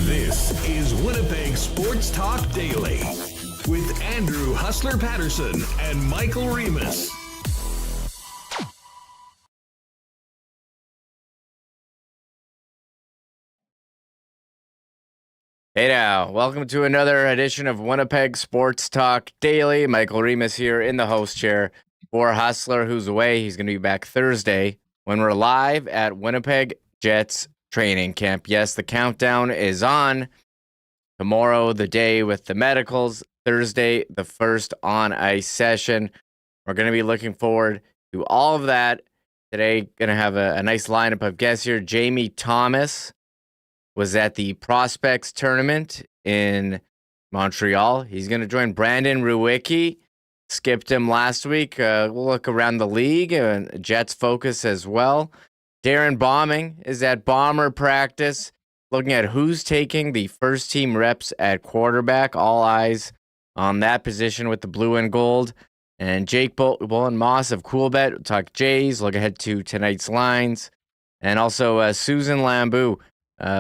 This is Winnipeg Sports Talk Daily with Andrew Hustler Patterson and Michael Remis. Hey now, welcome to another edition of Winnipeg Sports Talk Daily. Michael Remis here in the host chair for Hustler, who's away. He's going to be back Thursday when we're live at Winnipeg Jets Training Camp. Yes, the countdown is on. Tomorrow, the day with the medicals. Thursday, the first on-ice session. We're going to be looking forward to all of that. Today, going to have a nice lineup of guests here. Jamie Thomas was at the Prospects Tournament in Montreal. He's going to join Brandon Rewucki. Skipped him last week. We'll look around the league and Jets focus as well. Darren Bombing is at Bomber practice, looking at who's taking the first team reps at quarterback. All eyes on that position with the blue and gold. And Jake Bolin Moss of Coolbet. We'll talk Jays, look ahead to tonight's lines. And also Susan Lambu,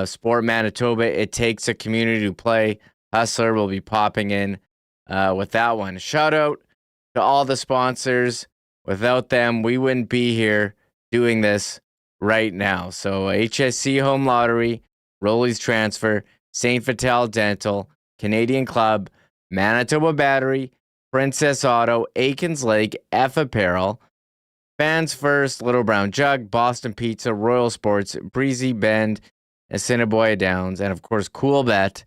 Sport Manitoba. It takes a community to play. Hustler will be popping in with that one. Shout out to all the sponsors. Without them, we wouldn't be here doing this right now. So HSC Home Lottery, Rolly's Transfer, St. Vital Dental, Canadian Club, Manitoba Battery, Princess Auto, Aikens Lake, F Apparel, Fans First, Little Brown Jug, Boston Pizza, Royal Sports, Breezy Bend, Assiniboia Downs, and of course Coolbet.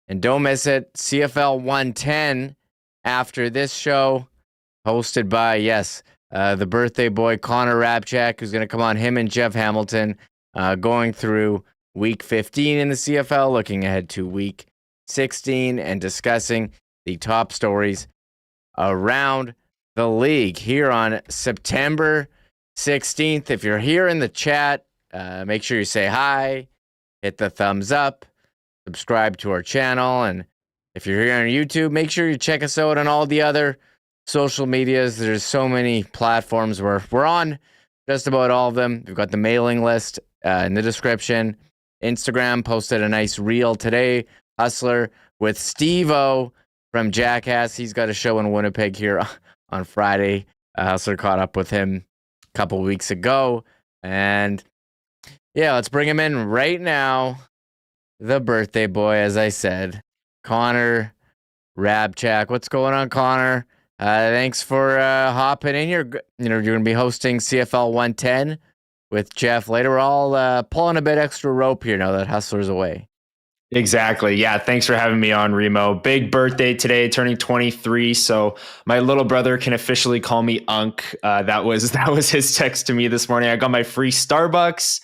And don't miss it, CFL 110 after this show, hosted by, the birthday boy, Connor Hrabchak, who's going to come on, him and Jeff Hamilton, going through Week 15 in the CFL, looking ahead to Week 16, and discussing the top stories around the league here on September 16th. If you're here in the chat, make sure you say hi, hit the thumbs up, subscribe to our channel, and if you're here on YouTube, make sure you check us out on all the other social medias. There's so many platforms where we're on, just about all of them. We've got the mailing list in the description. Instagram posted a nice reel today, Hustler, with Steve-O from Jackass. He's got a show in Winnipeg here on Friday. Hustler caught up with him a couple weeks ago. And yeah, let's bring him in right now. The birthday boy, as I said, Connor Hrabchak. What's going on, Connor? Thanks for hopping in here. You're going to be hosting CFL 110 with Jeff later. We're all pulling a bit extra rope here now that Hustler's away. Exactly. Yeah. Thanks for having me on, Remo. Big birthday today, turning 23. So my little brother can officially call me Unk. That was his text to me this morning. I got my free Starbucks.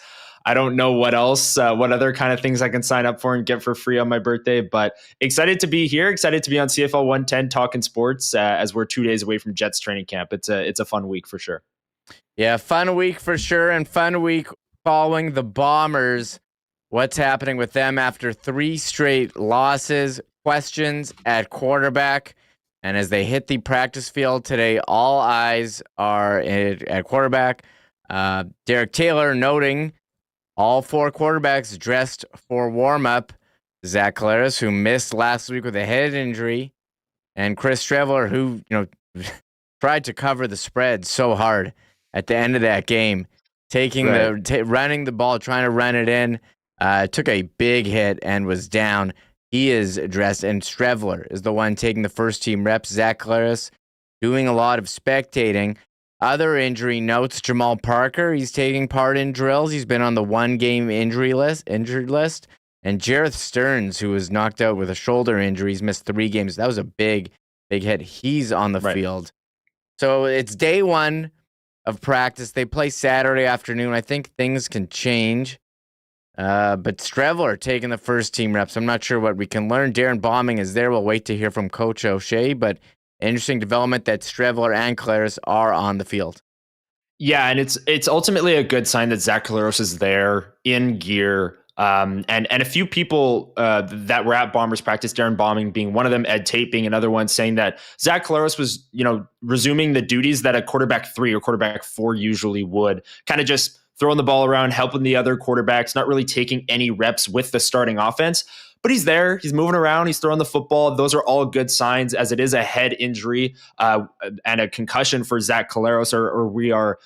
I don't know what else, what other kind of things I can sign up for and get for free on my birthday, but excited to be here. Excited to be on CFL 110 talking sports as we're 2 days away from Jets training camp. It's a fun week for sure. Yeah, fun week for sure. And fun week following the Bombers. What's happening with them after 3 straight losses? Questions at quarterback. And as they hit the practice field today, all eyes are at quarterback. Derek Taylor noting all 4 quarterbacks dressed for warm-up. Zach Collaros, who missed last week with a head injury, and Chris Streveler, who tried to cover the spread so hard at the end of that game, running the ball, trying to run it in, took a big hit and was down. He is dressed, and Streveler is the one taking the first team reps. Zach Collaros doing a lot of spectating. Other injury notes, Jamal Parker, he's taking part in drills. He's been on the 1-game injury list. And Jareth Stearns, who was knocked out with a shoulder injury, he's missed 3 games. That was a big hit. He's on the field. So it's day one of practice. They play Saturday afternoon. I think things can change. But Strevler taking the first team reps. I'm not sure what we can learn. Darren Bombing is there. We'll wait to hear from Coach O'Shea. But interesting development that Strevler and Claris are on the field. Yeah, and it's ultimately a good sign that Zach Collaros is there in gear. And a few people that were at Bombers practice, Darren Bombing being one of them, Ed Tate being another one, saying that Zach Collaros was, resuming the duties that a quarterback 3 or quarterback 4 usually would, kind of just throwing the ball around, helping the other quarterbacks, not really taking any reps with the starting offense. But he's there. He's moving around. He's throwing the football. Those are all good signs, as it is a head injury and a concussion for Zach Collaros, or we are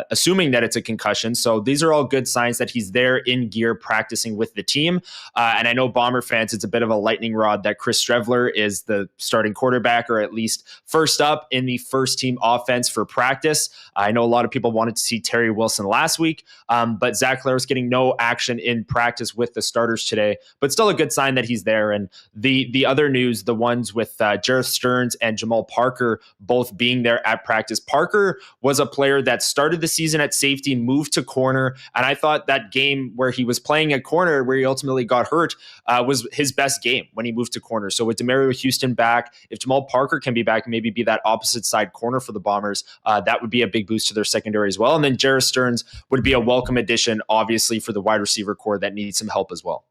assuming that it's a concussion. So these are all good signs that he's there in gear practicing with the team. And I know Bomber fans, it's a bit of a lightning rod that Chris Strevler is the starting quarterback, or at least first up in the first team offense for practice. I know a lot of people wanted to see Terry Wilson last week, but Zach Collaros getting no action in practice with the starters today, but still a good sign that he's there. And the other news, the ones with Jareth Stearns and Jamal Parker both being there at practice. Parker was a player that started the season at safety, moved to corner, and I thought that game where he was playing at corner, where he ultimately got hurt, was his best game when he moved to corner. So with Demario Houston back, if Jamal Parker can be back and maybe be that opposite side corner for the Bombers, that would be a big boost to their secondary as well. And then Jareth Stearns would be a welcome addition, obviously, for the wide receiver core that needs some help as well.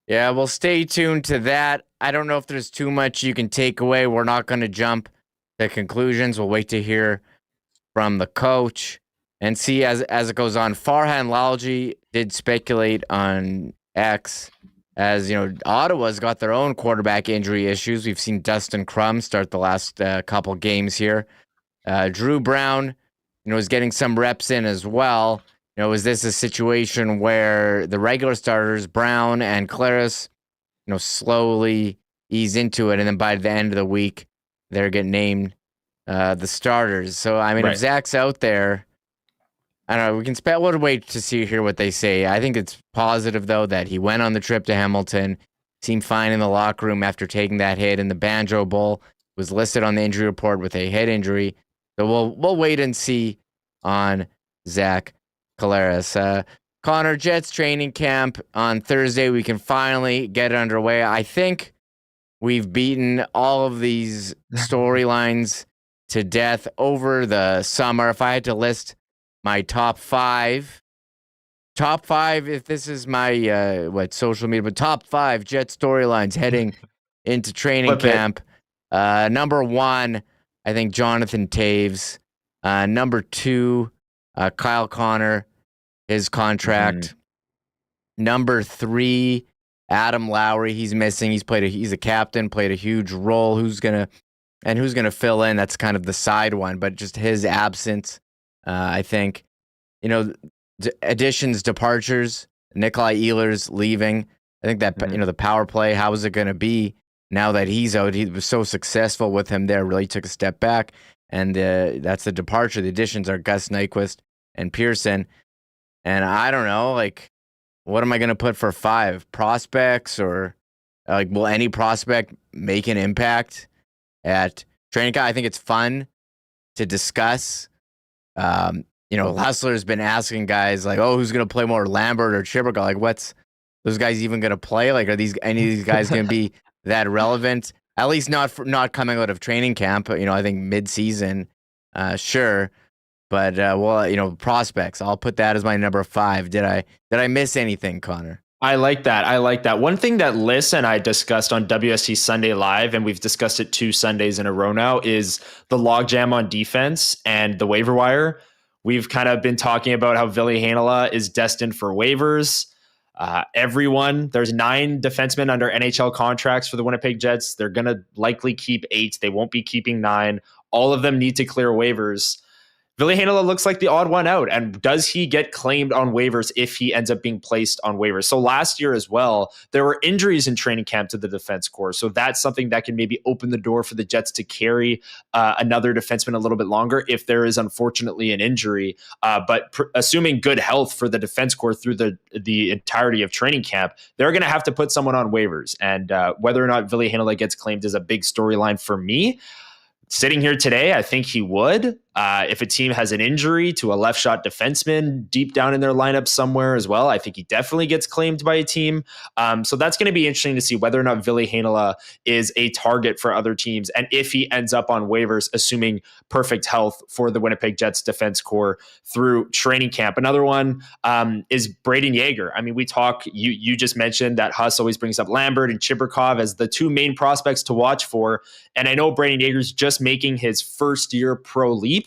Yeah, well, stay tuned to that. I don't know if there's too much you can take away. We're not going to jump to conclusions. We'll wait to hear from the coach and see as it goes on. Farhan Lalji did speculate on X, as Ottawa's got their own quarterback injury issues. We've seen Dustin Crum start the last couple games here. Drew Brown, is getting some reps in as well. Is this a situation where the regular starters, Brown and Claris, slowly ease into it, and then by the end of the week, they're getting named the starters? So, right. If Zach's out there, I don't know, we'll wait to hear what they say. I think it's positive, though, that he went on the trip to Hamilton, seemed fine in the locker room after taking that hit in the Banjo Bowl, was listed on the injury report with a head injury. So we'll wait and see on Zach Collaros. Connor, Jets training camp on Thursday. We can finally get it underway. I think we've beaten all of these storylines to death over the summer. If I had to list my top five, if this is my social media, but top 5 Jet storylines heading into training camp. Number 1, I think Jonathan Taves. Number 2, Kyle Connor, his contract. Number 3, Adam Lowry. He's missing. He's a captain, played a huge role. Who's gonna fill in? That's kind of the side one, but just his absence. I think, additions, departures. Nikolai Ehlers leaving. I think that the power play. How is it going to be now that he's out? He was so successful with him there. Really took a step back. And that's the departure. The additions are Gus Nyquist and Pearson. And I don't know, what am I going to put for 5? Prospects, or will any prospect make an impact at training camp? I think it's fun to discuss. Hustler's been asking guys who's going to play more, Lambert or Chibberga? What's those guys even going to play? Are any of these guys going to be that relevant? At least not coming out of training camp. I think mid-season, sure. But prospects. I'll put that as my number 5. Did I miss anything, Connor? I like that. One thing that Liz and I discussed on WST Sunday Live, and we've discussed it 2 Sundays in a row now, is the logjam on defense and the waiver wire. We've kind of been talking about how Ville Heinola is destined for waivers. There's 9 defensemen under NHL contracts for the Winnipeg Jets. They're going to likely keep 8. They won't be keeping 9. All of them need to clear waivers. Ville Heinola looks like the odd one out. And does he get claimed on waivers if he ends up being placed on waivers? So last year as well, there were injuries in training camp to the defense corps. So that's something that can maybe open the door for the Jets to carry another defenseman a little bit longer if there is unfortunately an injury. But assuming good health for the defense corps through the entirety of training camp, they're going to have to put someone on waivers. And whether or not Ville Heinola gets claimed is a big storyline for me. Sitting here today, I think he would. If a team has an injury to a left shot defenseman deep down in their lineup somewhere as well, I think he definitely gets claimed by a team. So that's going to be interesting to see whether or not Ville Heinola is a target for other teams, and if he ends up on waivers, assuming perfect health for the Winnipeg Jets defense core through training camp. Another one is Braden Yeager. I mean, you just mentioned that Huss always brings up Lambert and Chibrikov as the two main prospects to watch for. And I know Braden Yeager's just making his first year pro leap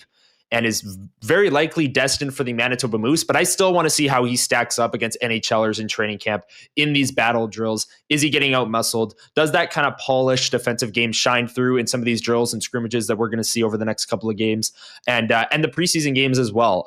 and is very likely destined for the Manitoba Moose, but I still want to see how he stacks up against NHLers in training camp in these battle drills. Is he getting out-muscled? Does that kind of polished defensive game shine through in some of these drills and scrimmages that we're going to see over the next couple of games and the preseason games as well?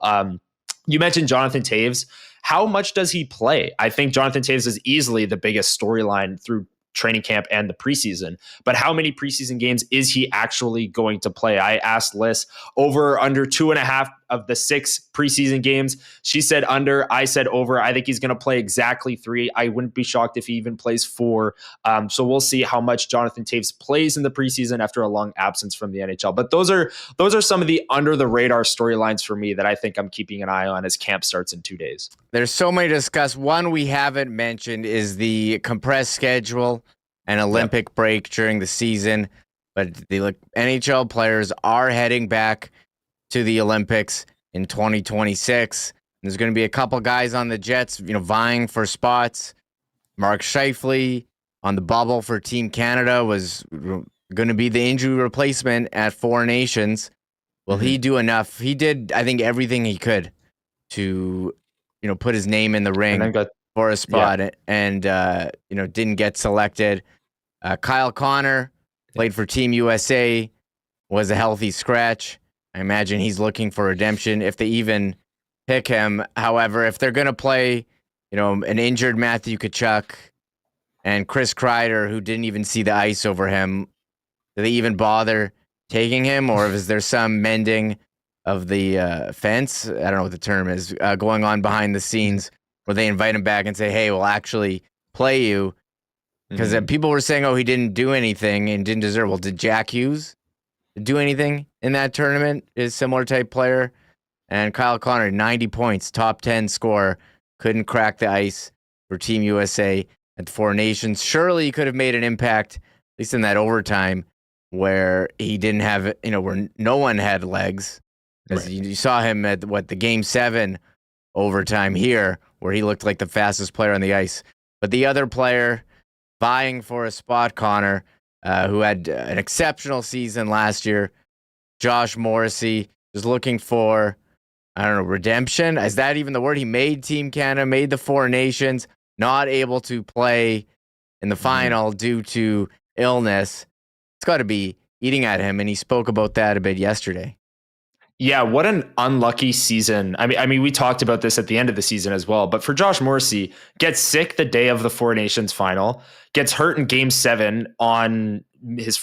You mentioned Jonathan Taves. How much does he play? I think Jonathan Taves is easily the biggest storyline through training camp and the preseason, but how many preseason games is he actually going to play? I asked Liz over under 2.5 of the 6 preseason games. She said under, I said over. I think he's going to play exactly 3. I wouldn't be shocked if he even plays 4. So we'll see how much Jonathan Taves plays in the preseason after a long absence from the NHL. But those are some of the under the radar storylines for me that I think I'm keeping an eye on as camp starts in 2 days. There's so many to discuss. One we haven't mentioned is the compressed schedule and Olympic break during the season. But the NHL players are heading back to the Olympics in 2026. There's going to be a couple guys on the Jets, vying for spots. Mark Scheifele on the bubble for Team Canada was going to be the injury replacement at Four Nations. Will he do enough? He did, I think, everything he could to put his name in the ring for a spot, and didn't get selected. Kyle Connor played for Team USA, was a healthy scratch. I imagine he's looking for redemption if they even pick him. However, if they're going to play, an injured Matthew Tkachuk and Chris Kreider, who didn't even see the ice over him, do they even bother taking him, or is there some mending of the fence? I don't know what the term is, going on behind the scenes, where they invite him back and say, hey, we'll actually play you. Because people were saying, he didn't do anything and didn't deserve. Well, did Jack Hughes do anything in that tournament? Is similar type player. And Kyle Connor, 90 points, top 10 scorer, couldn't crack the ice for Team USA at the Four Nations. Surely he could have made an impact, at least in that overtime, where he didn't have, where no one had legs. Because you saw him at the Game 7 overtime here, where he looked like the fastest player on the ice. But the other player vying for a spot, Connor, who had an exceptional season last year, Josh Morrissey, is looking for, redemption. Is that even the word? He made Team Canada, made the Four Nations, not able to play in the final due to illness. It's got to be eating at him, and he spoke about that a bit yesterday. Yeah, what an unlucky season. I mean, we talked about this at the end of the season as well, but for Josh Morrissey, gets sick the day of the Four Nations final, gets hurt in Game 7 on his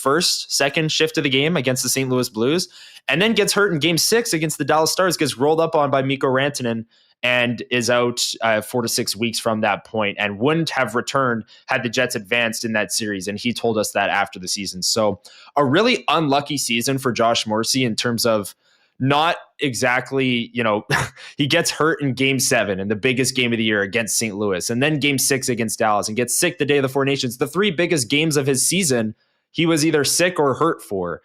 second shift of the game against the St. Louis Blues, and then gets hurt in Game 6 against the Dallas Stars, gets rolled up on by Mikko Rantanen, and is out 4 to 6 weeks from that point, and wouldn't have returned had the Jets advanced in that series. And he told us that after the season. So a really unlucky season for Josh Morrissey in terms of not exactly, he gets hurt in Game 7 in the biggest game of the year against St. Louis, and then Game 6 against Dallas, and gets sick the day of the Four Nations. The 3 biggest games of his season, he was either sick or hurt for.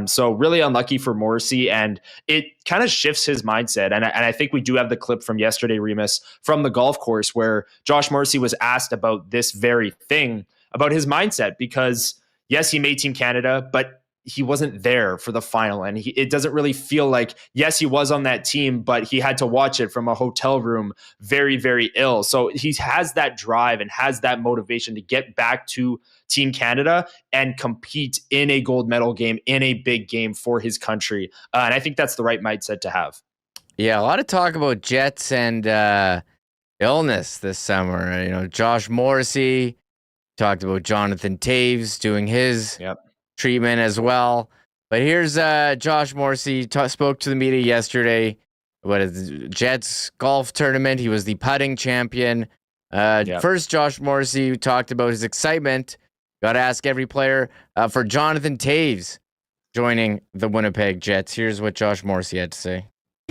So really unlucky for Morrissey, and it kind of shifts his mindset. And I think we do have the clip from yesterday, Remis, from the golf course, where Josh Morrissey was asked about this very thing, about his mindset, because yes, he made Team Canada, but he wasn't there for the final. And it doesn't really feel like, yes, he was on that team, but he had to watch it from a hotel room, very, very ill. So he has that drive and has that motivation to get back to Team Canada and compete in a gold medal game, in a big game for his country. And I think that's the right mindset to have. Yeah, a lot of talk about Jets and illness this summer. Josh Morrissey, talked about Jonathan Taves doing his treatment as well. But here's Josh Morrissey spoke to the media yesterday about his Jets golf tournament. He was the putting champion. First, Josh Morrissey talked about his excitement. Got to ask every player for Jonathan Taves joining the Winnipeg Jets. Here's what Josh Morrissey had to say.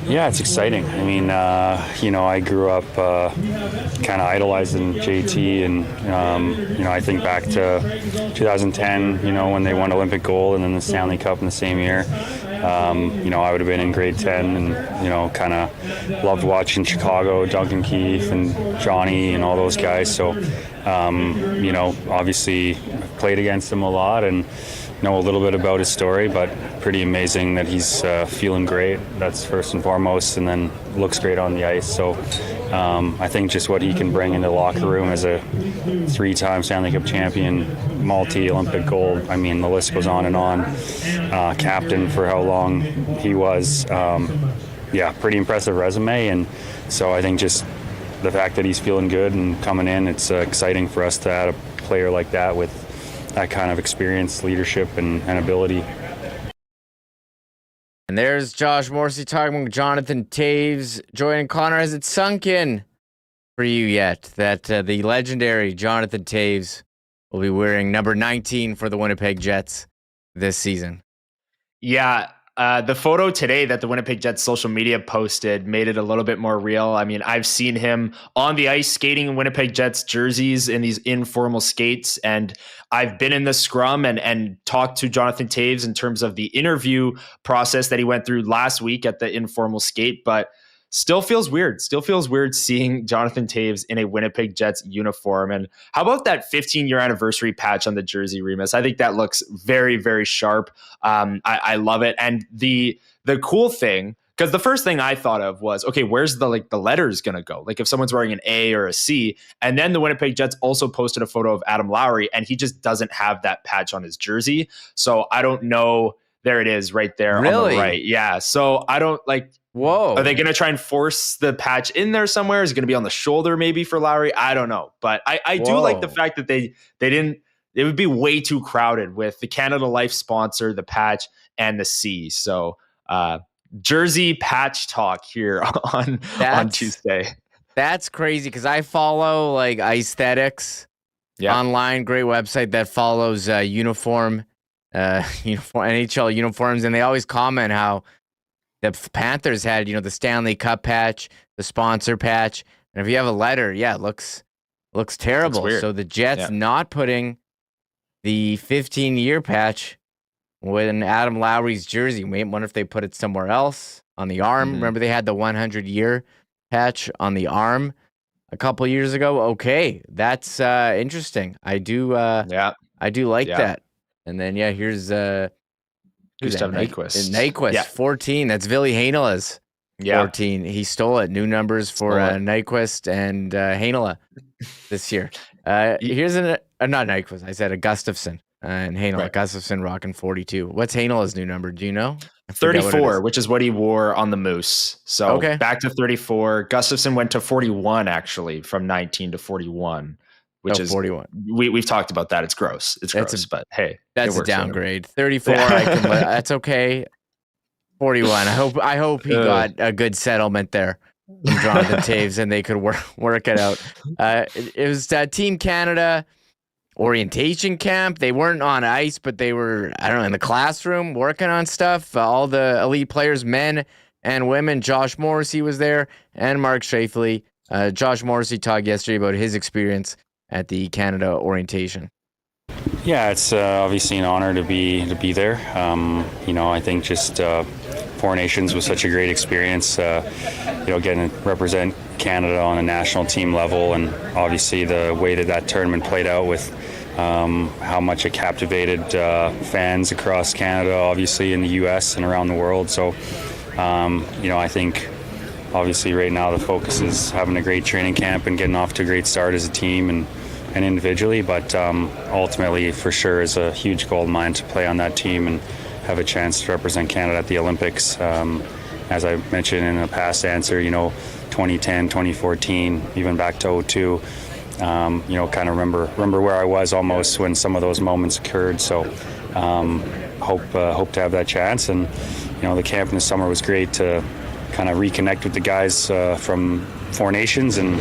Yeah, it's exciting. I mean, I grew up kind of idolizing JT, and, I think back to 2010, when they won Olympic gold and then the Stanley Cup in the same year. I would have been in grade 10 and, kind of loved watching Chicago, Duncan Keith and Johnny and all those guys. So, obviously played against them a lot and know a little bit about his story, but pretty amazing that he's feeling great. That's first and foremost, and then looks great on the ice. So I think just what he can bring in the locker room as a 3-time Stanley Cup champion, multi-Olympic gold, I mean, the list goes on and on. Captain for how long he was. Pretty impressive resume. And so I think just the fact that he's feeling good and coming in, it's exciting for us to add a player like that with that kind of experience, leadership, and ability. And there's Josh Morrissey talking with Jonathan Taves. Joining Connor, has it sunk in for you yet that the legendary Jonathan Taves will be wearing number 19 for the Winnipeg Jets this season? Yeah. The photo today that the Winnipeg Jets social media posted made it a little bit more real. I mean, I've seen him on the ice skating in Winnipeg Jets jerseys in these informal skates, and I've been in the scrum and talked to Jonathan Taves in terms of the interview process that he went through last week at the informal skate, but still feels weird. Still feels weird seeing Jonathan Taves in a Winnipeg Jets uniform. And how about that 15-year anniversary patch on the jersey, Remis? I think that looks very, very sharp. I love it. And the cool thing, because the first thing I thought of was, okay, where's the letters going to go? Like if someone's wearing an A or a C. And then the Winnipeg Jets also posted a photo of Adam Lowry, and he just doesn't have that patch on his jersey. So I don't know. There it is right there Really? On the right. Yeah. So I don't Whoa. Are they going to try and force the patch in there somewhere? Is it going to be on the shoulder maybe for Lowry? I don't know. But I do like the fact that they didn't, it would be way too crowded with the Canada Life sponsor, the patch, and the C. So jersey patch talk here on Tuesday. That's crazy because I follow Aesthetics online, great website that follows uniform NHL uniforms, and they always comment how the Panthers had, the Stanley Cup patch, the sponsor patch, and if you have a letter, it looks terrible. So the Jets not putting the 15-year patch with an Adam Lowry's jersey. We wonder if they put it somewhere else on the arm. Mm-hmm. Remember they had the 100-year patch on the arm a couple years ago. Okay, that's interesting. I do like that. And then here's Gustav Nyquist. Nyquist, 14. That's Ville Heinola's 14. He stole it. New numbers for Nyquist and Heinola this year. Here's not Nyquist. I said a Gustafsson and Heinola. Right. Gustafsson rocking 42. What's Heinola's new number? Do you know? 34, which is what he wore on the Moose. So back to 34. Gustafsson went to 41 actually from 19 to 41. Which is 41. We've talked about that. It's gross. But hey, that's a downgrade. 34. That's okay. 41. I hope he got a good settlement there from Jonathan Taves, and they could work it out. It was Team Canada orientation camp. They weren't on ice, but they were in the classroom working on stuff. All the elite players, men and women. Josh Morrissey was there, and Mark Shafley. Josh Morrissey talked yesterday about his experience at the Canada orientation. Yeah, it's obviously an honor to be there. I think just Four Nations was such a great experience. Getting to represent Canada on a national team level, and obviously the way that tournament played out with how much it captivated fans across Canada, obviously in the U.S. and around the world. So, I think obviously right now the focus is having a great training camp and getting off to a great start as a team and individually, but ultimately for sure is a huge gold mine to play on that team and have a chance to represent Canada at the Olympics. As I mentioned in a past answer, 2010, 2014, even back to 2002, kind of remember where I was almost when some of those moments occurred. So hope to have that chance. And, the camp in the summer was great to kind of reconnect with the guys from Four Nations and,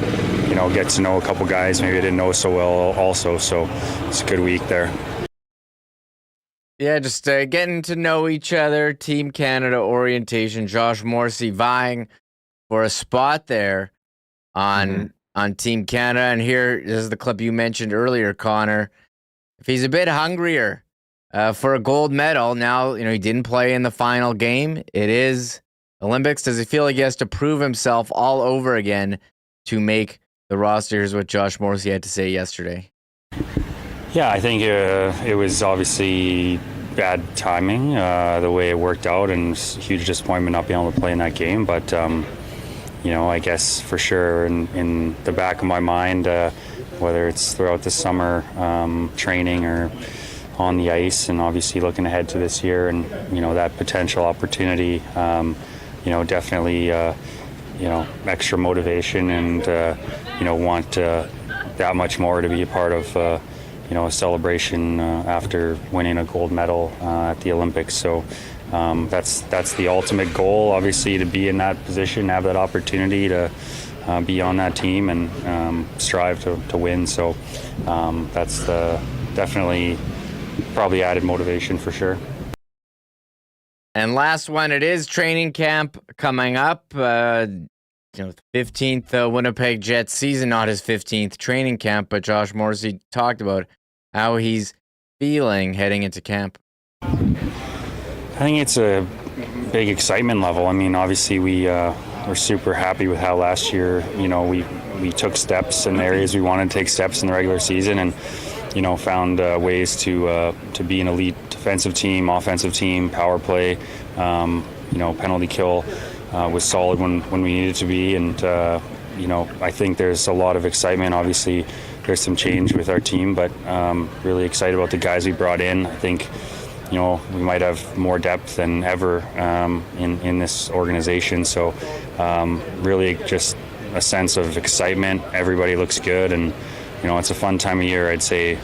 get to know a couple guys maybe I didn't know so well also. So it's a good week there. Yeah, just getting to know each other. Team Canada orientation. Josh Morrissey vying for a spot there on Team Canada. And here, this is the clip you mentioned earlier, Connor. If he's a bit hungrier for a gold medal, now he didn't play in the final game. It is Olympics. Does he feel like he has to prove himself all over again to make the roster? Here's what Josh Morrissey had to say yesterday. Yeah, I think it was obviously bad timing, the way it worked out, and huge disappointment not being able to play in that game. But, I guess for sure in the back of my mind, whether it's throughout the summer training or on the ice, and obviously looking ahead to this year and, that potential opportunity, definitely, extra motivation and, want that much more to be a part of a celebration after winning a gold medal at the Olympics. So that's the ultimate goal, obviously, to be in that position, have that opportunity to be on that team and strive to win. So that's definitely probably added motivation for sure. And last one, it is training camp coming up. The 15th Winnipeg Jets season, not his 15th training camp, but Josh Morrissey talked about how he's feeling heading into camp. I think it's a big excitement level. I mean, obviously we're super happy with how last year, we took steps in areas we wanted to take steps in the regular season, and found ways to be an elite defensive team, offensive team, power play, penalty kill was solid when we needed to be, and I think there's a lot of excitement. Obviously, there's some change with our team, but really excited about the guys we brought in. I think we might have more depth than ever in this organization. So really just a sense of excitement. Everybody looks good, and it's a fun time of year, I'd say.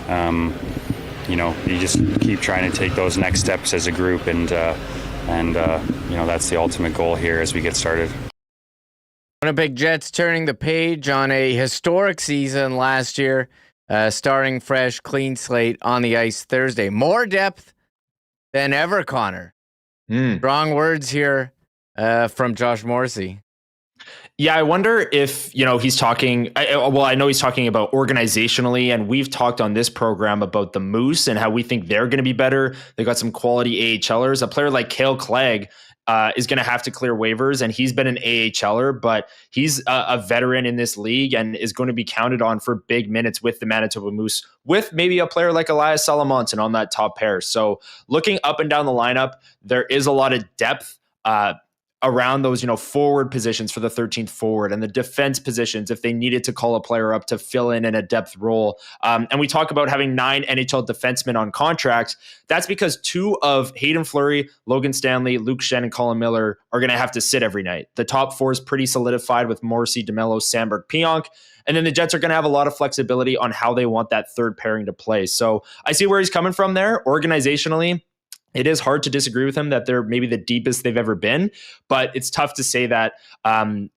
You just keep trying to take those next steps as a group, and that's the ultimate goal here as we get started. Winnipeg Jets turning the page on a historic season last year, starting fresh, clean slate on the ice Thursday. More depth than ever, Connor. Strong words here from Josh Morrissey. Yeah, I wonder if, he's talking, I know he's talking about organizationally, and we've talked on this program about the Moose and how we think they're going to be better. They got some quality AHLers. A player like Cale Clegg is going to have to clear waivers, and he's been an AHLer, but he's a veteran in this league and is going to be counted on for big minutes with the Manitoba Moose, with maybe a player like Elias Salamonson on that top pair. So looking up and down the lineup, there is a lot of depth around those, forward positions for the 13th forward, and the defense positions if they needed to call a player up to fill in a depth role. And we talk about having 9 NHL defensemen on contract. That's because 2 of Hayden Fleury, Logan Stanley, Luke Shen, and Colin Miller are going to have to sit every night. The top 4 is pretty solidified with Morrissey, DeMello, Sandberg, Pionk. And then the Jets are going to have a lot of flexibility on how they want that third pairing to play. So I see where he's coming from there. Organizationally, it is hard to disagree with him that they're maybe the deepest they've ever been, but it's tough to say that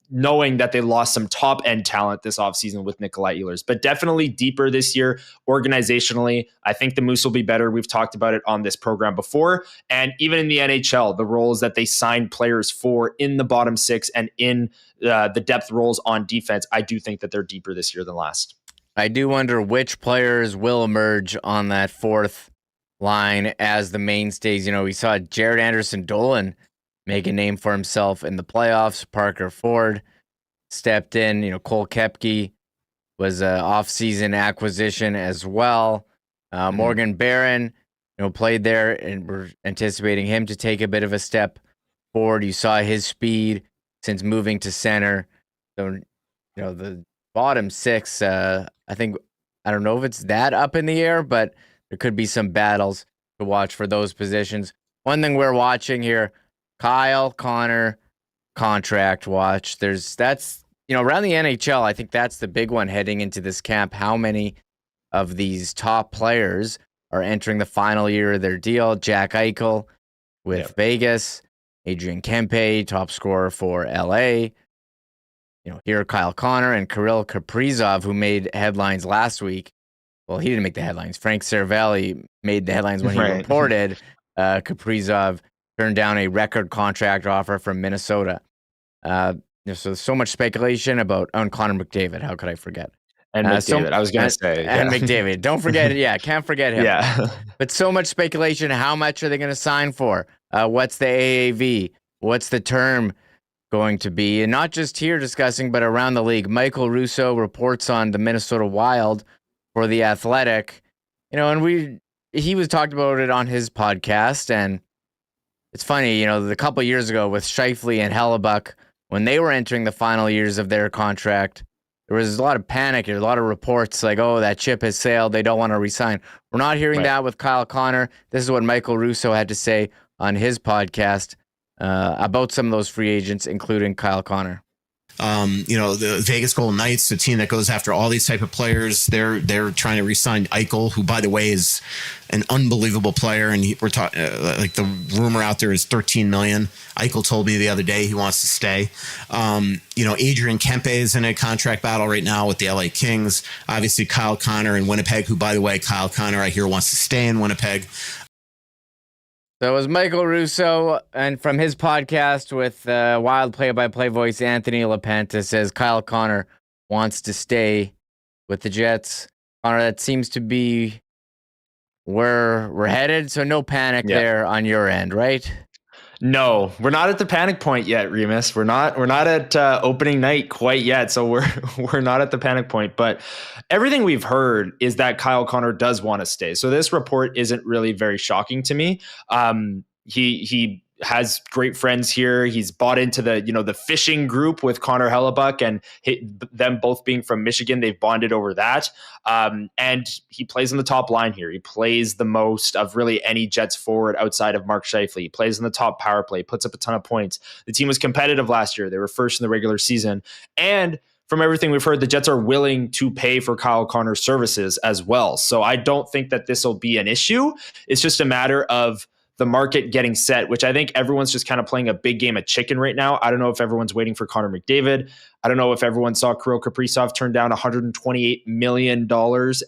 knowing that they lost some top-end talent this offseason with Nikolai Ehlers. But definitely deeper this year organizationally. I think the Moose will be better. We've talked about it on this program before. And even in the NHL, the roles that they signed players for in the bottom 6 and in the depth roles on defense, I do think that they're deeper this year than last. I do wonder which players will emerge on that fourth line as the mainstays. We saw Jared Anderson-Dolan make a name for himself in the playoffs. Parker Ford stepped in. Cole Koepke was an off-season acquisition as well. Morgan Barron, played there, and we're anticipating him to take a bit of a step forward. You saw his speed since moving to center. So, the bottom 6, I don't know if it's that up in the air, but there could be some battles to watch for those positions. One thing we're watching here, Kyle Connor contract watch. That's around the NHL, I think that's the big one heading into this camp. How many of these top players are entering the final year of their deal? Jack Eichel with Vegas, Adrian Kempe, top scorer for LA. Here Kyle Connor and Kirill Kaprizov, who made headlines last week well, he didn't make the headlines. Frank Cervelli made the headlines when he Right. reported Kaprizov turned down a record contract offer from Minnesota. So much speculation about Connor McDavid. How could I forget? And McDavid, I was going to say. And McDavid. Don't forget it. Yeah, can't forget him. Yeah. But so much speculation. How much are they going to sign for? What's the AAV? What's the term going to be? And not just here discussing, but around the league. Michael Russo reports on the Minnesota Wild for The Athletic. And he was talked about it on his podcast. And it's funny, a couple of years ago with Scheifele and Hellebuck, when they were entering the final years of their contract, there was a lot of panic. There were a lot of reports like, oh, that ship has sailed. They don't want to resign. We're not hearing that with Kyle Connor. This is what Michael Russo had to say on his podcast about some of those free agents, including Kyle Connor. The Vegas Golden Knights, the team that goes after all these type of players, they're trying to re-sign Eichel, who, by the way, is an unbelievable player. And we're talking like the rumor out there is $13 million. Eichel told me the other day he wants to stay. Adrian Kempe is in a contract battle right now with the LA Kings. Obviously, Kyle Connor in Winnipeg, who, by the way, Kyle Connor, I hear, wants to stay in Winnipeg. So it was Michael Russo, and from his podcast with Wild play-by-play voice Anthony LaPenta, says Kyle Connor wants to stay with the Jets. Connor, that seems to be where we're headed, so no panic there on your end, right? No, we're not at the panic point yet, Remis. We're not at opening night quite yet, so we're not at the panic point. But everything we've heard is that Kyle Connor does want to stay. So this report isn't really very shocking to me. He has great friends here. He's bought into the fishing group with Connor Hellebuck, and them both being from Michigan, they've bonded over that. And he plays in the top line here. He plays the most of really any Jets forward outside of Mark Scheifele. He plays in the top power play, puts up a ton of points. The team was competitive last year. They were first in the regular season. And from everything we've heard, the Jets are willing to pay for Kyle Connor's services as well. So I don't think that this will be an issue. It's just a matter of the market getting set, which I think everyone's just kind of playing a big game of chicken right now. I don't know if everyone's waiting for Connor McDavid. I don't know if everyone saw Kirill Kaprizov turn down $128 million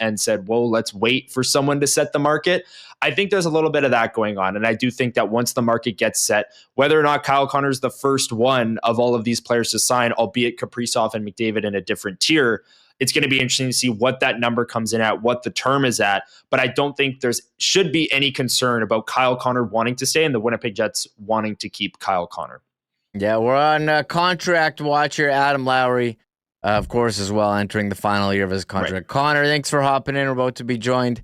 and said, whoa, let's wait for someone to set the market. I think there's a little bit of that going on. And I do think that once the market gets set, whether or not Kyle Connor's the first one of all of these players to sign, albeit Kaprizov and McDavid in a different tier, it's going to be interesting to see what that number comes in at, what the term is at. But I don't think should be any concern about Kyle Connor wanting to stay and the Winnipeg Jets wanting to keep Kyle Connor. Yeah, we're on contract watch here. Adam Lowry, of course, as well, entering the final year of his contract. Right. Connor, thanks for hopping in. We're about to be joined.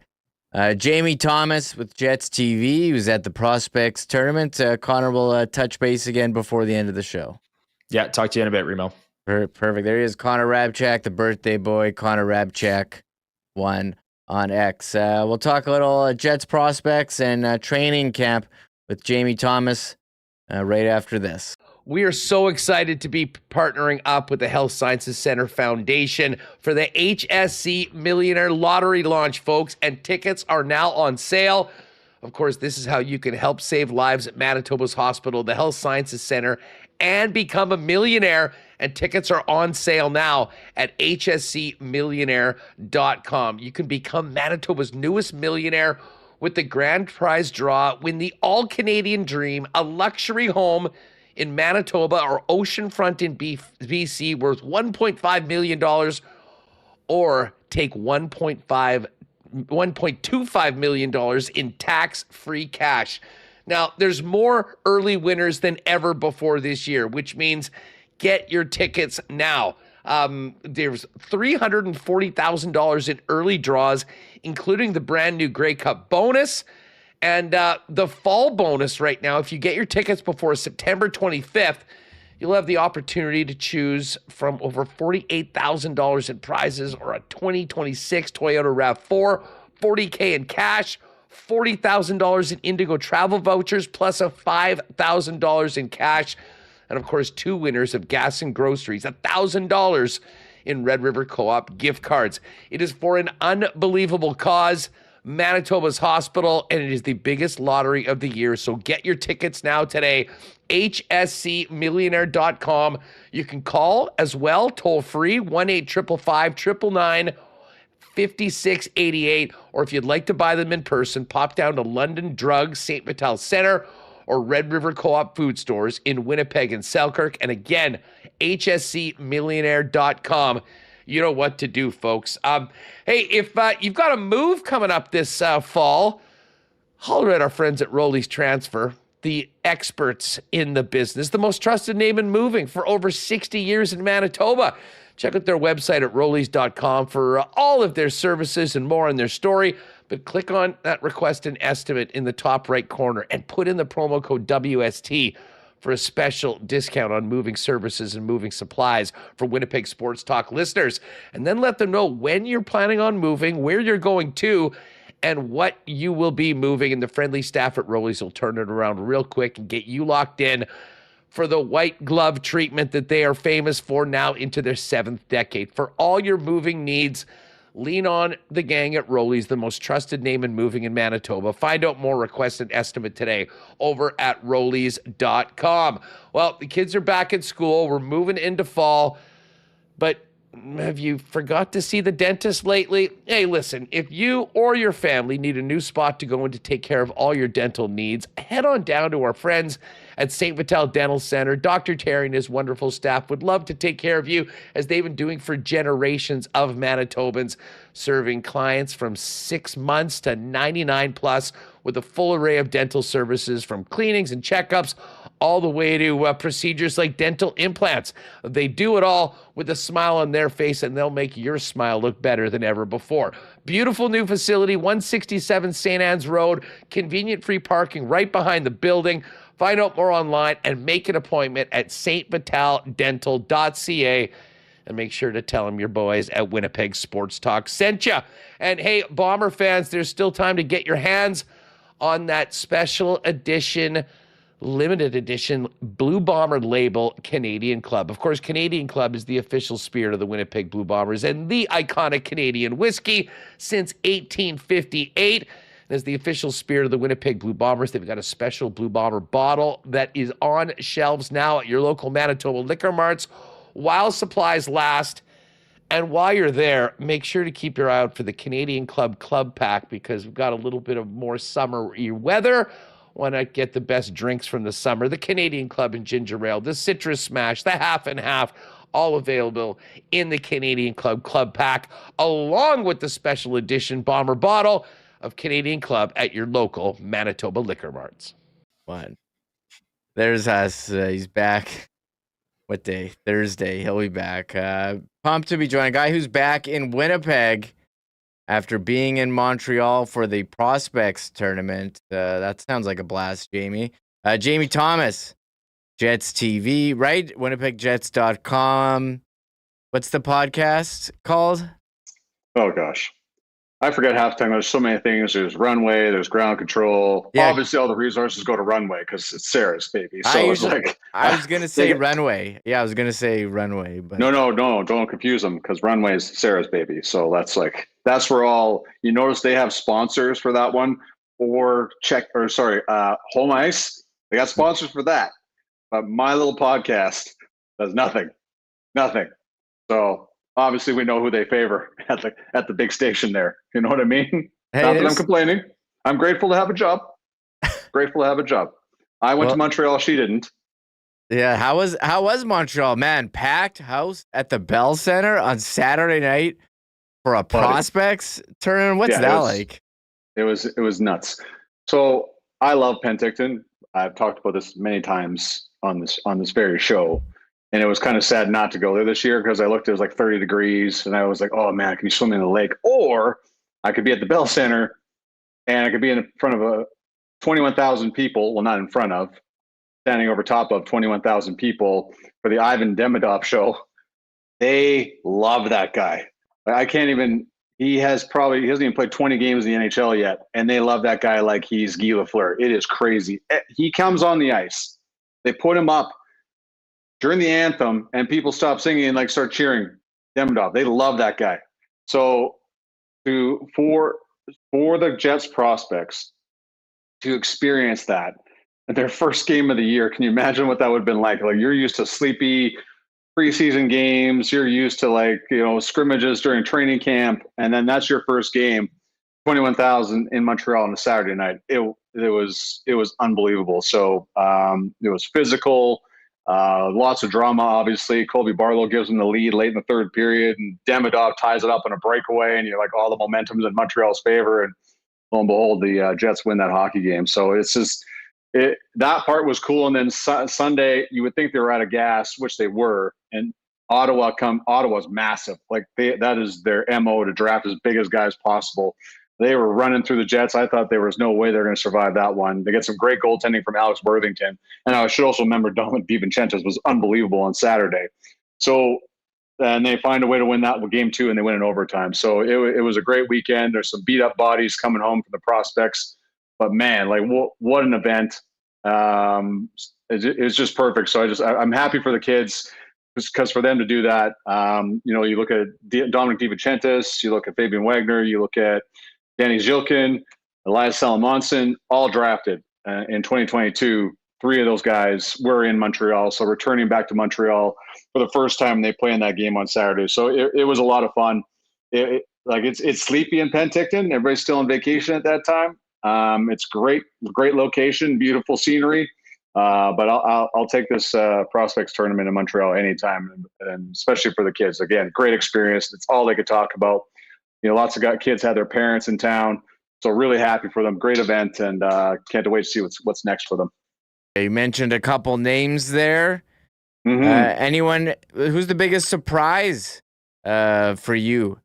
Jamie Thomas with Jets TV, who's at the Prospects tournament. Connor will touch base again before the end of the show. Yeah, talk to you in a bit, Remo. Perfect. There he is, Connor Hrabchak, the birthday boy, Connor Hrabchak, 1 on X. We'll talk a little Jets prospects and training camp with Jamie Thomas right after this. We are so excited to be partnering up with the Health Sciences Center Foundation for the HSC Millionaire Lottery launch, folks, and tickets are now on sale. Of course, this is how you can help save lives at Manitoba's hospital, the Health Sciences Center, and become a millionaire. And tickets are on sale now at hscmillionaire.com. You can become Manitoba's newest millionaire with the grand prize draw. Win the all-Canadian dream, a luxury home in Manitoba or oceanfront in BC worth $1.5 million, or take $1.25 million in tax-free cash. Now, there's more early winners than ever before this year, which means get your tickets now. There's $340,000 in early draws, including the brand new Grey Cup bonus and the fall bonus right now. If you get your tickets before September 25th, you'll have the opportunity to choose from over $48,000 in prizes or a 2026 Toyota RAV4, $40K in cash, $40,000 in Indigo travel vouchers, plus a $5,000 in cash. And of course, 2 winners of gas and groceries, $1,000 in Red River Co-op gift cards. It is for an unbelievable cause, Manitoba's hospital, and it is the biggest lottery of the year. So get your tickets now today, hscmillionaire.com. You can call as well, toll free, 1-855-999 5688. Or if you'd like to buy them in person, pop down to London Drugs, St. Vital Center, or Red River Co-op food stores in Winnipeg and Selkirk. And again, hscmillionaire.com. You know what to do, folks. Hey, if you've got a move coming up this fall, holler at our friends at Rolly's Transfer, the experts in the business, the most trusted name in moving for over 60 years in Manitoba. Check out their website at rollys.com for all of their services and more on their story. But click on that request an estimate in the top right corner and put in the promo code WST for a special discount on moving services and moving supplies for Winnipeg Sports Talk listeners. And then let them know when you're planning on moving, where you're going to, and what you will be moving. And the friendly staff at Rolly's will turn it around real quick and get you locked in for the white glove treatment that they are famous for now into their 7th decade. For all your moving needs, lean on the gang at Rolly's, the most trusted name in moving in Manitoba. Find out more, request an estimate today over at rollys.com. Well, the kids are back at school. We're moving into fall, but have you forgot to see the dentist lately? Hey, listen, if you or your family need a new spot to go in to take care of all your dental needs, head on down to our friends at St. Vital Dental Center. Dr. Terry and his wonderful staff would love to take care of you, as they've been doing for generations of Manitobans, serving clients from 6 months to 99 plus with a full array of dental services, from cleanings and checkups all the way to procedures like dental implants. They do it all with a smile on their face, and they'll make your smile look better than ever before. Beautiful new facility, 167 St. Anne's Road, convenient free parking right behind the building. Find out more online and make an appointment at stvitaldental.ca. And make sure to tell them your boys at Winnipeg Sports Talk sent you. And hey, Bomber fans, there's still time to get your hands on that special edition, limited edition Blue Bomber label Canadian Club. Of course, Canadian Club is the official spirit of the Winnipeg Blue Bombers and the iconic Canadian whiskey since 1858. As the official spirit of the Winnipeg Blue Bombers, they've got a special Blue Bomber bottle that is on shelves now at your local Manitoba liquor marts while supplies last. And while you're there, make sure to keep your eye out for the Canadian Club Club Pack, because we've got a little bit of more summery weather. Why not get the best drinks from the summer? The Canadian Club and Ginger Ale, the Citrus Smash, the Half and Half, all available in the Canadian Club Club Pack, along with the special edition Bomber bottle of Canadian Club at your local Manitoba liquor marts. What? There's us. He's back. What day? Thursday. He'll be back. Pumped to be joined. A guy who's back in Winnipeg after being in Montreal for the Prospects tournament. That sounds like a blast, Jamie. Jamie Thomas, Jets TV, right? WinnipegJets.com. What's the podcast called? Oh, gosh. I forget half the time. There's so many things. There's runway, there's ground control. Yeah. Obviously, all the resources go to runway because it's Sarah's baby. So I was going to say runway. Yeah, I was going to say runway. But No, don't confuse them, because runway is Sarah's baby. So that's where all, you notice they have sponsors for that one, or Home Ice. They got sponsors for that. But my little podcast does nothing. So obviously, we know who they favor at the big station there. You know what I mean? Hey, Not that I'm complaining. I'm grateful to have a job. I went to Montreal. She didn't. Yeah, how was Montreal? Man, packed house at the Bell Center on Saturday night for a Prospects tournament. What's that like? It was nuts. So I love Penticton. I've talked about this many times on this very show. And it was kind of sad not to go there this year, because I looked, it was like 30 degrees. And I was like, oh man, can you swim in the lake? Or I could be at the Bell Center and I could be in front of 21,000 people. Well, not in front of, standing over top of 21,000 people for the Ivan Demidov show. They love that guy. He hasn't even played 20 games in the NHL yet. And they love that guy like he's Guy Lafleur. It is crazy. He comes on the ice. They put him up during the anthem, and people stop singing and start cheering Demidov. They love that guy. So for the Jets prospects to experience that at their first game of the year, can you imagine what that would have been like? Like, you're used to sleepy preseason games. You're used to like, scrimmages during training camp. And then that's your first game, 21,000 in Montreal on a Saturday night. It was unbelievable. So it was physical, lots of drama, obviously. Colby Barlow gives them the lead late in the third period, and Demidov ties it up in a breakaway, and you're like, all the momentum's in Montreal's favor. And lo and behold, the Jets win that hockey game. So it's just that part was cool. And then Sunday, you would think they were out of gas, which they were. And Ottawa's massive. Like that is their MO, to draft as big as guys possible. They were running through the Jets. I thought there was no way they're going to survive that one. They get some great goaltending from Alex Worthington. And I should also remember Dominic DiVincentis was unbelievable on Saturday. So, and they find a way to win that game 2, and they win in overtime. So it was a great weekend. There's some beat up bodies coming home from the prospects, but man, like what an event. It's just perfect. So I'm happy for the kids, because for them to do that, you look at Dominic DiVincentis, you look at Fabian Wagner, you look at Danny Zhilkin, Elias Salamonson, all drafted in 2022. 3 of those guys were in Montreal, so returning back to Montreal for the first time, they play in that game on Saturday. So it was a lot of fun. It's sleepy in Penticton. Everybody's still on vacation at that time. It's great location, beautiful scenery. But I'll take this prospects tournament in Montreal anytime, and especially for the kids. Again, great experience. It's all they could talk about. Lots of kids had their parents in town, so really happy for them. Great event, and can't wait to see what's next for them. You mentioned a couple names there. Mm-hmm. Anyone who's the biggest surprise for you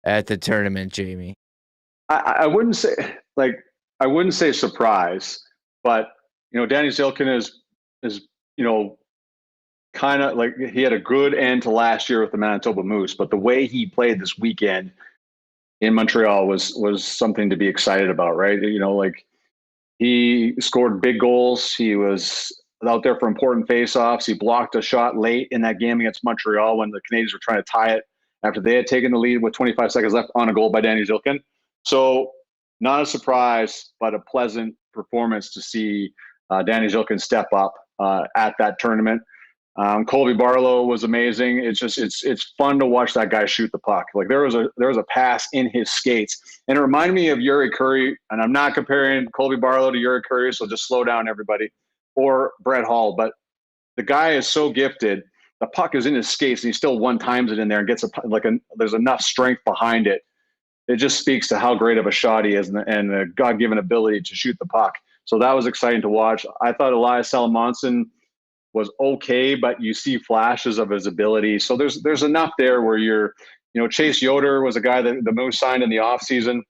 at the tournament, Jamie? I wouldn't say surprise, but Danny Zhilkin is kind of like, he had a good end to last year with the Manitoba Moose, but the way he played this weekend in Montreal was something to be excited about, right? He scored big goals. He was out there for important faceoffs. He blocked a shot late in that game against Montreal when the Canadiens were trying to tie it after they had taken the lead with 25 seconds left on a goal by Danny Zhilkin. So not a surprise, but a pleasant performance to see Danny Zhilkin step up at that tournament. Colby Barlow was amazing. It's fun to watch that guy shoot the puck. Like there was a pass in his skates, and it reminded me of Yuri Curry. And I'm not comparing Colby Barlow to Yuri Curry, so just slow down, everybody, or Brett Hall. But the guy is so gifted. The puck is in his skates, and he still one-times it in there and gets there's enough strength behind it. It just speaks to how great of a shot he is and the God-given ability to shoot the puck. So that was exciting to watch. I thought Elias Salamonson was okay, but you see flashes of his ability. So there's enough there where Chase Yoder was a guy that the Moose signed in the offseason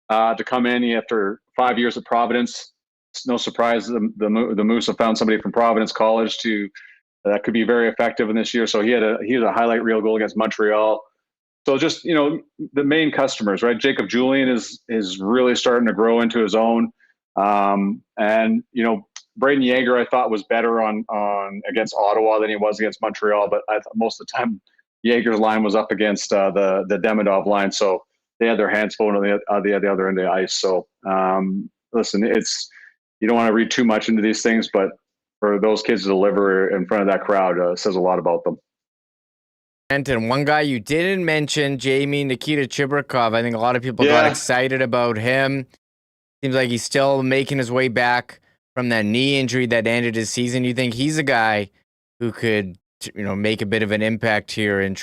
to come in after 5 years at Providence. It's no surprise the Moose have found somebody from Providence College that could be very effective in this year. So he had a highlight reel goal against Montreal. So just, the main customers, right? Jacob Julian is really starting to grow into his own. And Braden Yeager, I thought, was better on against Ottawa than he was against Montreal, but I thought most of the time Yeager's line was up against the Demidov line, so they had their hands full on the other end of the ice. So listen, you don't want to read too much into these things, but for those kids to deliver in front of that crowd says a lot about them. And one guy you didn't mention, Jamie, Nikita Chibrikov. I think a lot of people got excited about him. Seems like he's still making his way back from that knee injury that ended his season. You think he's a guy who could, make a bit of an impact here in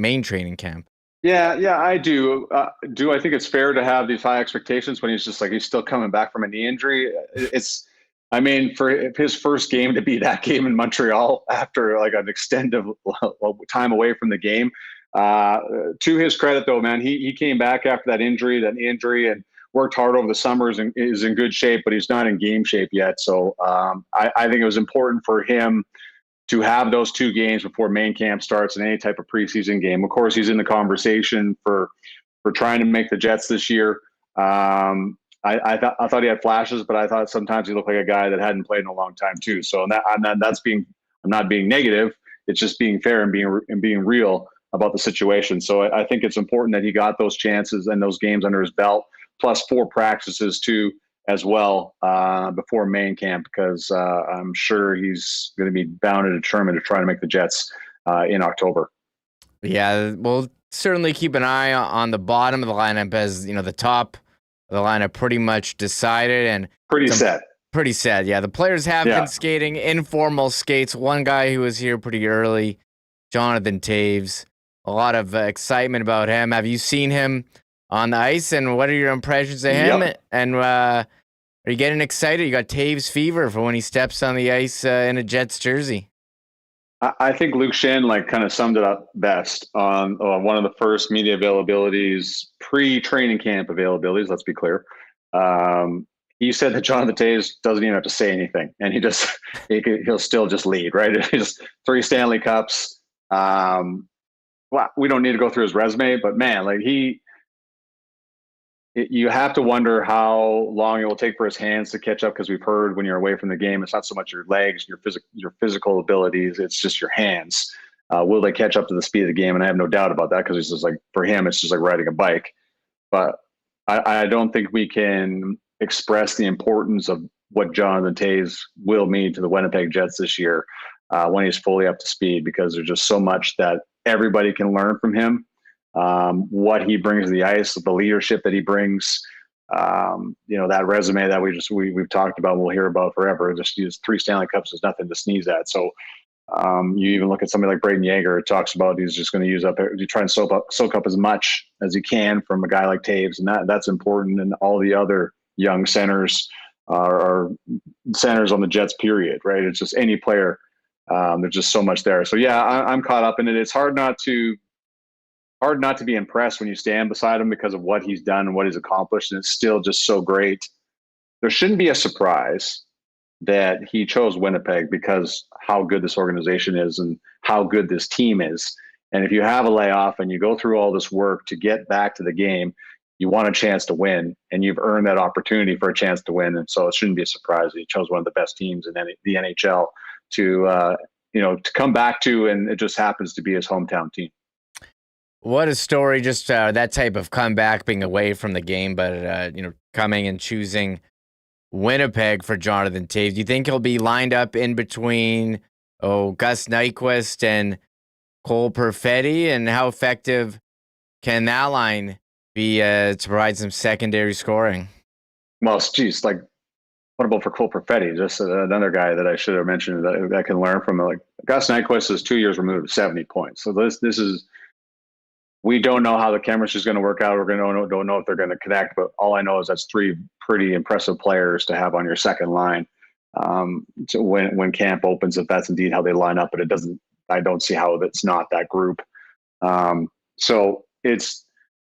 main training camp? Yeah, I do. I think it's fair to have these high expectations when he's still coming back from a knee injury? For his first game to be that game in Montreal after an extended time away from the game, to his credit though, man, he came back after that injury and worked hard over the summers and is in good shape, but he's not in game shape yet. So I think it was important for him to have those 2 games before main camp starts in any type of preseason game. Of course, he's in the conversation for trying to make the Jets this year. I thought he had flashes, but I thought sometimes he looked like a guy that hadn't played in a long time too. So I'm not being negative. It's just being fair and being real about the situation. So I think it's important that he got those chances and those games under his belt, plus 4 practices too as well before main camp, because I'm sure he's going to be bound and determined to try to make the Jets in October. Yeah, we'll certainly keep an eye on the bottom of the lineup, as the top of the lineup pretty much decided and Pretty set. Pretty sad. Yeah, the players have Yeah. been skating informal skates. One guy who was here pretty early, Jonathan Taves. A lot of excitement about him. Have you seen him on the ice, and what are your impressions of him? Yep. And are you getting excited? You got Taves fever for when he steps on the ice in a Jets jersey. I think Luke Shin kind of summed it up best on one of the first media availabilities, pre-training camp availabilities. Let's be clear. He said that Jonathan Taves doesn't even have to say anything, and he'll still just lead, right? He's 3 Stanley Cups. Well, we don't need to go through his resume, but man, you have to wonder how long it will take for his hands to catch up, because we've heard when you're away from the game, it's not so much your legs, your physical abilities, it's just your hands. Will they catch up to the speed of the game? And I have no doubt about that, because it's just for him, it's just like riding a bike. But I don't think we can express the importance of what Jonathan Taves will mean to the Winnipeg Jets this year when he's fully up to speed, because there's just so much that everybody can learn from him. What he brings to the ice, the leadership that he brings, that resume that we've talked about, we'll hear about forever. Just use 3 Stanley Cups is nothing to sneeze at. So you even look at somebody like Braden Yeager, it talks about he's just going to try and soak up as much as he can from a guy like Taves, and that's important. And all the other young centers are centers on the Jets, period, right? It's just any player. There's just so much there. So yeah, I'm caught up in it. It's hard not to be impressed when you stand beside him because of what he's done and what he's accomplished. And it's still just so great. There shouldn't be a surprise that he chose Winnipeg, because how good this organization is and how good this team is. And if you have a layoff and you go through all this work to get back to the game, you want a chance to win, and you've earned that opportunity for a chance to win. And so it shouldn't be a surprise that he chose one of the best teams in the NHL to come back to, and it just happens to be his hometown team. What a story, just that type of comeback, being away from the game, but coming and choosing Winnipeg for Jonathan Taves. Do you think he'll be lined up in between Gus Nyquist and Cole Perfetti, and how effective can that line be to provide some secondary scoring? Well, geez, what about for Cole Perfetti? Just another guy that I should have mentioned that can learn from. Gus Nyquist is 2 years removed, 70 points. So this is. We don't know how the chemistry is going to work out. We don't know if they're going to connect, but all I know is that's 3 pretty impressive players to have on your second line. So when camp opens, if that's indeed how they line up, but I don't see how that's not that group. So it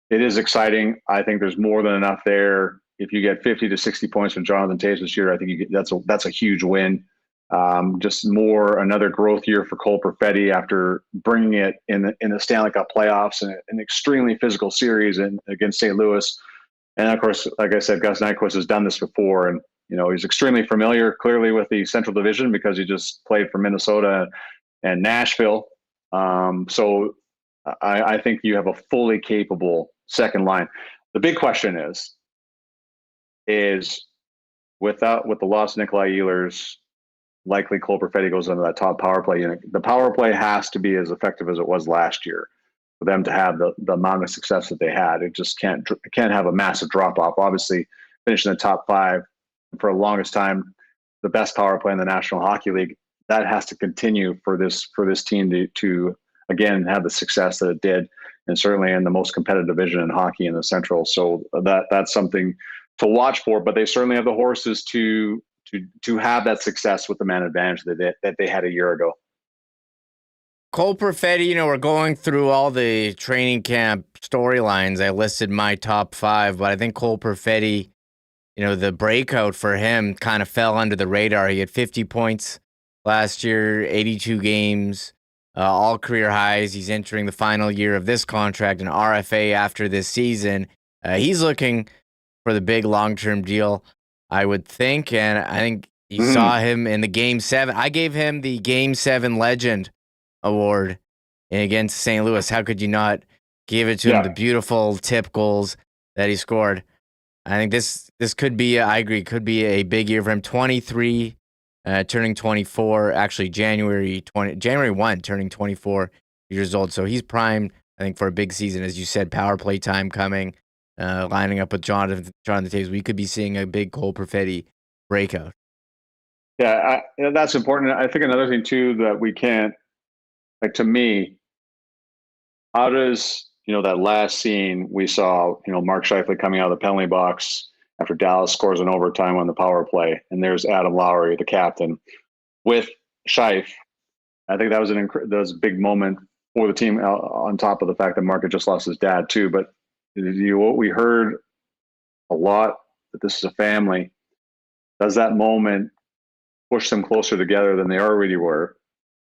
is exciting. I think there's more than enough there. If you get 50 to 60 points from Jonathan Taves this year, I think that's a huge win. Just another growth year for Cole Perfetti after bringing it in the Stanley Cup playoffs and an extremely physical series against St. Louis. And of course, like I said, Gus Nyquist has done this before, and he's extremely familiar clearly with the Central Division because he just played for Minnesota and Nashville. So I think you have a fully capable second line. The big question is with the loss of Nikolai Ehlers, likely Cole Perfetti goes into that top power play unit. The power play has to be as effective as it was last year for them to have the amount of success that they had. It just can't have a massive drop off. Obviously, finishing the top 5 for the longest time, the best power play in the National Hockey League. That has to continue for this team to again have the success that it did, and certainly in the most competitive division in hockey in the Central. So that's something to watch for. But they certainly have the horses to have that success with the man advantage that they had a year ago. Cole Perfetti, we're going through all the training camp storylines. I listed my top 5, but I think Cole Perfetti, the breakout for him kind of fell under the radar. He had 50 points last year, 82 games, all career highs. He's entering the final year of this contract, an RFA after this season. He's looking for the big long-term deal, I would think, and I think you saw him in the Game 7. I gave him the Game 7 Legend Award against St. Louis. How could you not give it to him? The beautiful tip goals that he scored. I think this could be, I agree, could be a big year for him. 23 turning 24, actually January 1, turning 24 years old. So he's primed, I think, for a big season. As you said, power play time coming, lining up with Jonathan Taves. We could be seeing a big Cole Perfetti breakout. Yeah, that's important. I think another thing too that we can't, like, to me, how does, that last scene we saw, Mark Scheifele coming out of the penalty box after Dallas scores an overtime on the power play, and there's Adam Lowry, the captain, with Scheif. I think that was a big moment for the team, on top of the fact that Mark had just lost his dad too. But we heard a lot that this is a family. Does that moment push them closer together than they already were?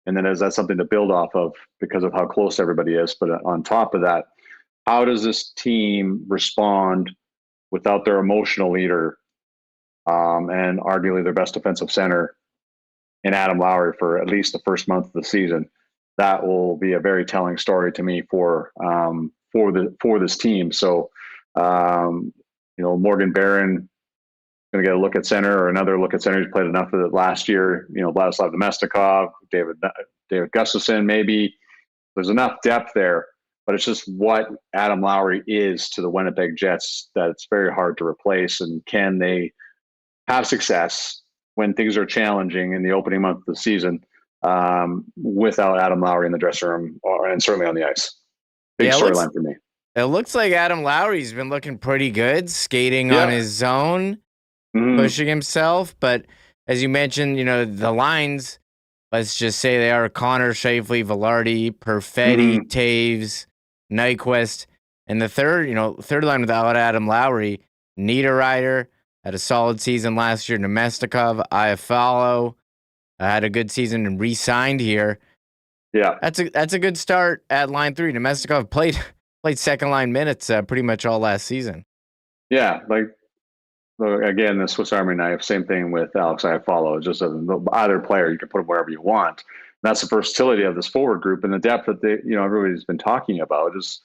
And then is that something to build off of because of how close everybody is? But on top of that, how does this team respond without their emotional leader, and arguably their best defensive center in Adam Lowry for at least the first month of the season? That will be a very telling story to me for this team. So, Morgan Barron going to get a look at center, or another look at center. He's played enough of it last year. Vladislav Domestikov, David Gustafson, maybe. There's enough depth there, but it's just what Adam Lowry is to the Winnipeg Jets that it's very hard to replace. And can they have success when things are challenging in the opening month of the season without Adam Lowry in the dressing room and certainly on the ice? Big storyline for me. It looks like Adam Lowry's been looking pretty good, skating on his zone, pushing himself. But as you mentioned, the lines, let's just say they are Connor, Scheifele, Velarde, Perfetti, Taves, Nyquist. And the third line without Adam Lowry, Niederreiter had a solid season last year. Domestikov, Iafallo had a good season and re-signed here. Yeah, that's a good start at line 3. Domestikov played second line minutes pretty much all last season. Yeah, again, the Swiss Army knife. Same thing with Alex Iafallo. Just either player, you can put him wherever you want. And that's the versatility of this forward group, and the depth that everybody's been talking about is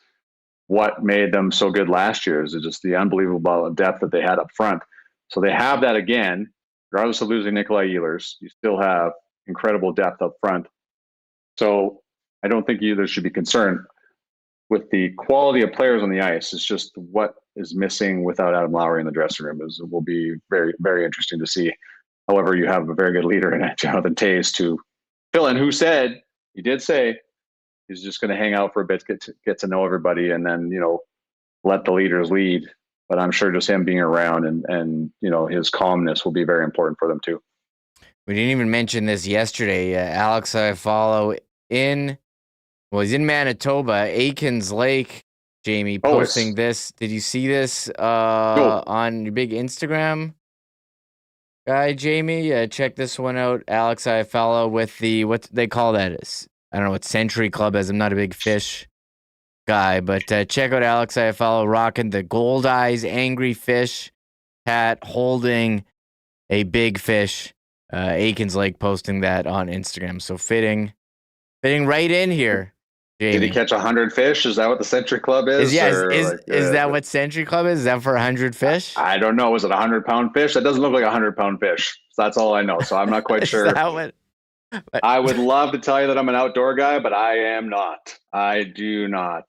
what made them so good last year. Is just the unbelievable depth that they had up front. So they have that again, regardless of losing Nikolai Ehlers. You still have incredible depth up front. So I don't think either should be concerned with the quality of players on the ice. It's just what is missing without Adam Lowry in the dressing room. It will be very, very interesting to see. However, you have a very good leader in Jonathan Taves to fill in, he did say he's just going to hang out for a bit, get to know everybody, and then, let the leaders lead. But I'm sure just him being around and his calmness will be very important for them too. We didn't even mention this yesterday. Alex Iafallo he's in Manitoba, Aikens Lake, Jamie, posting this. Did you see this on your big Instagram guy, Jamie? Check this one out. Alex Iafallo with what they call that is. I don't know what Century Club is. I'm not a big fish guy, but check out Alex Iafallo rocking the gold eyes, angry fish hat, holding a big fish. Aikens Lake posting that on Instagram. So fitting right in here. Jamie. Did he catch 100 fish? Is that what the Century Club is? Is that what Century Club is? Is that for 100 fish? I don't know. Was it 100-pound fish? That doesn't look like a 100-pound fish. So that's all I know. So I'm not quite sure. I would love to tell you that I'm an outdoor guy, but I am not. I do not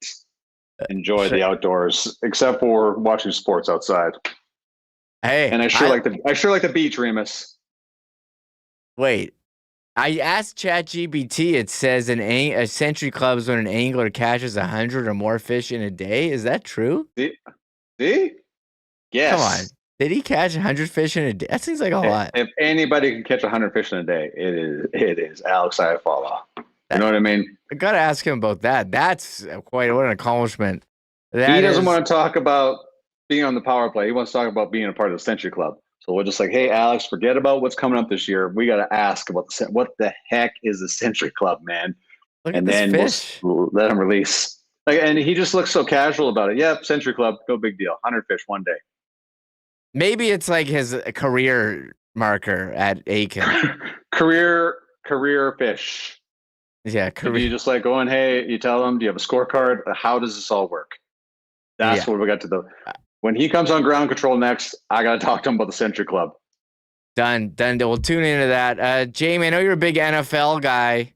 enjoy the outdoors, except for watching sports outside. Hey, and I sure like the beach, Remis. Wait. I asked ChatGPT. It says a Century Club is when an angler catches 100 or more fish in a day. Is that true? See? Yes. Come on. Did he catch 100 fish in a day? That seems like a lot. If anybody can catch 100 fish in a day, it is Alex Iafallo. You know what I mean? I got to ask him about that. That's what an accomplishment. He doesn't want to talk about being on the power play. He wants to talk about being a part of the Century Club. So we're just like, hey, Alex, forget about what's coming up this year. We got to ask about what the heck is the Century Club, man? Look at this fish. We'll let him release. And he just looks so casual about it. Yep, Century Club, no big deal. 100 fish one day. Maybe it's like his career marker at Aiken. career fish. Yeah, career. You just like going, hey, you tell them, do you have a scorecard? How does this all work? That's what we got to do. When he comes on ground control next, I got to talk to him about the Century Club. Done. We'll tune into that. Jamie, I know you're a big NFL guy.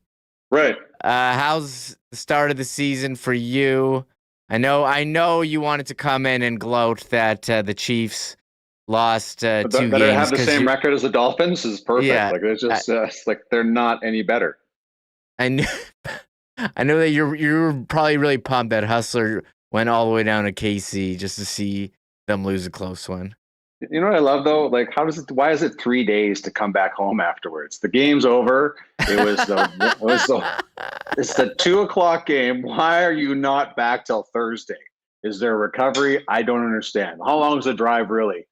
Right. How's the start of the season for you? I know you wanted to come in and gloat that the Chiefs lost 2 games. That have the same record as the Dolphins is perfect. Yeah, like it's just it's like they're not any better. I know that you're probably really pumped that Hustler went all the way down to KC just to see them lose a close one. You know what I love though? Like, why is it 3 days to come back home afterwards? The game's over. It's the 2:00 game. Why are you not back till Thursday? Is there a recovery? I don't understand. How long is the drive really?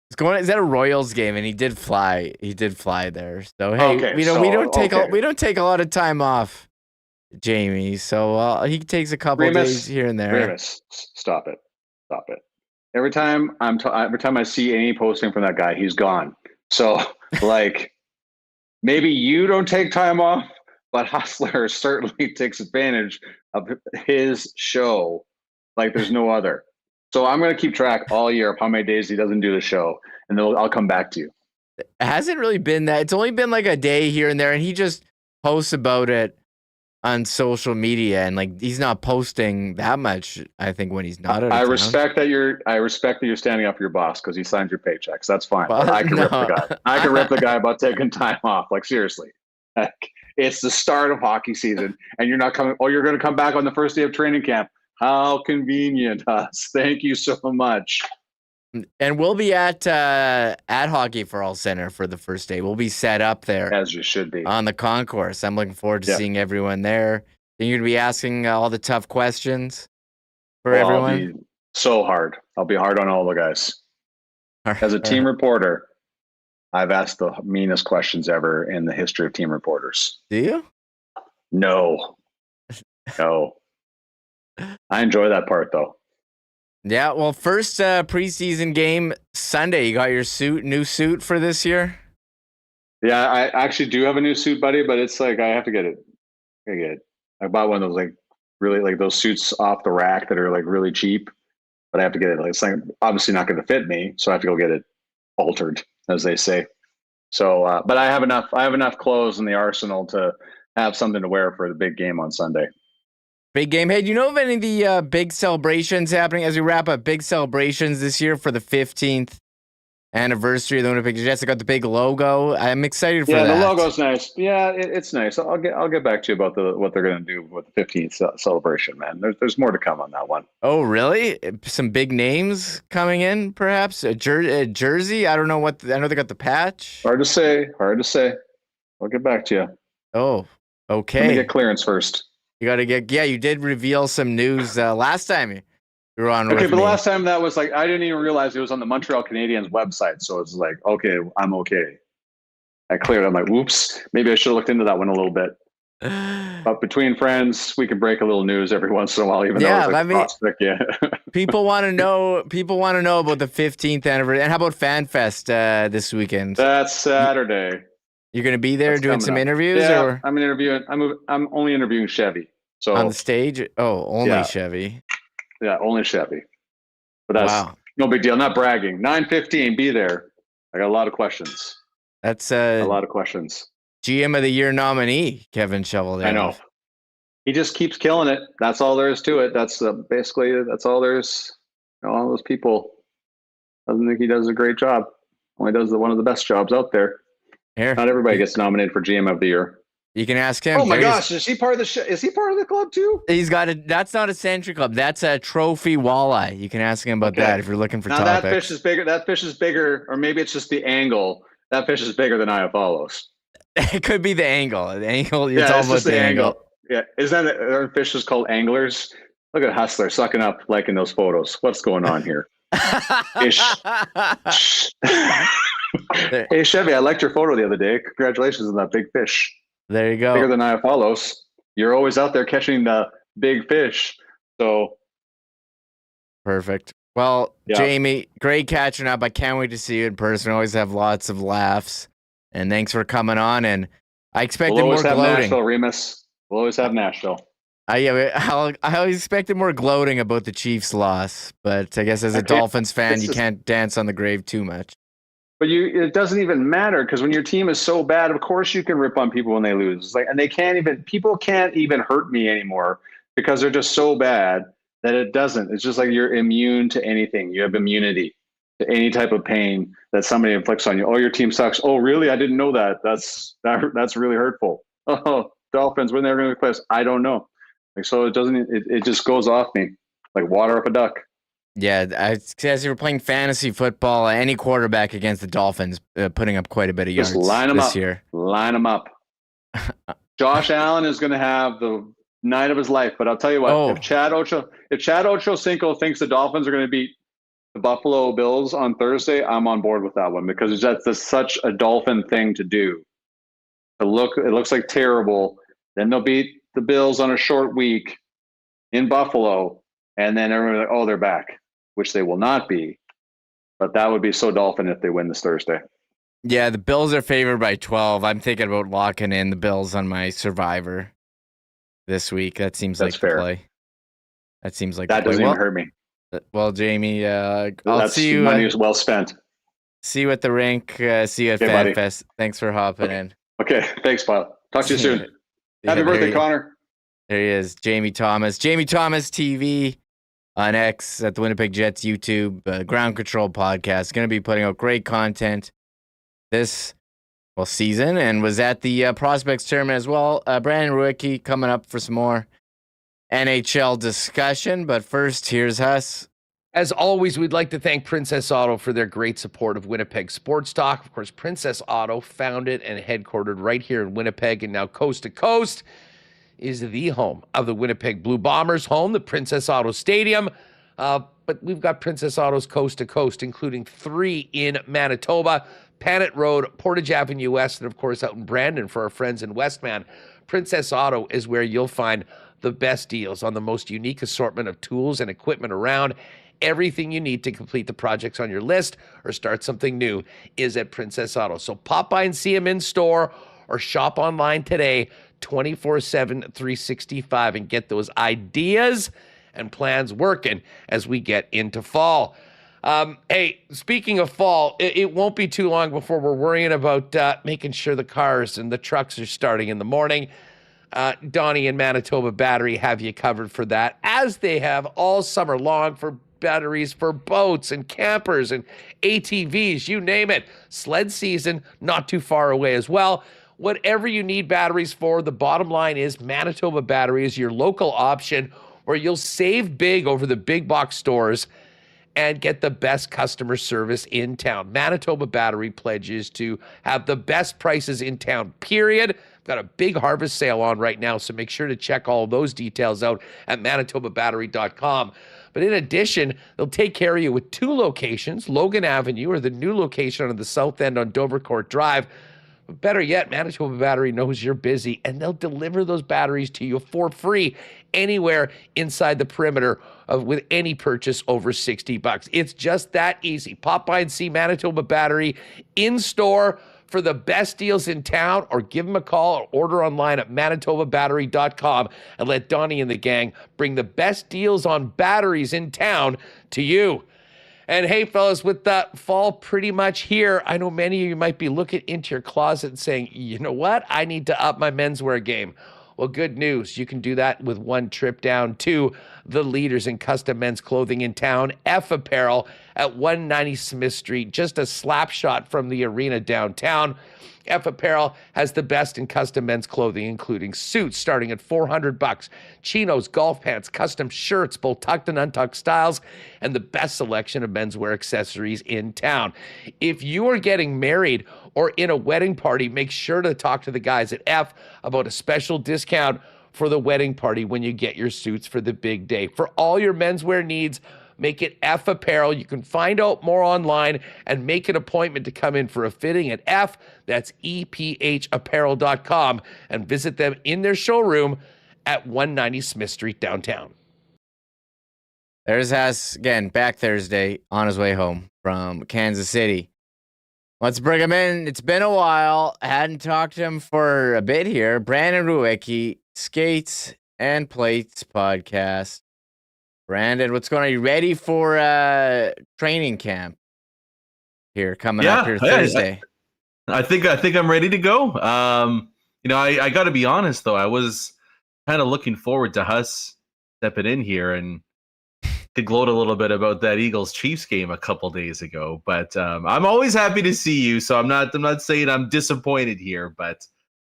Is that a Royals game? And he did fly. He did fly there. So hey, okay, we don't take a lot of time off, Jamie. So he takes a couple days here and there. Remis, stop it. Every time I see any posting from that guy, he's gone. So like, maybe you don't take time off, but Hustler certainly takes advantage of his show like there's no other. So I'm going to keep track all year of how many days he doesn't do the show, and then I'll come back to you. It hasn't really been that. It's only been like a day here and there, and he just posts about it on social media, and like he's not posting that much. I think when he's not. I respect that you're standing up for your boss because he signed your paychecks. That's fine. Well, I can rip the guy. I can rip the guy about taking time off. Like seriously, like, it's the start of hockey season, and you're not coming. Oh, you're going to come back on the first day of training camp. How convenient, Huss. Thank you so much. And we'll be at Hockey for All Center for the first day. We'll be set up there. As you should be. On the concourse. I'm looking forward to seeing everyone there. Then you're going to be asking all the tough questions for everyone? I'll be so hard. I'll be hard on all the guys. As a team reporter, I've asked the meanest questions ever in the history of team reporters. Do you? No. I enjoy that part, though. Yeah, well, first preseason game Sunday. You got your new suit for this year? Yeah, I actually do have a new suit, buddy, but it's like I have to get it. I bought one of those like really like those suits off the rack that are like really cheap, but I have to get it. Like, it's like obviously not going to fit me, so I have to go get it altered, as they say. So, but I have enough clothes in the arsenal to have something to wear for the big game on Sunday. Big game. Hey, do you know of any of the big celebrations happening as we wrap up? Big celebrations this year for the 15th anniversary of the Winnipeg Jets. I got the big logo. I'm excited for that. Yeah, the logo's nice. Yeah, it's nice. I'll get back to you about what they're going to do with the 15th celebration, man. There's more to come on that one. Oh, really? Some big names coming in, perhaps? A jersey? I don't know I know they got the patch. Hard to say. I'll get back to you. Oh, okay. Let me get clearance first. You got to you did reveal some news last time you were on. Okay, but the last time that was like, I didn't even realize it was on the Montreal Canadiens website. So it's like, okay, I'm okay. I cleared. I'm like, whoops, maybe I should have looked into that one a little bit. But between friends, we can break a little news every once in a while, even though it's like people want to know about the 15th anniversary. And how about FanFest this weekend? That's Saturday. You're going to be there doing some interviews? Yeah, or? I'm interviewing. I'm only interviewing Chevy. So on the stage? Oh, only Chevy. Yeah, only Chevy. But that's no big deal. I'm not bragging. 9:15, be there. I got a lot of questions. That's a lot of questions. GM of the Year nominee, Kevin Shovel. I know. He just keeps killing it. That's all there is to it. That's basically that's all there is. All those people doesn't think he does a great job. Only does one of the best jobs out there. Here. Not everybody gets nominated for GM of the Year. You can ask him. Oh my gosh, is he part of the Is he part of the club too? He's got that's not a Century Club. That's a Trophy Walleye. You can ask him about that if you're looking for topics. That fish is bigger, or maybe it's just the angle. That fish is bigger than Iafollows. It could be the angle. The angle. It's all about the angle. Yeah, are fishes called anglers? Look at Hustler sucking up, liking those photos. What's going on here? Hey Chevy, I liked your photo the other day. Congratulations on that big fish. There you go. Bigger than Iafollows. You're always out there catching the big fish. So perfect. Well, Jamie, great catching up. I can't wait to see you in person. Always have lots of laughs. And thanks for coming on. And I expected more gloating. Nashville, Remis. We'll always have Nashville. I always expected more gloating about the Chiefs' loss, but I guess as a Dolphins fan, you can't dance on the grave too much. But it doesn't even matter because when your team is so bad, of course you can rip on people when they lose. It's like, and people can't even hurt me anymore because they're just so bad that it doesn't. It's just like you're immune to anything. You have immunity to any type of pain that somebody inflicts on you. Oh, your team sucks. Oh, really? I didn't know that. That's really hurtful. Oh, Dolphins, when they're going to play us, I don't know. Like, so it just goes off me like water off a duck. Yeah, as you were playing fantasy football, any quarterback against the Dolphins putting up quite a bit of yards this year. Line them up. Josh Allen is going to have the night of his life. But I'll tell you what, if Chad Ochocinco thinks the Dolphins are going to beat the Buffalo Bills on Thursday, I'm on board with that one because that's such a Dolphin thing to do. It looks like terrible. Then they'll beat the Bills on a short week in Buffalo, and then everyone's like, oh, they're back, which they will not be. But that would be so Dolphin if they win this Thursday. Yeah, the Bills are favored by 12. I'm thinking about locking in the Bills on my Survivor this week. That seems like fair. Play. That seems like that doesn't even hurt me. Well, Jamie, I'll see you. Money is well spent. See you at the rink. See you at FanFest. Thanks for hopping in. Okay, thanks, pal. Talk to you soon. Happy birthday, Connor. There he is, Jamie Thomas. Jamie Thomas TV on X at the Winnipeg Jets YouTube Ground Control podcast. Going to be putting out great content this season, and was at the Prospects Tournament as well. Brandon Rewucki coming up for some more NHL discussion, but first, here's us. As always, we'd like to thank Princess Auto for their great support of Winnipeg Sports Talk. Of course, Princess Auto, founded and headquartered right here in Winnipeg and now coast to coast, is the home of the Winnipeg Blue Bombers, home the Princess Auto Stadium. But we've got Princess Autos coast to coast, including 3 in Manitoba, Panet Road, Portage Avenue West, and of course out in Brandon for our friends in Westman. Princess Auto is where you'll find the best deals on the most unique assortment of tools and equipment around. Everything you need to complete the projects on your list or start something new is at Princess Auto. So pop by and see them in store or shop online today, 24/7, 365, and get those ideas and plans working as we get into fall. Hey, speaking of fall, it won't be too long before we're worrying about making sure the cars and the trucks are starting in the morning. Donnie and Manitoba Battery have you covered for that, as they have all summer long for batteries for boats and campers and ATVs, you name it. Sled season not too far away as well. Whatever you need batteries for, the bottom line is Manitoba Battery is your local option where you'll save big over the big box stores and get the best customer service in town. Manitoba Battery pledges to have the best prices in town, period. Got a big harvest sale on right now, so make sure to check all those details out at manitobabattery.com. But in addition, they'll take care of you with 2 locations, Logan Avenue or the new location on the south end on Dovercourt Drive. But better yet, Manitoba Battery knows you're busy, and they'll deliver those batteries to you for free anywhere inside the perimeter with any purchase over $60. It's just that easy. Pop by and see Manitoba Battery in store for the best deals in town, or give them a call or order online at manitobabattery.com and let Donnie and the gang bring the best deals on batteries in town to you. And hey, fellas, with that fall pretty much here, I know many of you might be looking into your closet and saying, you know what? I need to up my menswear game. Well, good news. You can do that with one trip down to the leaders in custom men's clothing in town, F Apparel at 190 Smith Street, just a slap shot from the arena downtown. F Apparel has the best in custom men's clothing, including suits starting at $400, chinos, golf pants, custom shirts, both tucked and untucked styles, and the best selection of menswear accessories in town. If you are getting married or in a wedding party, make sure to talk to the guys at F about a special discount for the wedding party when you get your suits for the big day. For all your menswear needs, make it F Apparel. You can find out more online and make an appointment to come in for a fitting at F. That's EPHapparel.com, and visit them in their showroom at 190 Smith Street downtown. There's us again, back Thursday on his way home from Kansas City. Let's bring him in. It's been a while. Hadn't talked to him for a bit here. Brandon Rewucki, Skates and Plates podcast. Brandon, what's going on? Are you ready for training camp here coming up here Thursday. I think I'm ready to go. I got to be honest though. I was kind of looking forward to Huss stepping in here and could gloat a little bit about that Eagles Chiefs game a couple days ago. But I'm always happy to see you. So I'm not saying I'm disappointed here, but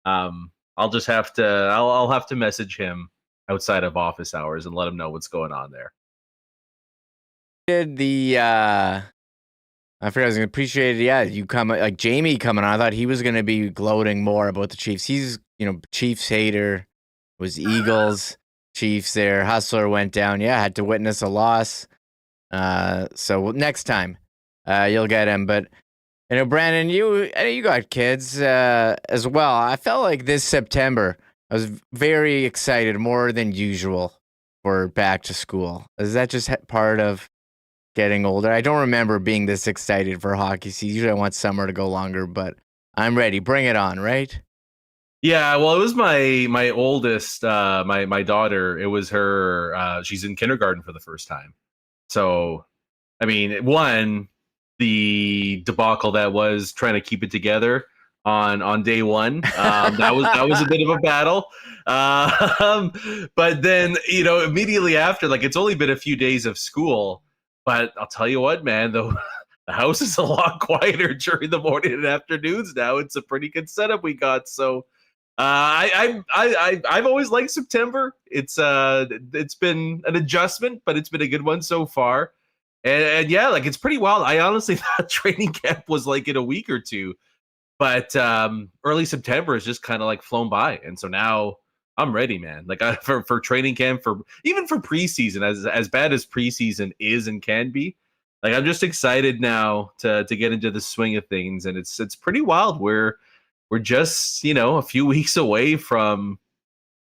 I'll just have to I'll have to message him outside of office hours and let him know what's going on there. Did the I forgot I was gonna appreciate it. Yeah, you come like Jamie coming on. I thought he was gonna be gloating more about the Chiefs. He's Chiefs hater. Was Eagles Chiefs there. Hustler went down. Yeah, had to witness a loss. So next time you'll get him. But Brandon, you got kids as well. I felt like this September I was very excited, more than usual, for back to school. Is that just part of getting older? I don't remember being this excited for hockey season. Usually I want summer to go longer, but I'm ready. Bring it on, right? Yeah, well, it was my oldest, my daughter. It was her. She's in kindergarten for the first time. So, I mean, the debacle that was trying to keep it together on day one. That was a bit of a battle. But then immediately after, like, it's only been a few days of school. But I'll tell you what, man, the house is a lot quieter during the morning and afternoons now. It's a pretty good setup we got. So I've always liked September. It's been an adjustment, but it's been a good one so far. And yeah, like, it's pretty wild. I honestly thought training camp was like in a week or two, but early September has just kind of like flown by. And so now I'm ready, man. Like, for training camp, even for preseason, as bad as preseason is and can be, like, I'm just excited now to get into the swing of things. And it's pretty wild. We're just a few weeks away from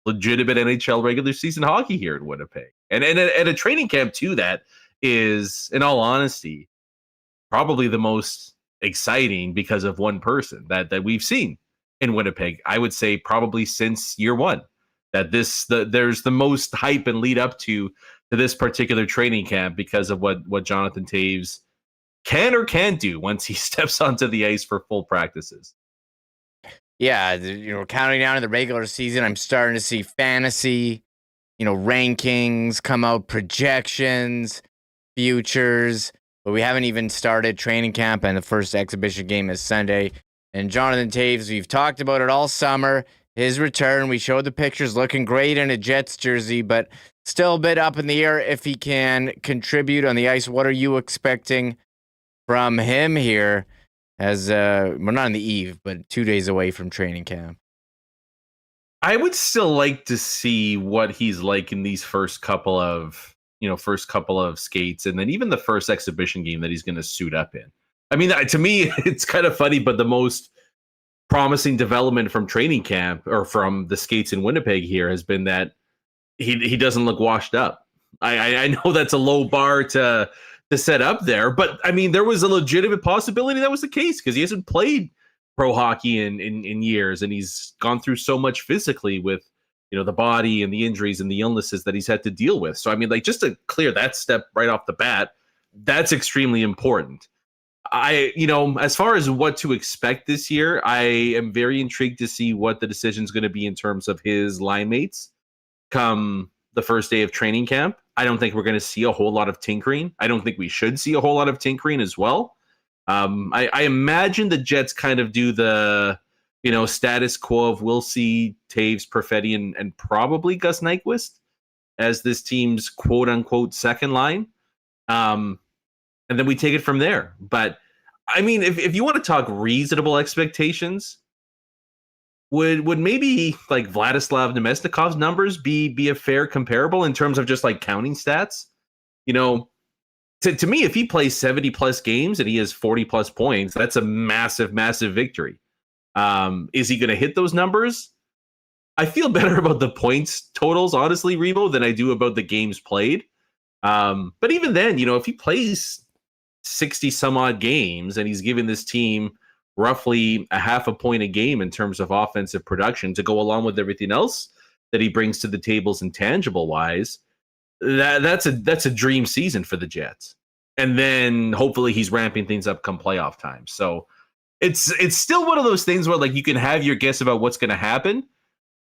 legitimate NHL regular season hockey here in Winnipeg, and a training camp too that is, in all honesty, probably the most exciting because of one person that we've seen in Winnipeg. I would say probably since year one. There's the most hype and lead up to this particular training camp because of what Jonathan Taves can or can't do once he steps onto the ice for full practices. Yeah, counting down to the regular season, I'm starting to see fantasy, rankings come out, projections, futures, but we haven't even started training camp, and the first exhibition game is Sunday. And Jonathan Taves, we've talked about it all summer. His return, we showed the pictures, looking great in a Jets jersey, but still a bit up in the air if he can contribute on the ice. What are you expecting from him here as we're not on the eve, but 2 days away from training camp? I would still like to see what he's like in these first couple of skates, and then even the first exhibition game that he's going to suit up in. I mean, to me, it's kind of funny, but the most promising development from training camp or from the skates in Winnipeg here has been that he doesn't look washed up. I know that's a low bar to set up there, but I mean, there was a legitimate possibility that was the case because he hasn't played pro hockey in years, and he's gone through so much physically with the body and the injuries and the illnesses that he's had to deal with. So I mean, like, just to clear that step right off the bat, that's extremely important. As far as what to expect this year, I am very intrigued to see what the decision is going to be in terms of his line mates come the first day of training camp. I don't think we're going to see a whole lot of tinkering. I don't think we should see a whole lot of tinkering as well. I imagine the Jets kind of do the, status quo of we'll see Taves, Perfetti, and probably Gus Nyquist as this team's quote unquote second line. And then we take it from there. But I mean, if you want to talk reasonable expectations, would maybe like Vladislav Nemesnikov's numbers be a fair comparable in terms of just like counting stats? To me, if he plays 70 plus games and he has 40 plus points, that's a massive, massive victory. Is he going to hit those numbers? I feel better about the points totals, honestly, Remo, than I do about the games played. But even then, if he plays 60 some odd games and he's given this team roughly a half a point a game in terms of offensive production to go along with everything else that he brings to the tables intangible wise, that's a dream season for the Jets. and then hopefully he's ramping things up come playoff time. So it's still one of those things where like you can have your guess about what's going to happen,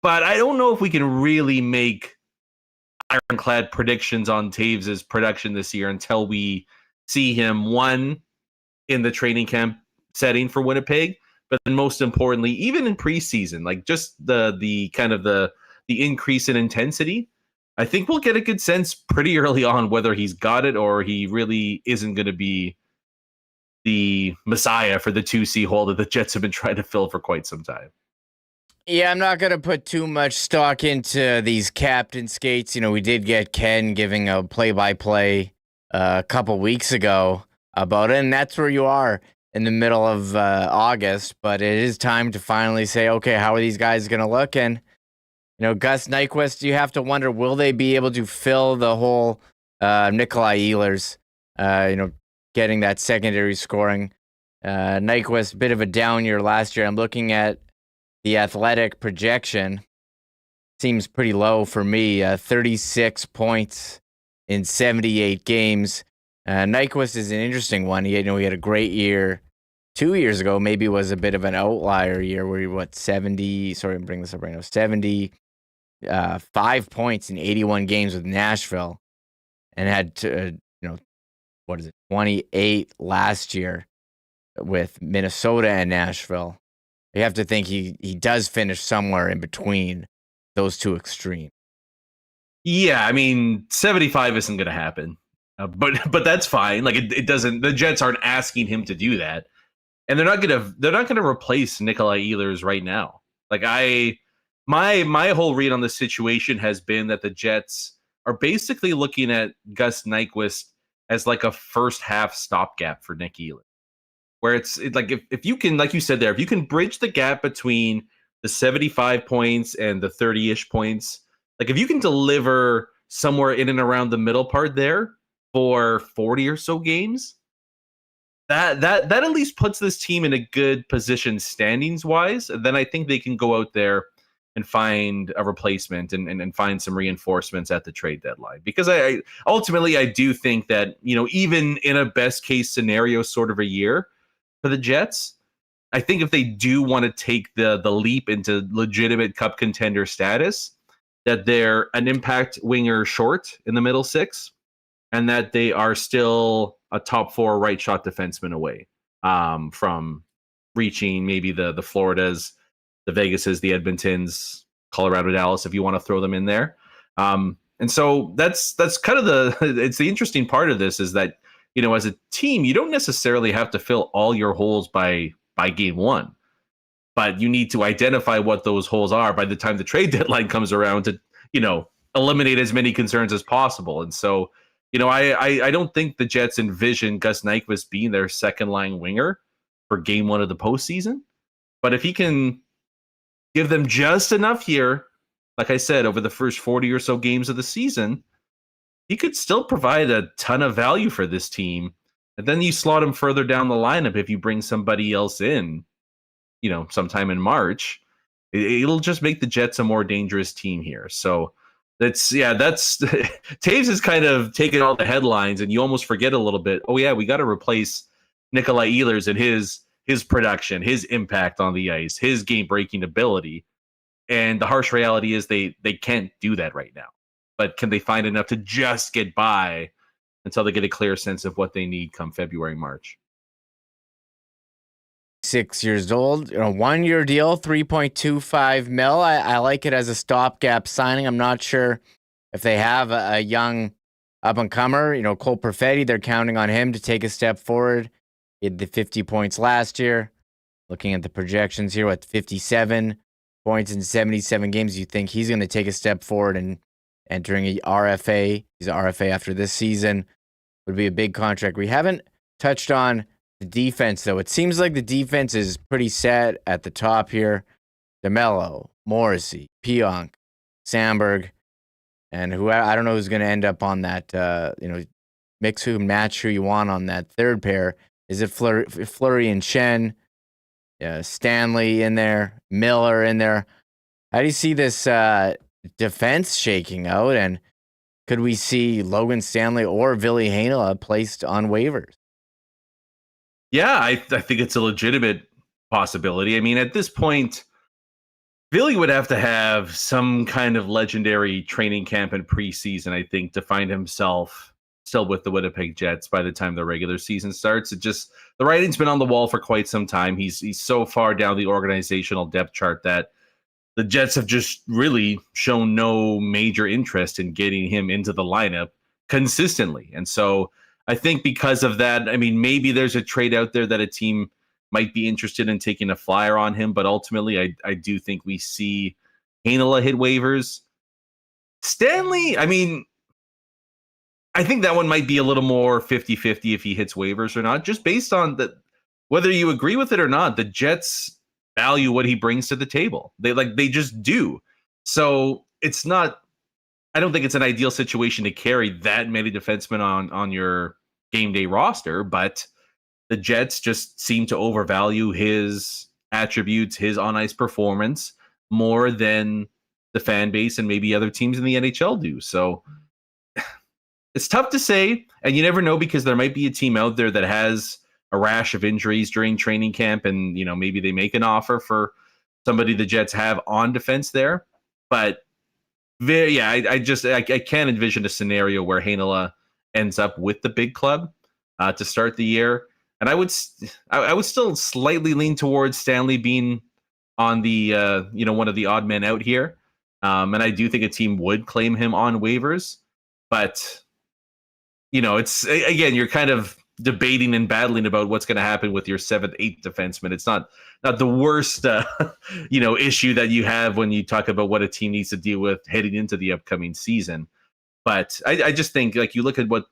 but I don't know if we can really make ironclad predictions on Taves' production this year until we see him, one, in the training camp setting for Winnipeg, but then most importantly, even in preseason, like just the kind of the increase in intensity. I think we'll get a good sense pretty early on whether he's got it or he really isn't going to be the messiah for the 2C hole that the Jets have been trying to fill for quite some time. Yeah, I'm not going to put too much stock into these captain skates. You know, we did get Ken giving a play-by-play a couple weeks ago about it, and that's where you are in the middle of August. But it is time to finally say, okay, how are these guys going to look? And, you know, Gus Nyquist, you have to wonder, will they be able to fill the whole Nikolai Ehlers, getting that secondary scoring? Nyquist, bit of a down year last year. I'm looking at the athletic projection. Seems pretty low for me. 36 points in 78 games. Nyquist is an interesting one. He had a great year 2 years ago. Maybe it was a bit of an outlier year where he 70. Sorry, I'm bringing this up right now. 75 points in 81 games with Nashville, and had 28 last year with Minnesota and Nashville. You have to think he does finish somewhere in between those two extremes. Yeah, I mean, 75 isn't going to happen, but that's fine. Like it doesn't. The Jets aren't asking him to do that, and they're not gonna replace Nikolai Ehlers right now. Like my whole read on the situation has been that the Jets are basically looking at Gus Nyquist as like a first half stopgap for Nick Ehlers. Where it's like if you can, like you said there, if you can bridge the gap between the 75 points and the 30-ish points, like if you can deliver somewhere in and around the middle part there for 40 or so games, that at least puts this team in a good position standings wise. Then I think they can go out there and find a replacement and find some reinforcements at the trade deadline. Because I ultimately do think that, even in a best case scenario sort of a year for the Jets, I think if they do want to take the leap into legitimate cup contender status, that they're an impact winger short in the middle six, and that they are still a top 4 right shot defenseman away from reaching maybe the Floridas, the Vegases, the Edmontons, Colorado, Dallas, if you want to throw them in there. And so that's kind of it's the interesting part of this is that, as a team, you don't necessarily have to fill all your holes by game one, but you need to identify what those holes are by the time the trade deadline comes around to, eliminate as many concerns as possible. And so, I don't think the Jets envision Gus Nyquist being their second line winger for game one of the postseason. But if he can give them just enough here, like I said, over the first 40 or so games of the season, he could still provide a ton of value for this team. And then you slot him further down the lineup if you bring somebody else in, sometime in March. It'll just make the Jets a more dangerous team here. So that's Taves is kind of taking all the headlines, and you almost forget a little bit. Oh yeah, we got to replace Nikolai Ehlers and his production, his impact on the ice, his game-breaking ability. And the harsh reality is they can't do that right now. But can they find enough to just get by until they get a clear sense of what they need come February, March? 6 years old, 1 year deal, $3.25 million. I like it as a stopgap signing. I'm not sure if they have a young up-and-comer, Cole Perfetti. They're counting on him to take a step forward. He had the 50 points last year. Looking at the projections here, 57 points in 77 games. You think he's going to take a step forward and entering a RFA. He's an RFA after this season. Would be a big contract. We haven't touched on the defense, though. It seems like the defense is pretty set at the top here. DeMello, Morrissey, Pionk, Sandberg, and who I don't know who's going to end up on that. Mix who, match who you want on that third pair. Is it Fleury and Shen? Stanley in there, Miller in there. How do you see this defense shaking out? And could we see Logan Stanley or Ville Heinola placed on waivers? Yeah, I think it's a legitimate possibility. I mean, at this point, Ville would have to have some kind of legendary training camp and preseason, I think, to find himself still with the Winnipeg Jets by the time the regular season starts. It just, the writing's been on the wall for quite some time. He's so far down the organizational depth chart that the Jets have just really shown no major interest in getting him into the lineup consistently. And so I think because of that, I mean, maybe there's a trade out there that a team might be interested in taking a flyer on him, but ultimately I do think we see Heinola hit waivers. Stanley, I mean, I think that one might be a little more 50-50 if he hits waivers or not, just based on that, whether you agree with it or not, the Jets value what he brings to the table. They just do. So it's not, I don't think it's an ideal situation to carry that many defensemen on your game day roster, but the Jets just seem to overvalue his attributes, his on-ice performance more than the fan base and maybe other teams in the NHL do. So it's tough to say, and you never know, because there might be a team out there that has a rash of injuries during training camp, and maybe they make an offer for somebody the Jets have on defense there. But I can't envision a scenario where Heinola ends up with the big club to start the year. And I would still slightly lean towards Stanley being on the one of the odd men out here, and I do think a team would claim him on waivers. But it's, again, you're kind of debating and battling about what's going to happen with your 7th, 8th defenseman. It's not the worst issue that you have when you talk about what a team needs to deal with heading into the upcoming season. But I just think, like, you look at what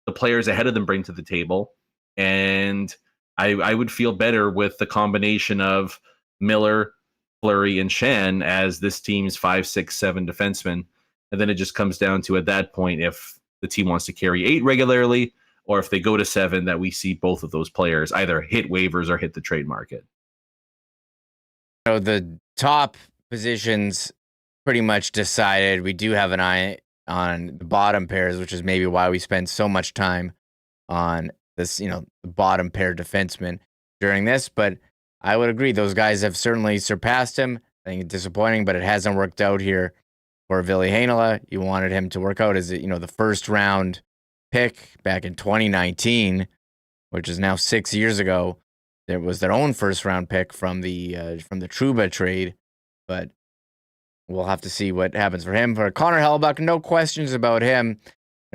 the players ahead of them bring to the table, and I would feel better with the combination of Miller, Fleury, and Shan as this team's 5, 6, 7 defensemen. And then it just comes down to, at that point, if the team wants to carry 8 regularly, or if they go to 7, that we see both of those players either hit waivers or hit the trade market. So the top positions pretty much decided. We do have an eye on the bottom pairs, which is maybe why we spend so much time on this, the bottom pair defenseman during this. But I would agree, those guys have certainly surpassed him. I think it's disappointing, but it hasn't worked out here for Ville Heinola. You wanted him to work out as the first round pick back in 2019, which is now 6 years ago. There was their own first round pick from the Trouba trade, but we'll have to see what happens for him. For Connor Hrabchak, no questions about him.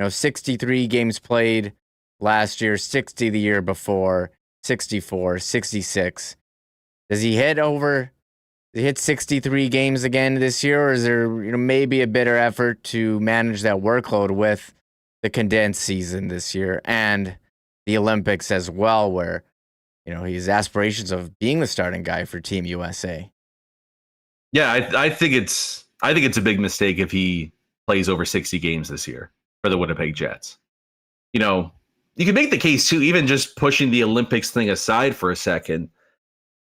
63 games played last year, 60 the year before, 64, 66. Does he hit 63 games again this year, or is there maybe a better effort to manage that workload with the condensed season this year and the Olympics as well, where he has aspirations of being the starting guy for Team USA? Yeah, I think it's a big mistake if he plays over 60 games this year for the Winnipeg Jets. You can make the case too, even just pushing the Olympics thing aside for a second.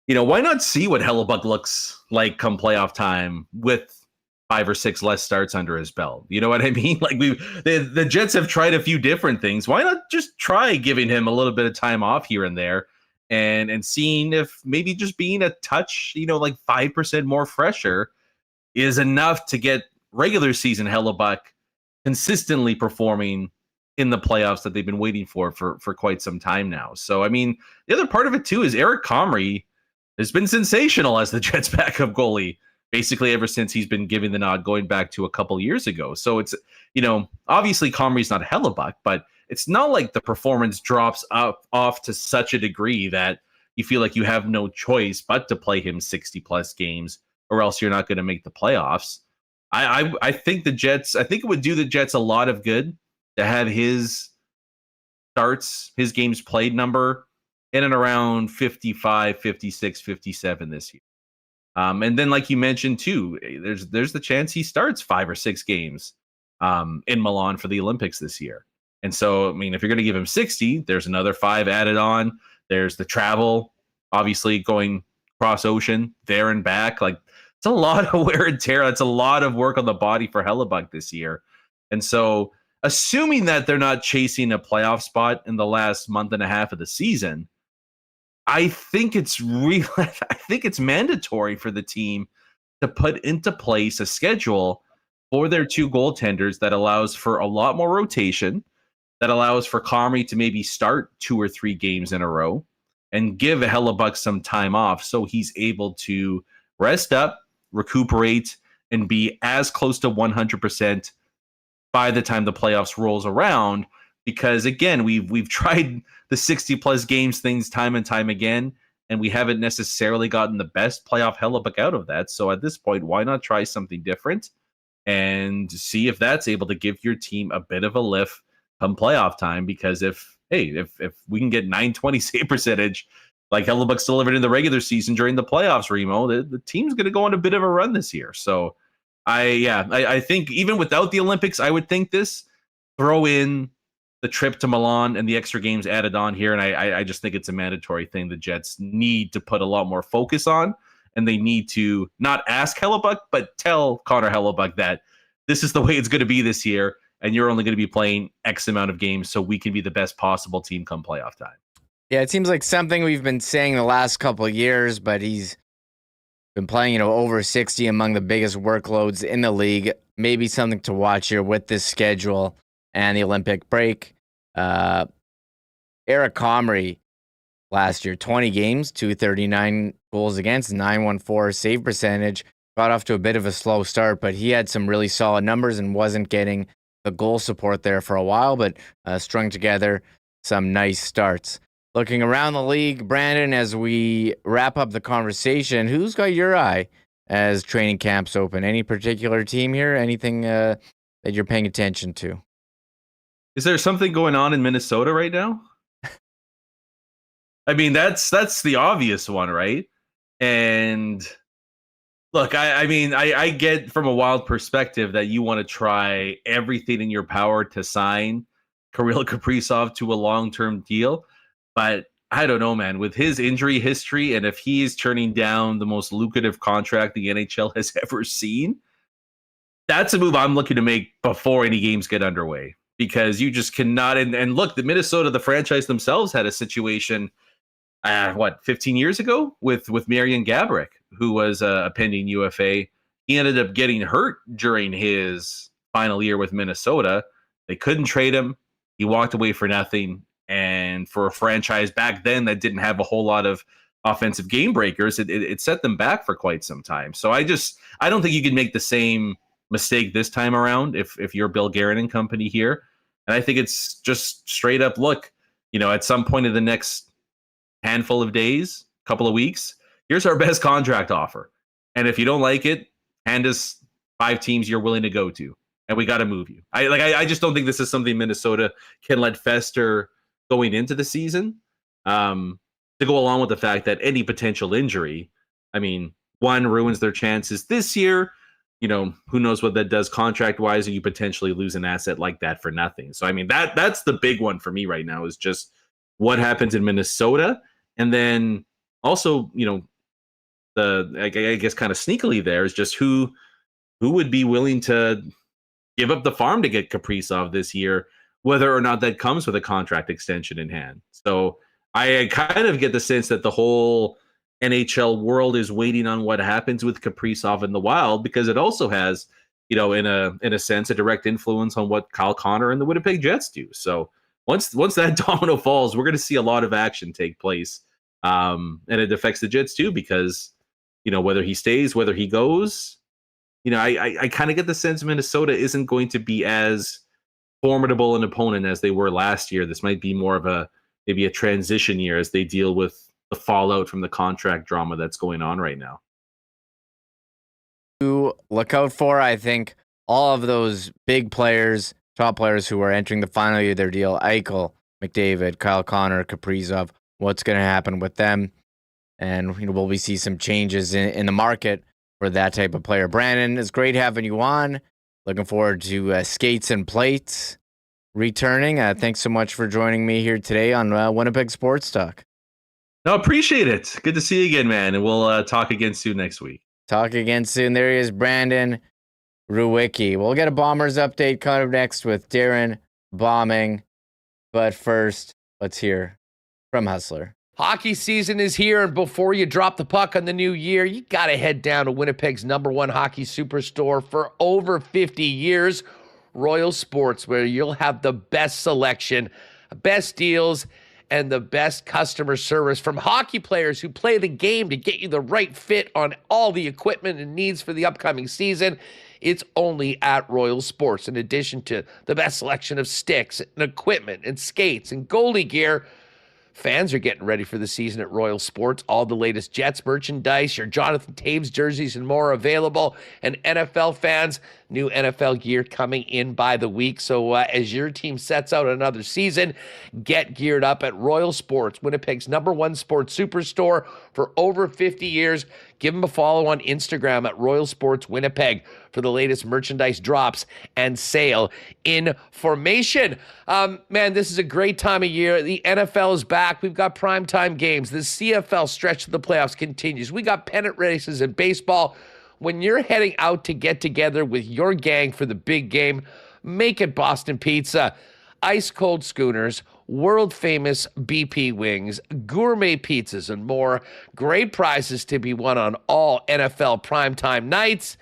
Why not see what Hrabchak looks like come playoff time with 5 or 6 less starts under his belt? You know what I mean? Like, the Jets have tried a few different things. Why not just try giving him a little bit of time off here and there, and seeing if maybe just being a touch, like 5% more fresher is enough to get regular season Hrabchak consistently performing in the playoffs that they've been waiting for quite some time now. So, I mean, the other part of it too is Eric Comrie has been sensational as the Jets backup goalie basically ever since he's been given the nod, going back to a couple years ago. So it's, obviously Comrie's not Hrabchak, but it's not like the performance drops off to such a degree that you feel like you have no choice but to play him 60 plus games, or else you're not going to make the playoffs. I think it would do the Jets a lot of good to have his starts, his games played number in and around 55, 56, 57 this year. And then, like you mentioned too, there's the chance he starts 5 or 6 games in Milan for the Olympics this year. And so, I mean, if you're going to give him 60, there's another 5 added on. There's the travel, obviously going cross ocean there and back. Like, it's a lot of wear and tear. That's a lot of work on the body for Hrabchak this year. And so assuming that they're not chasing a playoff spot in the last month and a half of the season, I think it's mandatory for the team to put into place a schedule for their two goaltenders that allows for a lot more rotation, that allows for Comrie to maybe start 2 or 3 games in a row and give Hellebuyck some time off so he's able to rest up, recuperate, and be as close to 100% by the time the playoffs rolls around. Because again, we've tried the 60+ games things time and time again, and we haven't necessarily gotten the best playoff Hellebuyck out of that. So at this point, why not try something different and see if that's able to give your team a bit of a lift come playoff time? Because if we can get 920 save percentage like Hellebuyck's delivered in the regular season during the playoffs, Remo, the team's going to go on a bit of a run this year. So I think even without the Olympics, I would think this, throw in the trip to Milan and the extra games added on here. And I just think it's a mandatory thing the Jets need to put a lot more focus on. And they need to not ask Hellebuyck, but tell Connor Hrabchak that this is the way it's going to be this year. And you're only going to be playing X amount of games so we can be the best possible team come playoff time. Yeah, it seems like something we've been saying the last couple of years, but he's been playing, over 60 among the biggest workloads in the league. Maybe something to watch here with this schedule and the Olympic break. Eric Comrie last year, 20 games, 239 goals against, 914 save percentage. Got off to a bit of a slow start, but he had some really solid numbers and wasn't getting the goal support there for a while, but strung together some nice starts. Looking around the league, Brandon, as we wrap up the conversation, who's got your eye as training camps open? Any particular team here? Anything that you're paying attention to? Is there something going on in Minnesota right now? I mean, that's the obvious one, right? And look, I get from a Wild perspective that you want to try everything in your power to sign Kirill Kaprizov to a long-term deal. But I don't know, man, with his injury history, and if he is turning down the most lucrative contract the NHL has ever seen, that's a move I'm looking to make before any games get underway. Because you just cannot, and look, the franchise themselves had a situation, 15 years ago with Marian Gaborik, who was a pending UFA. He ended up getting hurt during his final year with Minnesota. They couldn't trade him. He walked away for nothing. And for a franchise back then that didn't have a whole lot of offensive game breakers, it set them back for quite some time. So I don't think you can make the same mistake this time around if you're Bill Guerin and company here. And I think it's just straight up, look, at some point in the next handful of days, couple of weeks, here's our best contract offer. And if you don't like it, hand us 5 teams you're willing to go to, and we got to move you. I just don't think this is something Minnesota can let fester going into the season, to go along with the fact that any potential injury, one, ruins their chances this year. Who knows what that does contract-wise, or you potentially lose an asset like that for nothing. So, that's the big one for me right now, is just what happens in Minnesota. And then also, I guess kind of sneakily there is just who would be willing to give up the farm to get Kaprizov this year, whether or not that comes with a contract extension in hand. So I kind of get the sense that the whole NHL world is waiting on what happens with Kaprizov in the Wild, because it also has, in a sense, a direct influence on what Kyle Connor and the Winnipeg Jets do. So once that domino falls, we're going to see a lot of action take place. And it affects the Jets too, because, whether he stays, whether he goes, I kind of get the sense Minnesota isn't going to be as formidable an opponent as they were last year. This might be more of maybe a transition year as they deal with the fallout from the contract drama that's going on right now. To look out for, I think, all of those big players, top players who are entering the final year of their deal: Eichel, McDavid, Kyle Connor, Kaprizov. What's going to happen with them? And will we see some changes in the market for that type of player? Brandon, it's great having you on. Looking forward to Skates and Plates returning. Thanks so much for joining me here today on Winnipeg Sports Talk. No, appreciate it. Good to see you again, man. And we'll talk again soon next week. Talk again soon. There he is, Brandon Rewucki. We'll get a Bombers update coming up next with Darren Bombing. But first, let's hear from Hustler. Hockey season is here, and before you drop the puck on the new year, you got to head down to Winnipeg's #1 hockey superstore for over 50 years, Royal Sports, where you'll have the best selection, best deals, and the best customer service from hockey players who play the game to get you the right fit on all the equipment and needs for the upcoming season. It's only at Royal Sports. In addition to the best selection of sticks and equipment and skates and goalie gear, fans are getting ready for the season at Royal Sports. All the latest Jets merchandise, your Jonathan Taves jerseys and more available. And NFL fans, new NFL gear coming in by the week. So as your team sets out another season, get geared up at Royal Sports, Winnipeg's #1 sports superstore for over 50 years. Give them a follow on Instagram at Royal Sports Winnipeg for the latest merchandise drops and sale information. Man, this is a great time of year. The NFL is back. We've got primetime games. The CFL stretch to the playoffs continues. We got pennant races in baseball. When you're heading out to get together with your gang for the big game, make it Boston Pizza. Ice cold schooners, world famous BP wings, gourmet pizzas, and more. Great prizes to be won on all NFL primetime nights.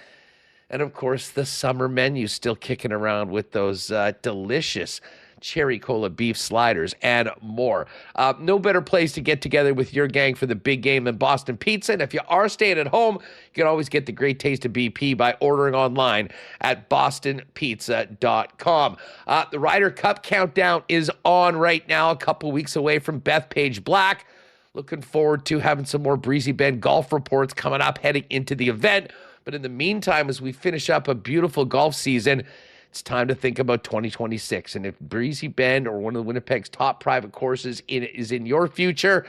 And of course, the summer menu still kicking around with those delicious cherry cola beef sliders and more. No better place to get together with your gang for the big game than Boston Pizza. And if you are staying at home, you can always get the great taste of BP by ordering online at bostonpizza.com. The Ryder Cup countdown is on right now, a couple weeks away from Bethpage Black. Looking forward to having some more Breezy Bend golf reports coming up heading into the event. But in the meantime, as we finish up a beautiful golf season, it's time to think about 2026. And if Breezy Bend or one of the Winnipeg's top private courses is in your future,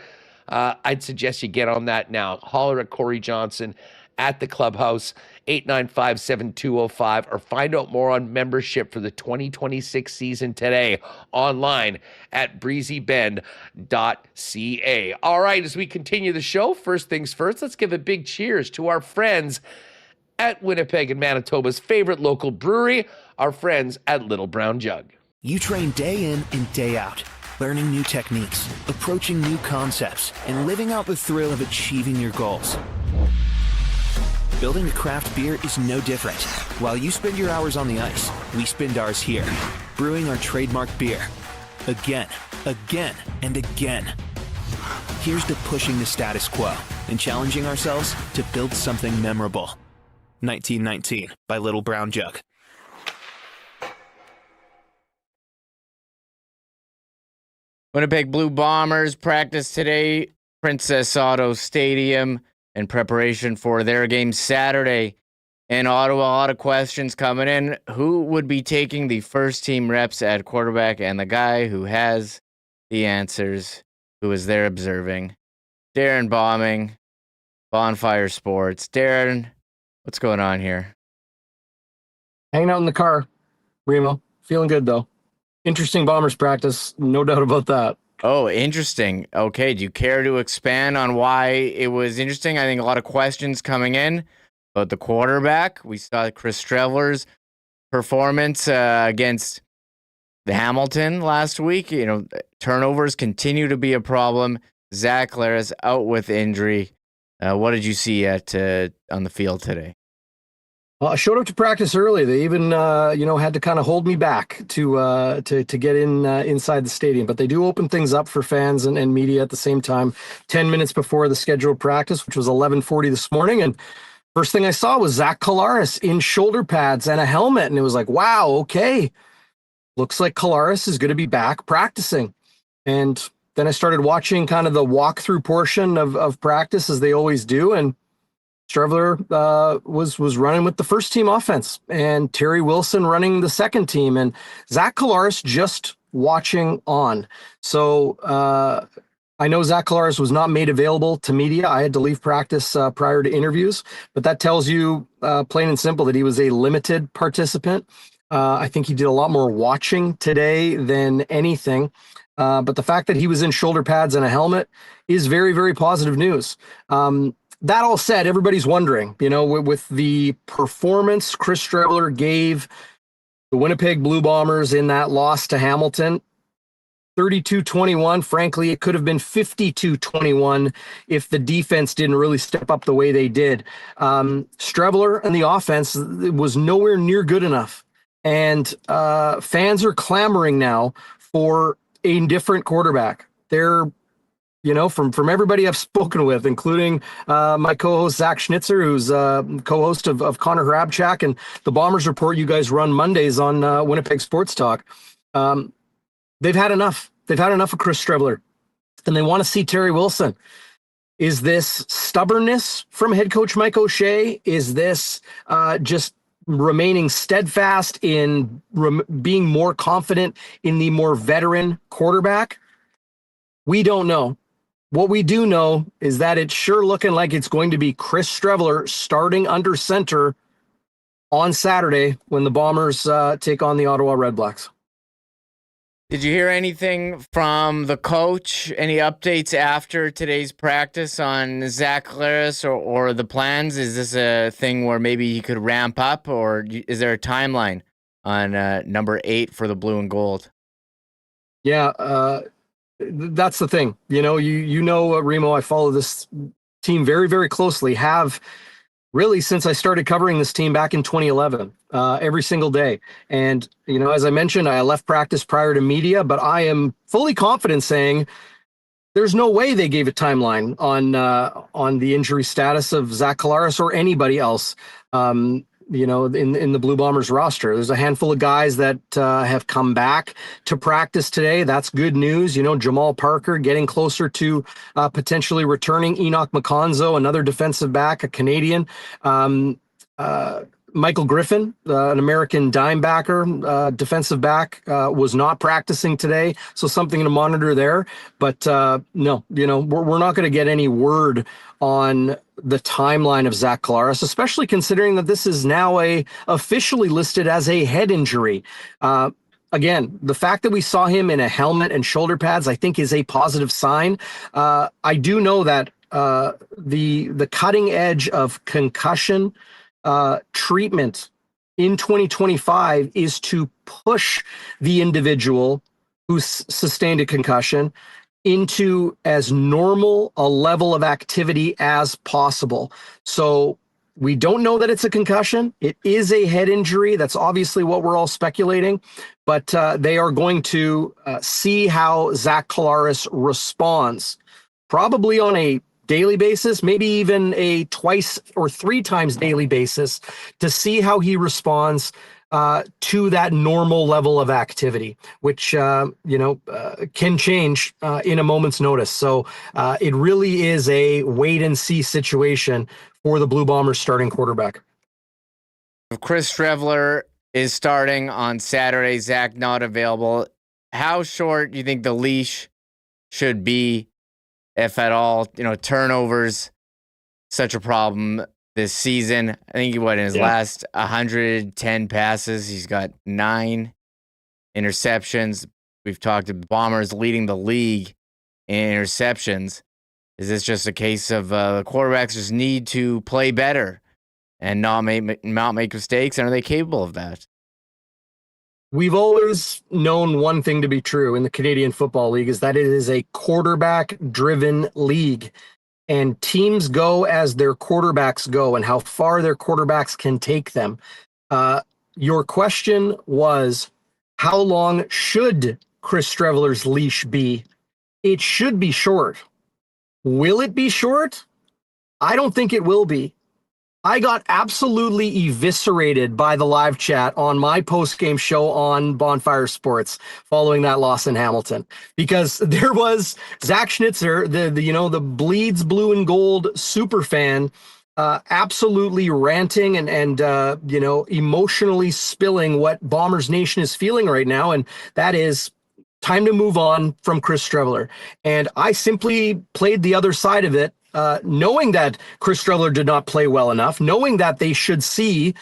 I'd suggest you get on that now. Holler at Corey Johnson at the clubhouse, 895-7205, or find out more on membership for the 2026 season today online at breezybend.ca. All right, as we continue the show, first things first, let's give a big cheers to our friends at Winnipeg and Manitoba's favorite local brewery, our friends at Little Brown Jug. You train day in and day out, learning new techniques, approaching new concepts, and living out the thrill of achieving your goals. Building a craft beer is no different. While you spend your hours on the ice, we spend ours here, brewing our trademark beer. Again, and again. Here's to pushing the status quo and challenging ourselves to build something memorable. 1919 by Little Brown Jug. Winnipeg Blue Bombers practice today, Princess Auto Stadium, in preparation for their game Saturday in Ottawa. A lot of questions coming in. Who would be taking the first team reps at quarterback? And the guy who has the answers, who is there observing, Darren Bombing, Bonfire Sports. Darren, what's going on here? Hanging out in the car, Remo. Feeling good, though. Interesting Bombers practice, no doubt about that. Oh, interesting. Okay, do you care to expand on why it was interesting? I think a lot of questions coming in about the quarterback. We saw Chris Streveler's performance against the Hamilton last week. You know, turnovers continue to be a problem. Zach Larris out with injury. What did you see on the field today? I showed up to practice early. They even, had to kind of hold me back to get inside the stadium. But they do open things up for fans and media at the same time. 10 minutes before the scheduled practice, which was 11:40 this morning, and first thing I saw was Zach Collaros in shoulder pads and a helmet, and it was like, wow, okay, looks like Collaros is going to be back practicing. And then I started watching kind of the walkthrough portion of practice, as they always do, and Streveler was running with the first team offense, and Terry Wilson running the second team, and Zach Collaros just watching on. So I know Zach Collaros was not made available to media. I had to leave practice prior to interviews, but that tells you plain and simple that he was a limited participant. I think he did a lot more watching today than anything. But the fact that he was in shoulder pads and a helmet is very, very positive news. that all said, everybody's wondering, with the performance Chris Streveler gave the Winnipeg Blue Bombers in that loss to Hamilton, 32-21. Frankly, it could have been 52-21 if the defense didn't really step up the way they did. Streveler and the offense was nowhere near good enough. And fans are clamoring now for a different quarterback. They're, from everybody I've spoken with, including my co-host Zach Schnitzer, who's co-host of Connor Hrabchak and the Bombers Report you guys run Mondays on Winnipeg Sports Talk. They've had enough. They've had enough of Chris Streveler, and they want to see Terry Wilson. Is this stubbornness from head coach Mike O'Shea? Is this just remaining steadfast in being more confident in the more veteran quarterback? We don't know. What we do know is that it's sure looking like it's going to be Chris Streveler starting under center on Saturday when the Bombers take on the Ottawa Redblacks. Did you hear anything from the coach? Any updates after today's practice on Zach Collaros or the plans? Is this a thing where maybe he could ramp up, or is there a timeline on number 8 for the blue and gold? Yeah, that's the thing. Remo, I follow this team very, very closely. Have really since I started covering this team back in 2011, every single day. And, as I mentioned, I left practice prior to media, but I am fully confident saying there's no way they gave a timeline on the injury status of Zach Collaros or anybody else. In the Blue Bombers roster. There's a handful of guys that have come back to practice today. That's good news. Jamal Parker getting closer to potentially returning. Enoch McConzo, another defensive back, a Canadian. Michael Griffin, an American dimebacker, defensive back, was not practicing today. So something to monitor there. But no, we're not going to get any word on the timeline of Zach Collaros, especially considering that this is now officially listed as a head injury. Again, the fact that we saw him in a helmet and shoulder pads, I think, is a positive sign. I do know that the cutting edge of concussion treatment in 2025 is to push the individual who's sustained a concussion into as normal a level of activity as possible. So we don't know that it's a concussion. It is a head injury. That's obviously what we're all speculating, but they are going to see how Zach Collaros responds, probably on a daily basis, maybe even a 2 or 3 times daily basis, to see how he responds to that normal level of activity, which, can change in a moment's notice. So it really is a wait and see situation for the Blue Bombers starting quarterback. If Chris Streveler is starting on Saturday, Zach not available, how short do you think the leash should be, if at all? Turnovers, such a problem this season. I think in his last 110 passes, he's got 9 interceptions. We've talked about Bombers leading the league in interceptions. Is this just a case of the quarterbacks just need to play better and not make mistakes? And are they capable of that? We've always known one thing to be true in the Canadian Football League, is that it is a quarterback-driven league. And teams go as their quarterbacks go and how far their quarterbacks can take them. Your question was, how long should Chris Streveler's leash be? It should be short. Will it be short? I don't think it will be. I got absolutely eviscerated by the live chat on my post-game show on Bonfire Sports following that loss in Hamilton, because there was Zach Schnitzer, the bleeds blue and gold super fan, absolutely ranting and emotionally spilling what Bombers Nation is feeling right now, and that is time to move on from Chris Streveler. And I simply played the other side of it, knowing that Chris Streveler did not play well enough, knowing that they should see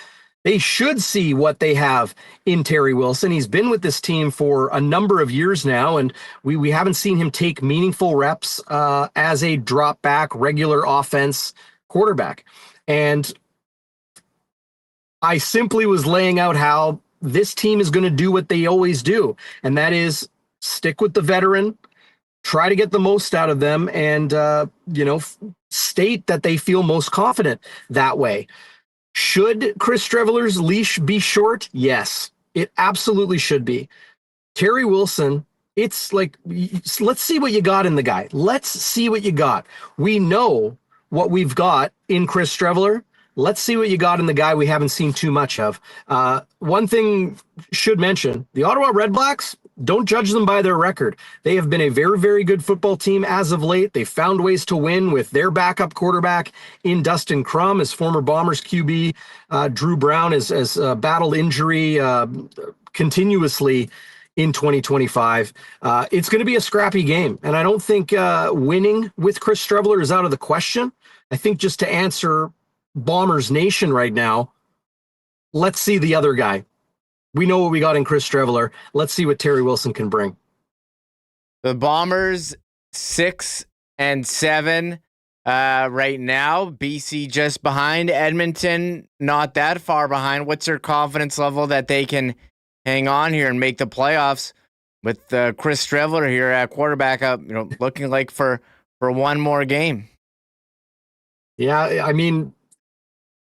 what they have in Terry Wilson. He's been with this team for a number of years now, and we haven't seen him take meaningful reps as a drop back regular offense quarterback. And I simply was laying out how this team is going to do what they always do, and that is stick with the veteran, try to get the most out of them, and state that they feel most confident that way. Should Chris Streveler's leash be short? Yes, it absolutely should be. Terry Wilson, it's like, let's see what you got in the guy. Let's see what you got. We know what we've got in Chris Streveler. Let's see what you got in the guy we haven't seen too much of. One thing should mention, the Ottawa Redblacks, don't judge them by their record. They have been a very, very good football team as of late. They found ways to win with their backup quarterback in Dustin Crum, as former Bombers QB. Drew Brown has battled injury continuously in 2025. It's going to be a scrappy game, and I don't think winning with Chris Streveler is out of the question. I think just to answer Bombers Nation right now, let's see the other guy. We know what we got in Chris Streveler. Let's see what Terry Wilson can bring. The Bombers 6-7 right now. BC just behind. Edmonton not that far behind. What's their confidence level that they can hang on here and make the playoffs with Chris Streveler here at quarterback up, looking like for one more game? Yeah, I mean,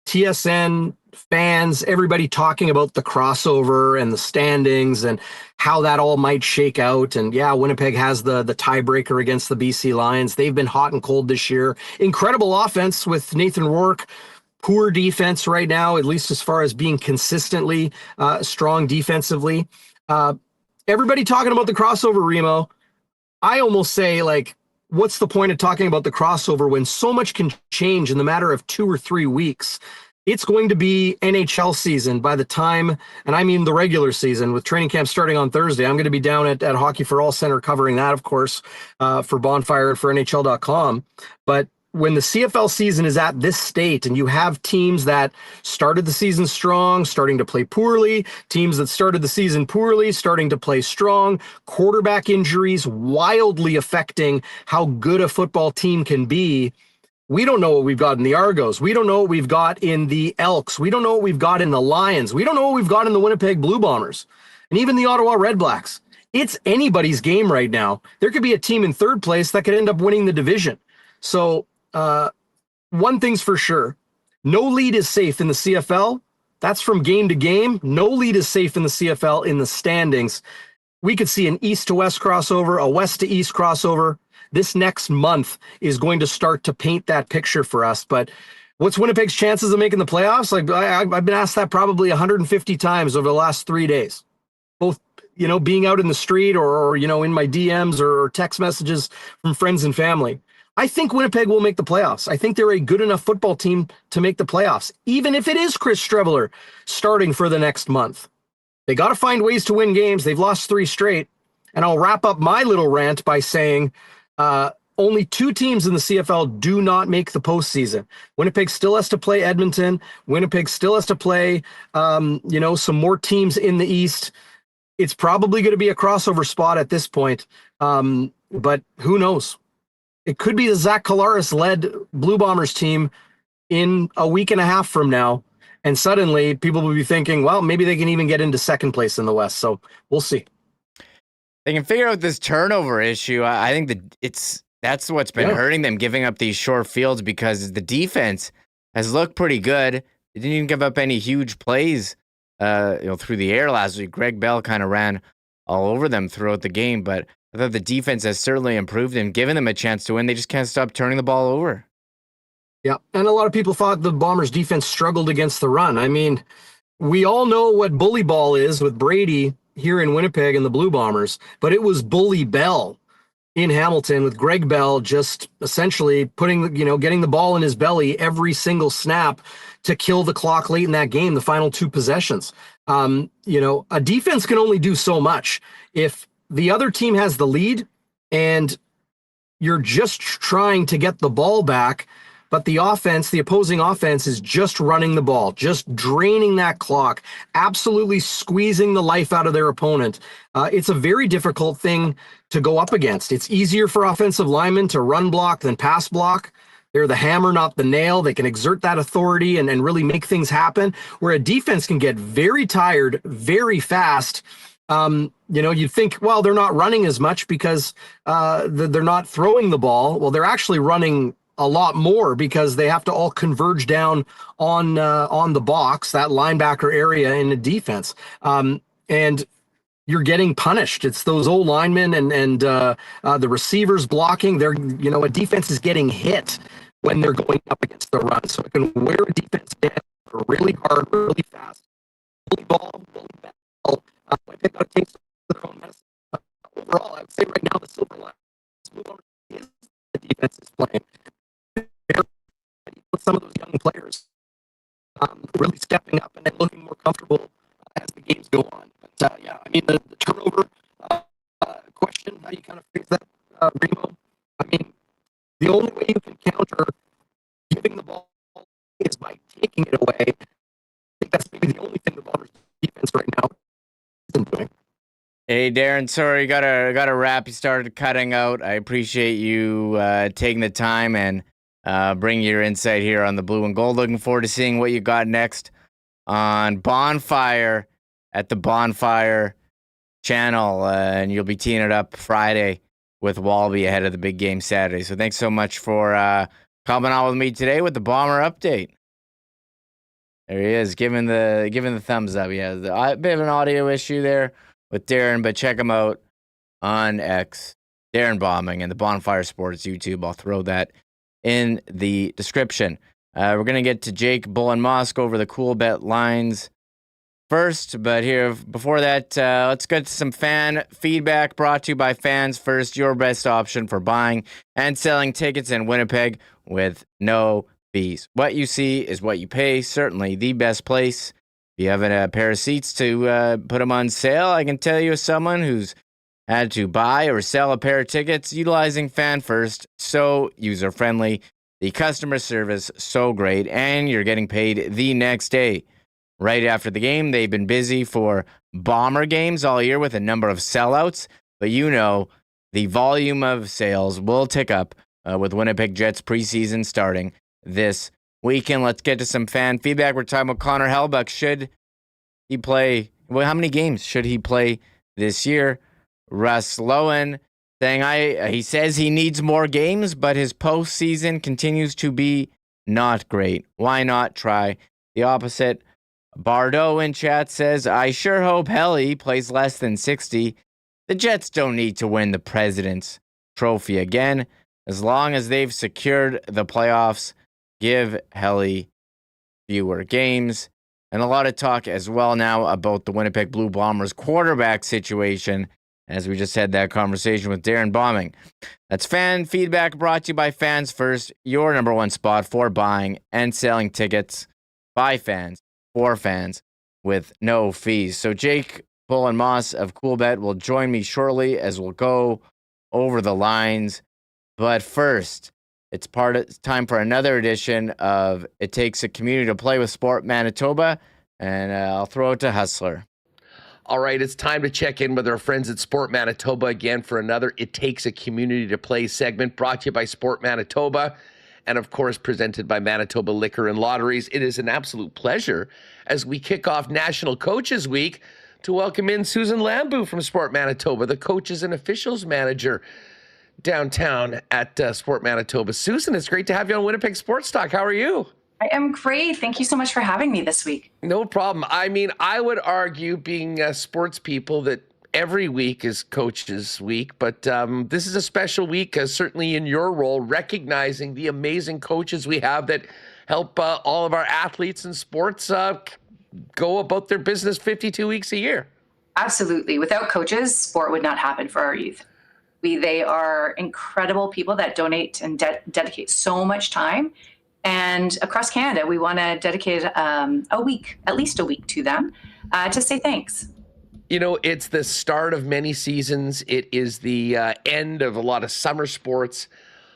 TSN fans, everybody talking about the crossover and the standings and how that all might shake out. And yeah, Winnipeg has the tiebreaker against the BC Lions. They've been hot and cold this year. Incredible offense with Nathan Rourke. Poor defense right now, at least as far as being consistently strong defensively. Everybody talking about the crossover, Remo. I almost say, like, what's the point of talking about the crossover when so much can change in the matter of 2 or 3 weeks? It's going to be NHL season by the time, and I mean the regular season, with training camp starting on Thursday. I'm going to be down at Hockey for All Center covering that, of course, for Bonfire and for NHL.com. But when the CFL season is at this state and you have teams that started the season strong, starting to play poorly, teams that started the season poorly, starting to play strong, quarterback injuries wildly affecting how good a football team can be, we don't know what we've got in the Argos. We don't know what we've got in the Elks. We don't know what we've got in the Lions. We don't know what we've got in the Winnipeg Blue Bombers and even the Ottawa Redblacks. It's anybody's game right now. There could be a team in third place that could end up winning the division. So one thing's for sure. No lead is safe in the CFL. That's from game to game. No lead is safe in the CFL in the standings. We could see an east to west crossover, a west to east crossover. This next month is going to start to paint that picture for us. But what's Winnipeg's chances of making the playoffs? Like, I've been asked that probably 150 times over the last 3 days, both, being out in the street or in my DMs or text messages from friends and family. I think Winnipeg will make the playoffs. I think they're a good enough football team to make the playoffs, even if it is Chris Streveler starting for the next month. They got to find ways to win games. They've lost 3 straight. And I'll wrap up my little rant by saying, only 2 teams in the CFL do not make the postseason. Winnipeg still has to play Edmonton. Winnipeg still has to play, some more teams in the East. It's probably going to be a crossover spot at this point, but who knows? It could be the Zach Collaros-led Blue Bombers team in a week and a half from now, and suddenly people will be thinking, well, maybe they can even get into second place in the West. So we'll see. They can figure out this turnover issue. I think that's what's been hurting them, giving up these short fields, because the defense has looked pretty good. They didn't even give up any huge plays, through the air last week. Greg Bell kind of ran all over them throughout the game, but I thought the defense has certainly improved and given them a chance to win. They just can't stop turning the ball over. Yeah, and a lot of people thought the Bombers' defense struggled against the run. I mean, we all know what bully ball is with Brady here in Winnipeg and the Blue Bombers, but it was bully Bell in Hamilton with Greg Bell just essentially getting the ball in his belly every single snap to kill the clock late in that game, the final 2 possessions. A defense can only do so much. If the other team has the lead and you're just trying to get the ball back, but the opposing offense is just running the ball, just draining that clock, absolutely squeezing the life out of their opponent. It's a very difficult thing to go up against. It's easier for offensive linemen to run block than pass block. They're the hammer, not the nail. They can exert that authority and really make things happen, where a defense can get very tired very fast. You'd think, well, they're not running as much because they're not throwing the ball. Well, they're actually running a lot more because they have to all converge down on the box, that linebacker area in the defense. And you're getting punished. It's those old linemen and the receivers blocking. A defense is getting hit when they're going up against the run. So it can wear a defense down really hard, really fast. Bully ball, I think that takes their own medicine. Overall, I would say right now the silver line is the defense is playing. With some of those young players really stepping up and looking more comfortable as the games go on. But the turnover question, how you kind of fix that, Remo? The only way you can counter giving the ball is by taking it away. I think that's maybe the only thing the Bombers defense right now isn't doing. Hey, Darren, sorry, gotta wrap. You started cutting out. I appreciate you taking the time and bringing your insight here on the blue and gold. Looking forward to seeing what you got next on Bonfire at the Bonfire channel, and you'll be teeing it up Friday with Walby ahead of the big game Saturday. So thanks so much for coming on with me today with the Bomber update. There he is, giving the thumbs up. Yeah, a bit of an audio issue there with Darren, but check him out on X, Darren Bombing, and the Bonfire Sports YouTube. I'll throw that in the description. We're going to get to Jake Bolin Mosk over the Coolbet lines first, but here, before that, let's get to some fan feedback brought to you by Fans First, your best option for buying and selling tickets in Winnipeg with no fees. What you see is what you pay. Certainly the best place. If you have a pair of seats to put them on sale, I can tell you as someone who's had to buy or sell a pair of tickets utilizing Fan First, so user-friendly, the customer service so great, and you're getting paid the next day. Right after the game, they've been busy for Bomber games all year with a number of sellouts, but the volume of sales will tick up with Winnipeg Jets preseason starting this weekend. Let's get to some fan feedback. We're talking about Connor Hrabchak. Should he play? Well, how many games should he play this year? Russ Lowen saying he says he needs more games, but his postseason continues to be not great. Why not try the opposite? Bardo in chat says, I sure hope Helly plays less than 60. The Jets don't need to win the President's Trophy again. As long as they've secured the playoffs, give Helly fewer games. And a lot of talk as well now about the Winnipeg Blue Bombers quarterback situation, as we just had that conversation with Darren Bombing. That's fan feedback brought to you by Fans First, your number one spot for buying and selling tickets by fans for fans with no fees. So Jake Bolin Moss of Coolbet will join me shortly as we'll go over the lines. But first, it's time for another edition of It Takes a Community to Play with Sport Manitoba, and I'll throw it to Hustler. All right, it's time to check in with our friends at Sport Manitoba again for another It Takes a Community to Play segment brought to you by Sport Manitoba and, of course, presented by Manitoba Liquor and Lotteries. It is an absolute pleasure as we kick off National Coaches Week to welcome in Susan Lambu from Sport Manitoba, the coaches and officials manager downtown at Sport Manitoba. Susan, it's great to have you on Winnipeg Sports Talk. How are you? I am great. Thank you so much for having me this week. No problem. I mean, I would argue, being sports people, that every week is Coaches Week, but this is a special week, certainly in your role, recognizing the amazing coaches we have that help all of our athletes in sports go about their business 52 weeks a year. Absolutely. Without coaches, sport would not happen for our youth. They are incredible people that donate and dedicate so much time. And across Canada, we want to dedicate a week, at least a week, to them to say thanks. You know, it's the start of many seasons. It is the end of a lot of summer sports.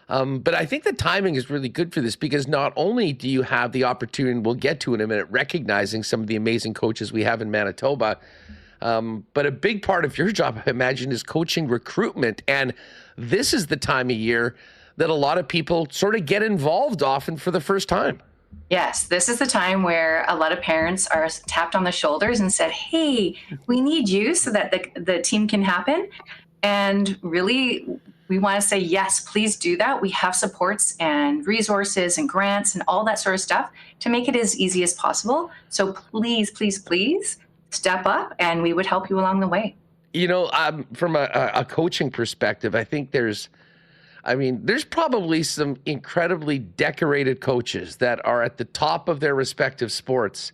But I think the timing is really good for this because not only do you have the opportunity, and we'll get to in a minute, recognizing some of the amazing coaches we have in Manitoba, but a big part of your job, I imagine, is coaching recruitment. And this is the time of year that a lot of people sort of get involved often for the first time. Yes, this is the time where a lot of parents are tapped on the shoulders and said, hey, we need you so that the team can happen. And really, we want to say, yes, please do that. We have supports and resources and grants and all that sort of stuff to make it as easy as possible. So please, please, please step up and we would help you along the way. From a coaching perspective, I think there's probably some incredibly decorated coaches that are at the top of their respective sports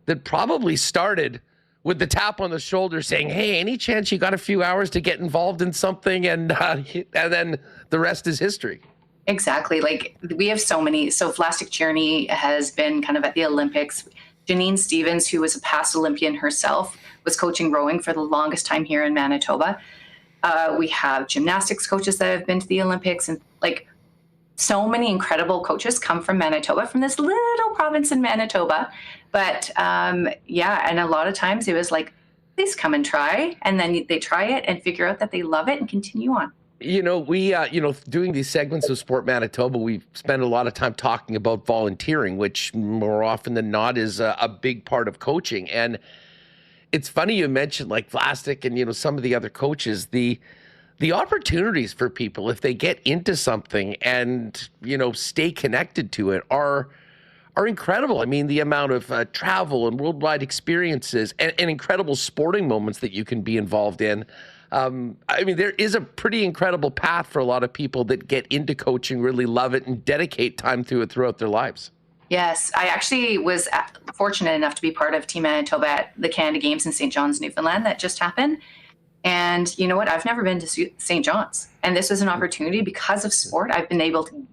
that probably started with the tap on the shoulder saying, hey, any chance you got a few hours to get involved in something? And then the rest is history. Exactly. Like we have so many. So Vlasic Cherny has been kind of at the Olympics. Janine Stevens, who was a past Olympian herself, was coaching rowing for the longest time here in Manitoba. We have gymnastics coaches that have been to the Olympics, and like so many incredible coaches come from Manitoba, from this little province in Manitoba. But and a lot of times it was like, please come and try. And then they try it and figure out that they love it and continue on. We, doing these segments of Sport Manitoba, we spend a lot of time talking about volunteering, which more often than not is a big part of coaching. And it's funny you mentioned like Vlasic and, some of the other coaches, the opportunities for people, if they get into something and, stay connected to it are incredible. I mean, the amount of travel and worldwide experiences and incredible sporting moments that you can be involved in. There is a pretty incredible path for a lot of people that get into coaching, really love it, and dedicate time to it throughout their lives. Yes, I actually was fortunate enough to be part of Team Manitoba at the Candada Games in St. John's, Newfoundland that just happened. And you know what? I've never been to St. John's. And this was an opportunity because of sport. I've been able to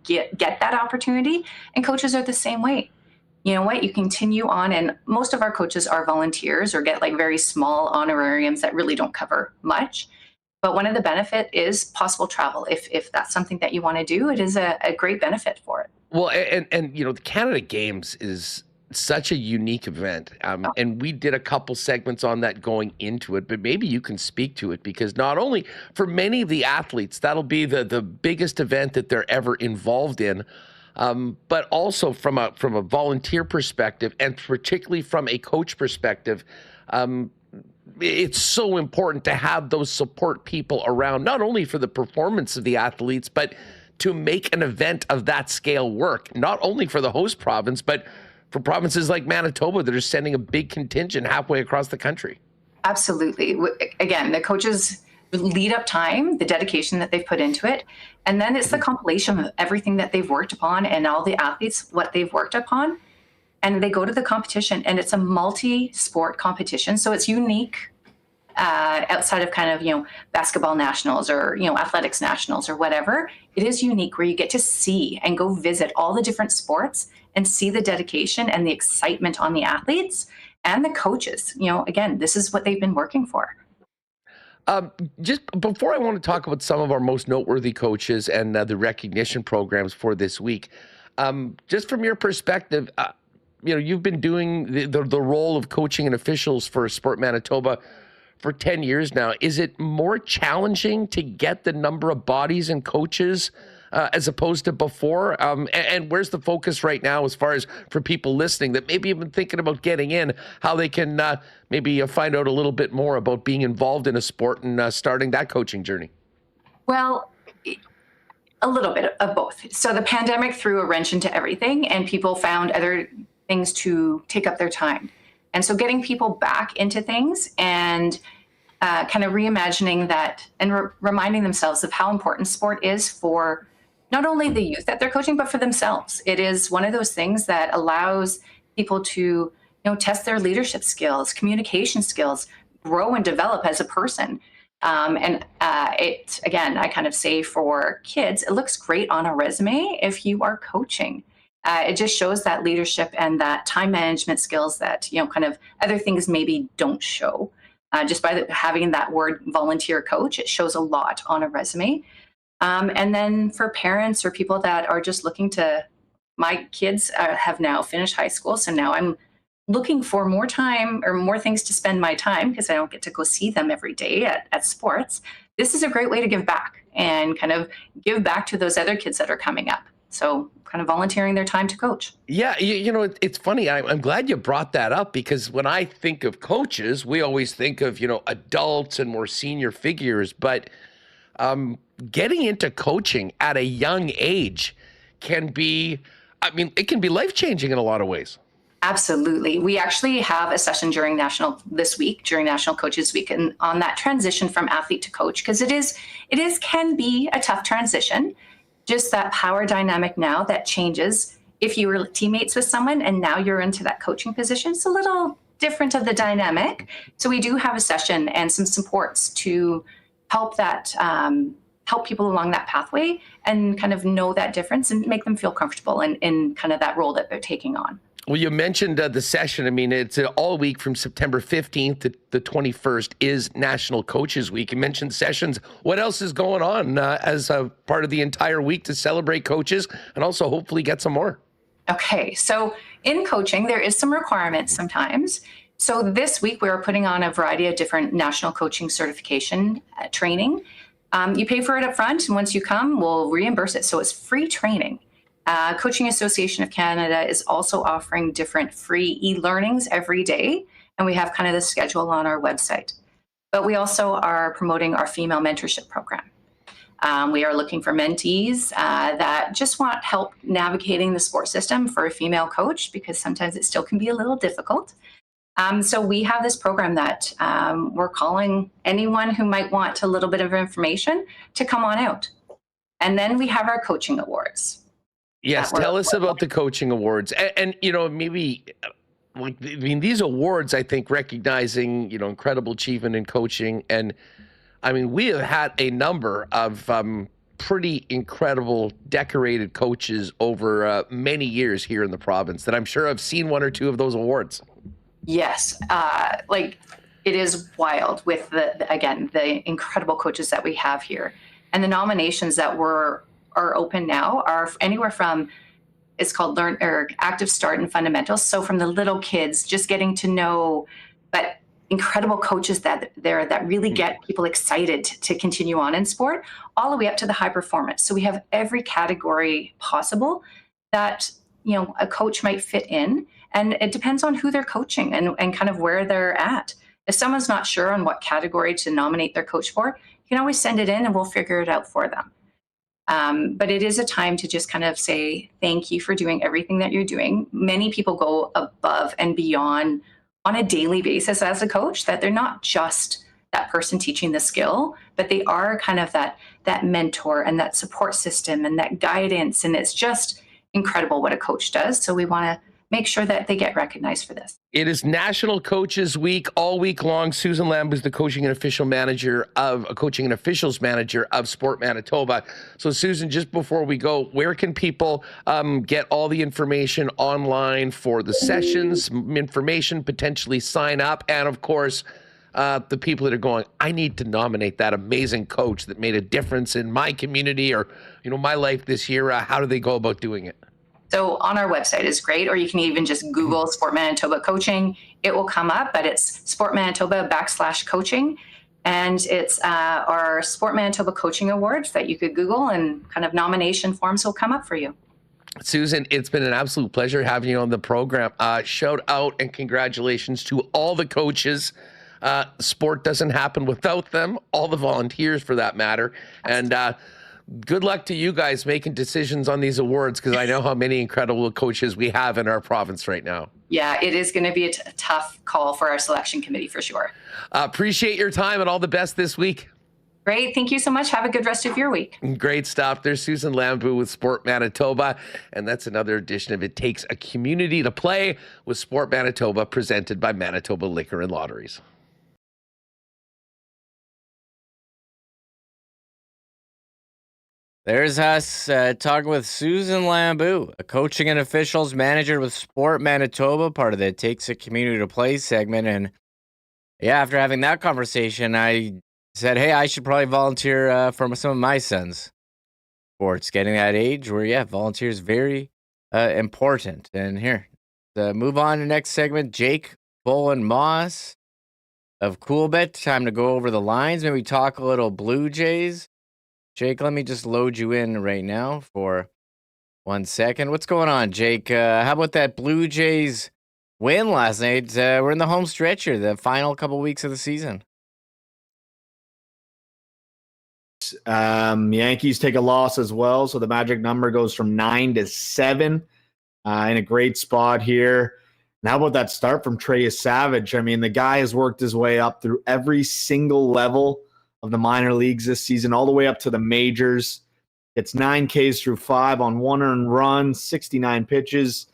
get that opportunity. And coaches are the same way. You know what? You continue on. And most of our coaches are volunteers or get like very small honorariums that really don't cover much. But one of the benefit is possible travel. If that's something that you want to do, it is a great benefit for it. Well, and the Candada Games is such a unique event. And we did a couple segments on that going into it, but maybe you can speak to it, because not only for many of the athletes, that'll be the biggest event that they're ever involved in, but also from a volunteer perspective, and particularly from a coach perspective, it's so important to have those support people around, not only for the performance of the athletes, but to make an event of that scale work, not only for the host province, but for provinces like Manitoba that are sending a big contingent halfway across the country. Absolutely. Again, the coaches lead up time, the dedication that they've put into it, and then it's the compilation of everything that they've worked upon and all the athletes, what they've worked upon, and they go to the competition, and it's a multi-sport competition, so it's unique outside of kind of, basketball nationals or, athletics nationals or whatever. It is unique where you get to see and go visit all the different sports and see the dedication and the excitement on the athletes and the coaches. Again, this is what they've been working for. Just before I want to talk about some of our most noteworthy coaches and the recognition programs for this week, just from your perspective, you've been doing the role of coaching and officials for Sport Manitoba for 10 years now. Is it more challenging to get the number of bodies and coaches as opposed to before? And where's the focus right now as far as for people listening that maybe have been thinking about getting in, how they can maybe find out a little bit more about being involved in a sport and starting that coaching journey? Well, a little bit of both. So the pandemic threw a wrench into everything, and people found other things to take up their time. And so getting people back into things and kind of reimagining that and reminding themselves of how important sport is for not only the youth that they're coaching, but for themselves. It is one of those things that allows people to, test their leadership skills, communication skills, grow and develop as a person. Again, I kind of say for kids, it looks great on a resume if you are coaching. It just shows that leadership and that time management skills that, kind of other things maybe don't show. Just by having that word volunteer coach, it shows a lot on a resume. And then for parents or people that are just looking to, my kids have now finished high school, so now I'm looking for more time or more things to spend my time because I don't get to go see them every day at sports. This is a great way to give back. and kind of give back to those other kids that are coming up. So kind of volunteering their time to coach. Yeah, it's funny. I'm glad you brought that up, because when I think of coaches, we always think of, adults and more senior figures. But getting into coaching at a young age it can be life-changing in a lot of ways. Absolutely. We actually have a session during National Coaches Week, and on that transition from athlete to coach, because it can be a tough transition. Just that power dynamic now that changes. If you were teammates with someone and now you're into that coaching position, it's a little different of the dynamic. So we do have a session and some supports to help people along that pathway and kind of know that difference and make them feel comfortable in kind of that role that they're taking on. Well, you mentioned the session. I mean, it's all week from September 15th to the 21st is National Coaches Week. You mentioned sessions. What else is going on as a part of the entire week to celebrate coaches and also hopefully get some more? Okay, so in coaching, there is some requirements sometimes. So this week, we're putting on a variety of different national coaching certification training. You pay for it up front, and once you come, we'll reimburse it. So it's free training. Coaching Association of Canada is also offering different free e-learnings every day, and we have kind of the schedule on our website. But we also are promoting our female mentorship program. We are looking for mentees that just want help navigating the sport system for a female coach, because sometimes it still can be a little difficult. So we have this program that we're calling anyone who might want a little bit of information to come on out. And then we have our coaching awards. Yes, tell us about the coaching awards. And maybe these awards, I think, recognizing, incredible achievement in coaching. And I mean, we have had a number of pretty incredible decorated coaches over many years here in the province that I'm sure I've seen one or two of those awards. Yes. It is wild with the incredible coaches that we have here. And the nominations that are open now are anywhere from, it's called Active Start and Fundamentals. So from the little kids, just getting to know, but incredible coaches that really get people excited to continue on in sport, all the way up to the high performance. So we have every category possible that, a coach might fit in. And it depends on who they're coaching and kind of where they're at. If someone's not sure on what category to nominate their coach for, you can always send it in and we'll figure it out for them. But it is a time to just kind of say, thank you for doing everything that you're doing. Many people go above and beyond on a daily basis as a coach, that they're not just that person teaching the skill, but they are kind of that mentor and that support system and that guidance. And it's just incredible what a coach does. So we want to make sure that they get recognized for this. It is National Coaches Week all week long. Susan Lamb is the coaching and officials manager of Sport Manitoba. So Susan, just before we go, where can people get all the information online for the sessions, information, potentially sign up, and of course, the people that are going, I need to nominate that amazing coach that made a difference in my community or, my life this year. How do they go about doing it? So on our website is great, or you can even just Google Sport Manitoba Coaching. It will come up, but it's Sport Manitoba /coaching. And it's our Sport Manitoba Coaching Awards that you could Google, and kind of nomination forms will come up for you. Susan, it's been an absolute pleasure having you on the program. Shout out and congratulations to all the coaches. Sport doesn't happen without them, all the volunteers for that matter. And good luck to you guys making decisions on these awards, because I know how many incredible coaches we have in our province right now. Yeah, it is going to be a tough call for our selection committee for sure. Appreciate your time and all the best this week. Great. Thank you so much. Have a good rest of your week. Great stuff. There's Susan Lambu with Sport Manitoba. And that's another edition of It Takes a Community to Play with Sport Manitoba, presented by Manitoba Liquor and Lotteries. There's us talking with Susan Lambu, a coaching and officials manager with Sport Manitoba, part of the It Takes a Community to Play segment. And yeah, after having that conversation, I said, hey, I should probably volunteer for some of my sons' sports. Getting that age where, volunteer is very important. And here, move on to the next segment. Jake Bolin Moss of Coolbet. Time to go over the lines. Maybe talk a little Blue Jays. Jake, let me just load you in right now for 1 second. What's going on, Jake? How about that Blue Jays win last night? We're in the home stretch here, the final couple weeks of the season. Yankees take a loss as well, so the magic number goes from 9 to 7 in a great spot here. And how about that start from Trey Savage? I mean, the guy has worked his way up through every single level of the minor leagues this season, all the way up to the majors. It's 9 Ks through 5 on 1 earned run, 69 pitches.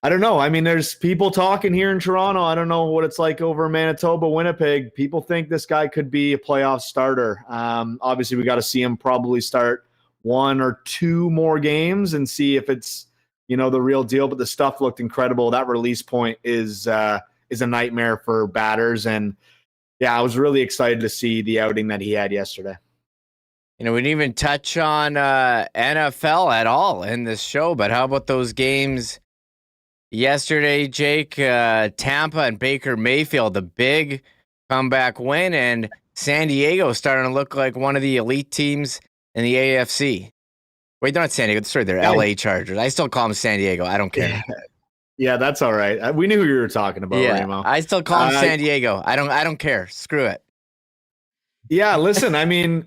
I don't know. I mean, there's people talking here in Toronto. I don't know what it's like over in Manitoba, Winnipeg. People think this guy could be a playoff starter. Obviously, we got to see him probably start 1 or 2 more games and see if it's, the real deal. But the stuff looked incredible. That release point is a nightmare for batters. And yeah, I was really excited to see the outing that he had yesterday. We didn't even touch on NFL at all in this show, but how about those games yesterday, Jake? Tampa and Baker Mayfield, the big comeback win, and San Diego starting to look like one of the elite teams in the AFC. Wait, they're not San Diego. Sorry, they're LA Chargers. I still call them San Diego. I don't care. Yeah, that's all right. We knew who you were talking about, Remo. I still call them San Diego. I don't care. Screw it. Yeah, listen, I mean,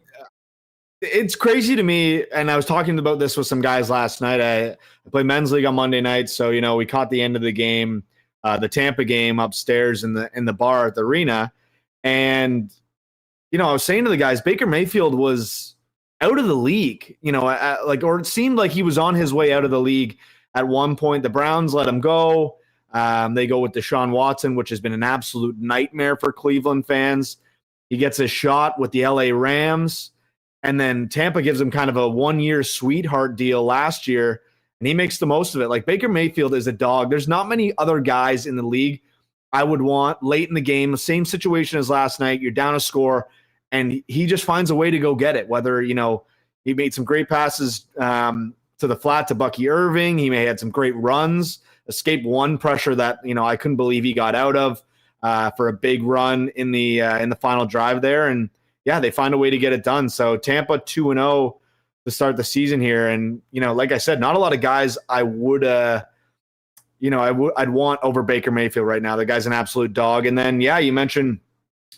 it's crazy to me, and I was talking about this with some guys last night. I play men's league on Monday night, so we caught the end of the game, the Tampa game upstairs in the bar at the arena, and I was saying to the guys, Baker Mayfield was out of the league, or it seemed like he was on his way out of the league at one point. The Browns let him go. They go with Deshaun Watson, which has been an absolute nightmare for Cleveland fans. He gets a shot with the LA Rams. And then Tampa gives him kind of a 1-year sweetheart deal last year, and he makes the most of it. Like, Baker Mayfield is a dog. There's not many other guys in the league I would want late in the game. The same situation as last night. You're down a score, and he just finds a way to go get it. Whether, he made some great passes to the flat to Bucky Irving. He may have had some great runs, escaped one pressure that, I couldn't believe he got out of for a big run in the final drive there. And yeah, they find a way to get it done. So Tampa 2-0 to start the season here. And, like I said, not a lot of guys I would, I'd want over Baker Mayfield right now. The guy's an absolute dog. And then, yeah, you mentioned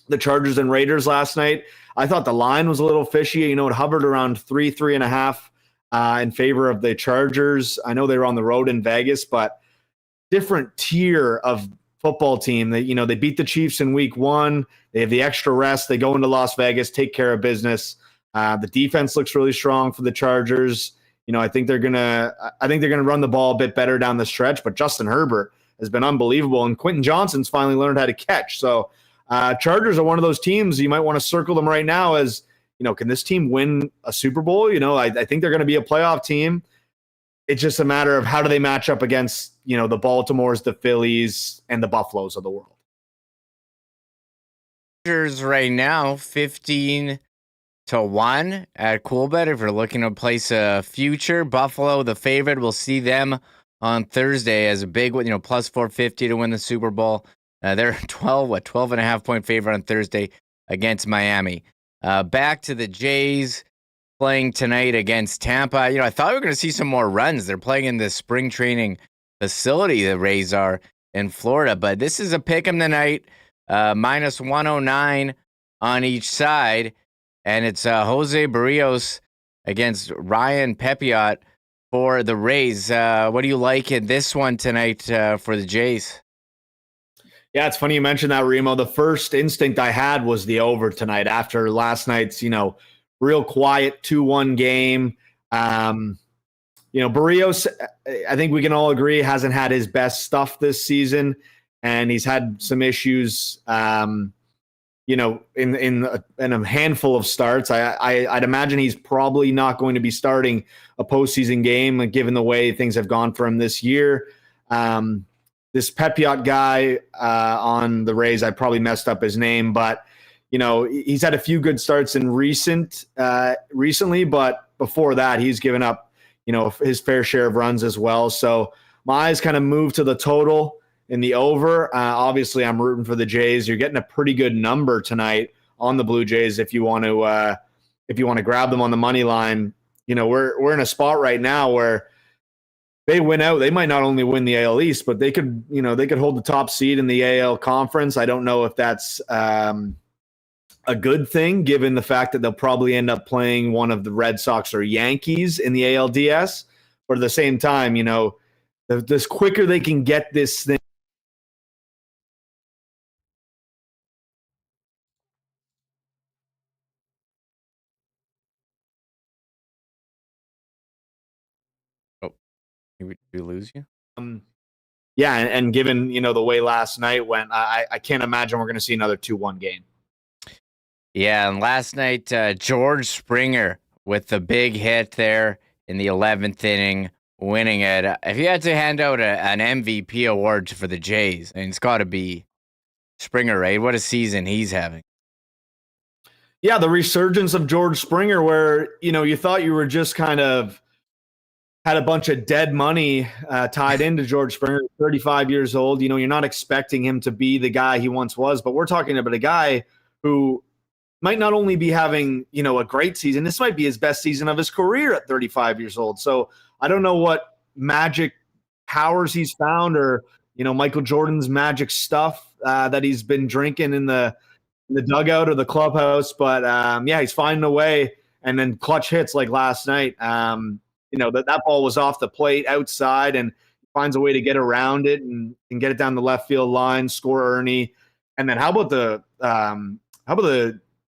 the Chargers and Raiders last night. I thought the line was a little fishy. It hovered around 3.5 in favor of the Chargers. I know they were on the road in Vegas, but different tier of football team. They beat the Chiefs in week 1. They have the extra rest. They go into Las Vegas, take care of business. The defense looks really strong for the Chargers. I think they're gonna run the ball a bit better down the stretch. But Justin Herbert has been unbelievable, and Quentin Johnson's finally learned how to catch. So Chargers are one of those teams you might want to circle them right now as can this team win a Super Bowl? I think they're going to be a playoff team. It's just a matter of how do they match up against the Baltimores, the Phillies, and the Buffaloes of the world. Right now, 15-1 at Coolbet. If you're looking to place a future, Buffalo, the favorite, we'll see them on Thursday as a big one, plus 450 to win the Super Bowl. They're 12.5 point favorite on Thursday against Miami. Back to the Jays playing tonight against Tampa. I thought we were going to see some more runs. They're playing in the spring training facility, the Rays are in Florida, but this is a pick 'em tonight. Minus 109 on each side, and it's Jose Barrios against Ryan Pepiot for the Rays. What do you like in this one tonight for the Jays? Yeah, it's funny you mentioned that, Remo. The first instinct I had was the over tonight after last night's, real quiet 2-1 game. Barrios, I think we can all agree, hasn't had his best stuff this season. And he's had some issues, in a handful of starts. I'd imagine he's probably not going to be starting a postseason game, given the way things have gone for him this year. This Pepiot guy on the Rays, I probably messed up his name, but he's had a few good starts in recently, but before that, he's given up his fair share of runs as well. So my eyes kind of moved to the total in the over. Obviously, I'm rooting for the Jays. You're getting a pretty good number tonight on the Blue Jays if you want to if you want to grab them on the money line, we're in a spot right now where they win out. They might not only win the AL East, but they could hold the top seed in the AL conference. I don't know if that's a good thing, given the fact that they'll probably end up playing one of the Red Sox or Yankees in the ALDS. But at the same time, the quicker they can get this thing. Oh, did we lose you? Yeah, and given the way last night went, I can't imagine we're going to see another 2-1 game. Yeah, and last night, George Springer with the big hit there in the 11th inning, winning it. If you had to hand out an MVP award for the Jays, it's got to be Springer, right? What a season he's having. Yeah, the resurgence of George Springer, where you thought you were just kind of had a bunch of dead money tied into George Springer, 35 years old. You're not expecting him to be the guy he once was, but we're talking about a guy who might not only be having, a great season, this might be his best season of his career at 35 years old. So I don't know what magic powers he's found or, Michael Jordan's magic stuff that he's been drinking in the dugout or the clubhouse. But he's finding a way, and then clutch hits like last night. That ball was off the plate outside, and finds a way to get around it and get it down the left field line, score Ernie. And then how about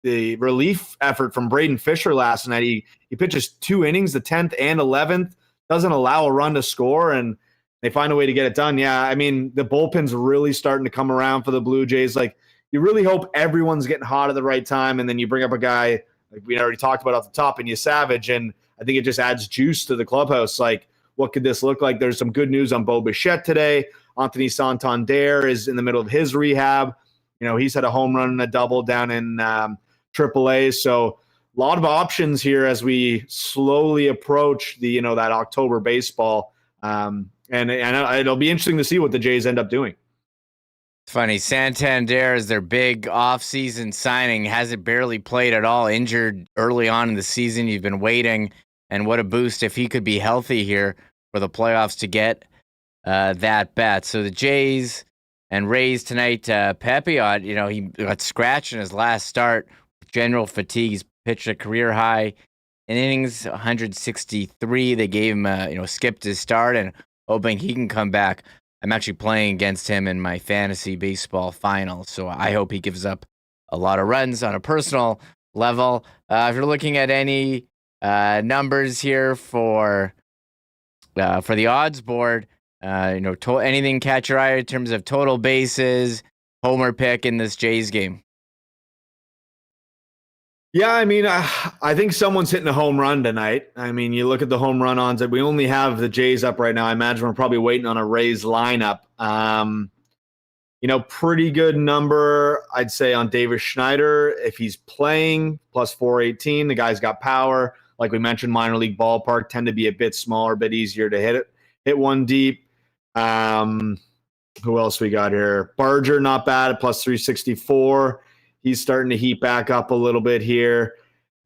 the relief effort from Braden Fisher last night? He pitches 2 innings, the 10th and 11th, doesn't allow a run to score, and they find a way to get it done. Yeah, I mean, the bullpen's really starting to come around for the Blue Jays. Like, you really hope everyone's getting hot at the right time, and then you bring up a guy like we already talked about off the top, and you Savage, and I think it just adds juice to the clubhouse. Like, what could this look like? There's some good news on Bo Bichette today. Anthony Santander is in the middle of his rehab. He's had a home run and a double down in AAA. So a lot of options here as we slowly approach the, that October baseball. And it'll be interesting to see what the Jays end up doing. It's funny. Santander is their big offseason signing. Hasn't barely played at all. Injured early on in the season. You've been waiting. And what a boost if he could be healthy here for the playoffs to get that bat. So the Jays and Rays tonight, Pepiot, he got scratched in his last start. General fatigue. He's pitched a career high in innings, 163. They gave him, skipped his start and hoping he can come back. I'm actually playing against him in my fantasy baseball final, so I hope he gives up a lot of runs on a personal level. If you're looking at any numbers here for the odds board, anything catch your eye in terms of total bases, homer pick in this Jays game? Yeah, I mean, I think someone's hitting a home run tonight. I mean, you look at the home run odds. We only have the Jays up right now. I imagine we're probably waiting on a Rays lineup. Pretty good number, I'd say, on Davis Schneider. If he's playing, plus 418. The guy's got power. Like we mentioned, minor league ballpark tend to be a bit smaller, a bit easier to hit one deep. Who else we got here? Barger, not bad, at plus 364. He's starting to heat back up a little bit here.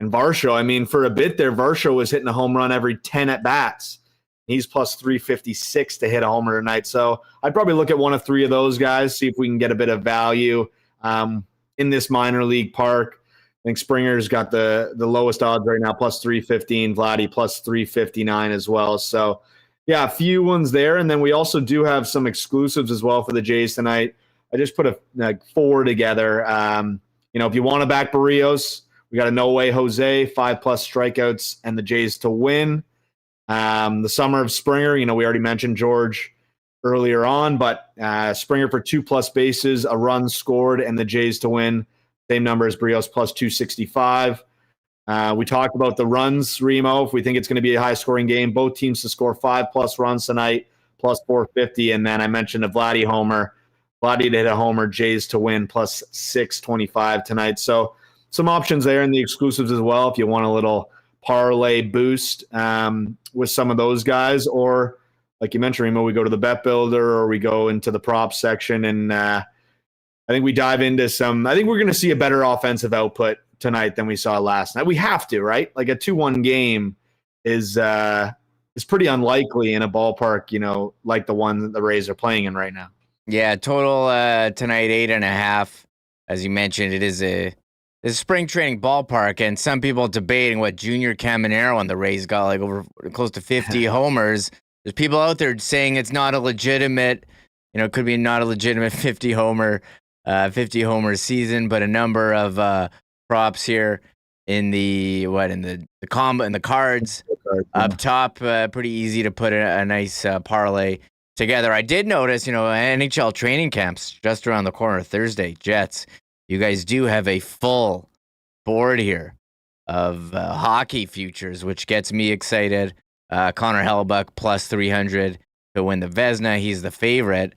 And Varsho, I mean, for a bit there, Varsho was hitting a home run every 10 at-bats. He's plus 356 to hit a homer tonight. So I'd probably look at one of 3 of those guys, see if we can get a bit of value in this minor league park. I think Springer's got the lowest odds right now, plus 315. Vladdy, plus 359 as well. So, yeah, a few ones there. And then we also do have some exclusives as well for the Jays tonight. I just put 4 together. If you want to back Barrios, we got a No Way Jose, 5+ strikeouts, and the Jays to win. The summer of Springer, we already mentioned George earlier on, but Springer for 2+ bases, a run scored, and the Jays to win. Same number as Barrios, plus 265. We talked about the runs, Remo. If we think it's going to be a high-scoring game, both teams to score 5+ runs tonight, plus 450. And then I mentioned a Vladdy homer. Vladdy to hit a homer, Jays to win, plus 625 tonight. So some options there in the exclusives as well if you want a little parlay boost with some of those guys. Or, like you mentioned, Remo, we go to the bet builder or we go into the props section. And I think we dive into I think we're going to see a better offensive output tonight than we saw last night. We have to, right? Like a 2-1 game is pretty unlikely in a ballpark, like the one that the Rays are playing in right now. Yeah, total tonight 8.5. As you mentioned, it is a spring training ballpark, and some people debating what Junior Caminero on the Rays got like over close to 50 homers. There's people out there saying it's not a legitimate, it could be not a legitimate 50 homer season, but a number of props here in the cards up top. Pretty easy to put a nice parlay together. I did notice, NHL training camps just around the corner Thursday. Jets, you guys do have a full board here of hockey futures, which gets me excited. Connor Hrabchak plus 300 to win the Vezina. He's the favorite.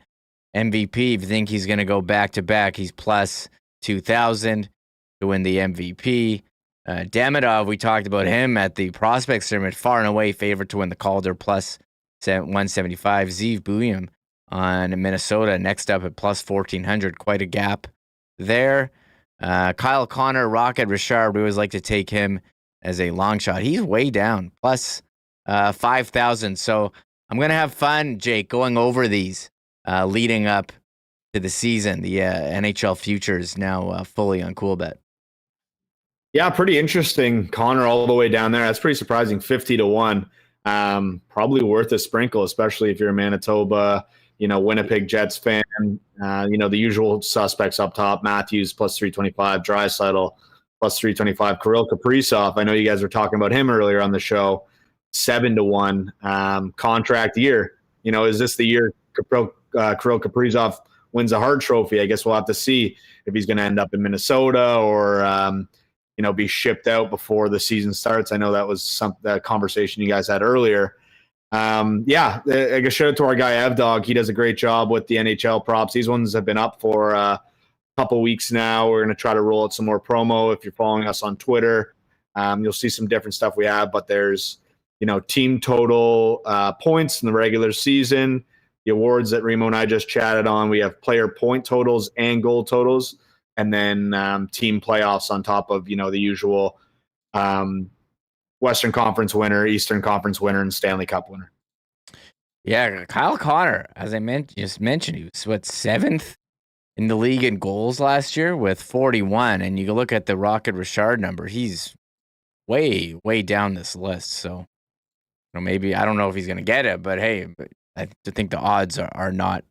MVP, if you think he's going to go back-to-back, he's plus 2,000 to win the MVP. Demidov, we talked about him at the Prospects Tournament, far and away favorite to win the Calder, plus 175. Zeev Buium on Minnesota, next up at plus 1,400. Quite a gap there. Kyle Connor, Rocket Richard, we always like to take him as a long shot. He's way down, plus 5,000. So I'm going to have fun, Jake, going over these leading up to the season. The NHL futures now fully on Coolbet. Yeah, pretty interesting. Connor all the way down there. That's pretty surprising. 50-1. Probably worth a sprinkle, especially if you're a Manitoba, Winnipeg Jets fan. The usual suspects up top: Matthews plus 325, Draisaitl plus 325, Kirill Kaprizov. I know you guys were talking about him earlier on the show. 7-1. Contract year. Is this the year Kirill Kaprizov wins a Hart Trophy? I guess we'll have to see if he's going to end up in Minnesota or be shipped out before the season starts. I know that was that conversation you guys had earlier. I guess shout out to our guy Evdog. He does a great job with the NHL props. These ones have been up for a couple weeks now. We're going to try to roll out some more promo. If you're following us on Twitter, you'll see some different stuff we have, but there's, team total points in the regular season, the awards that Remo and I just chatted on. We have player point totals and goal totals, and then team playoffs on top of, the usual Western Conference winner, Eastern Conference winner, and Stanley Cup winner. Yeah, Kyle Connor, as I just mentioned, he was, 7th in the league in goals last year with 41. And you can look at the Rocket Richard number. He's way, way down this list. So, maybe, I don't know if he's going to get it, but hey, I think the odds are not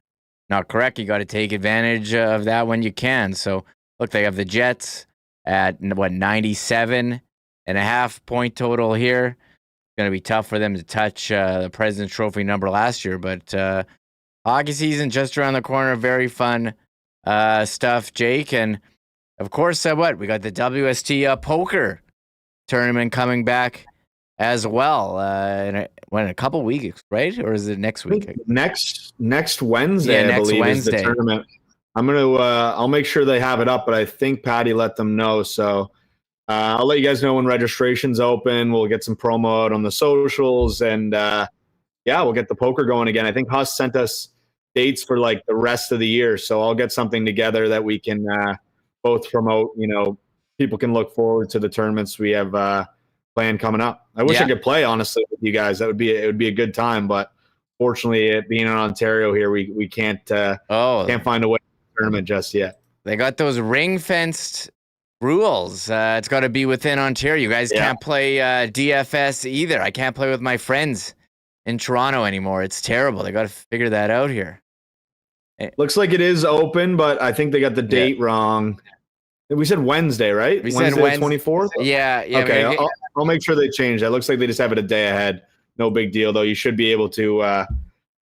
correct. You got to take advantage of that when you can. So, look, they have the Jets at 97.5 point total here. It's going to be tough for them to touch the President's Trophy number last year, but hockey season just around the corner. Very fun stuff, Jake. And of course, we got the WST poker tournament coming back as well in a couple weeks, right? Or is it next week? Next Wednesday, I believe, Wednesday is the tournament. I'm gonna I'll make sure they have it up, but I think Patty let them know. So I'll let you guys know when registration's open. We'll get some promo out on the socials, and we'll get the poker going again. I think Huss sent us dates for like the rest of the year, so I'll get something together that we can both promote. People can look forward to the tournaments we have planned coming up. I wish I could play, honestly, with you guys. It would be a good time, but fortunately, it being in Ontario here, we can't find a way to the tournament just yet. They got those ring-fenced rules. It's got to be within Ontario. You guys can't play DFS either. I can't play with my friends in Toronto anymore. It's terrible. They got to figure that out here. Looks like it is open, but I think they got the date wrong. We said Wednesday, right? We said Wednesday, 24th? Yeah. Okay, I'll make sure they change that. Looks like they just have it a day ahead. No big deal, though. You should be able to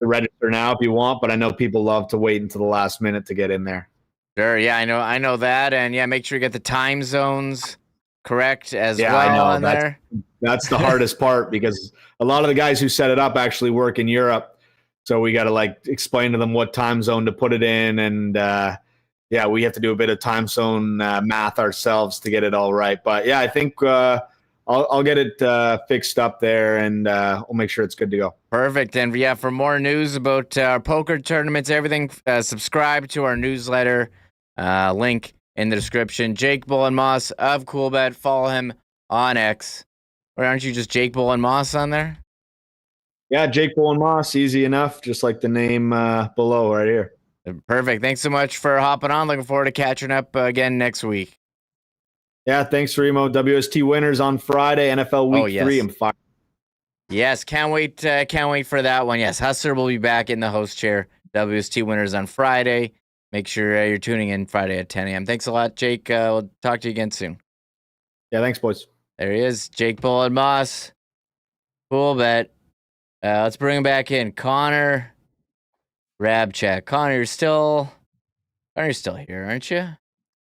register now if you want, but I know people love to wait until the last minute to get in there. Sure, yeah, I know that. And make sure you get the time zones correct as well. I know. There. That's the hardest part, because a lot of the guys who set it up actually work in Europe. So we got to explain to them what time zone to put it in. And we have to do a bit of time zone math ourselves to get it all right. But I think I'll get it fixed up there, and we'll make sure it's good to go. Perfect. And for more news about our poker tournaments, everything, subscribe to our newsletter. Link in the description. Jake Bolin Moss of Coolbet. Follow him on X. Or aren't you just Jake Bolin Moss on there? Yeah, Jake Bolin Moss, easy enough, just like the name below right here. Perfect. Thanks so much for hopping on. Looking forward to catching up again next week. Yeah, thanks, Remo. WST winners on Friday, NFL Week 3. I'm fired. Yes, can't wait for that one. Yes, Hustler will be back in the host chair. WST winners on Friday. Make sure you're tuning in Friday at 10 a.m. Thanks a lot, Jake. We'll talk to you again soon. Yeah, thanks, boys. There he is, Jake Bolin Moss. Coolbet. Let's bring him back in. Connor Hrabchak. Connor, you're still here, aren't you?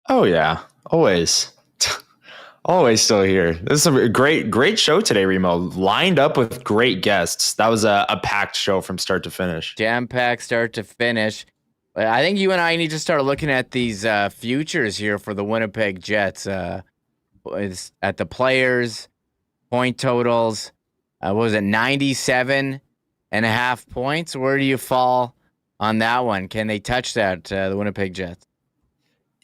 Oh yeah, always. Always still here. This is a great show today, Remo. Lined up with great guests. That was a packed show from start to finish. Jam-packed start to finish. I think you and I need to start looking at these futures here for the Winnipeg Jets. It's at the players, point totals. What was it, 97.5 points? Where do you fall on that one? Can they touch that, the Winnipeg Jets?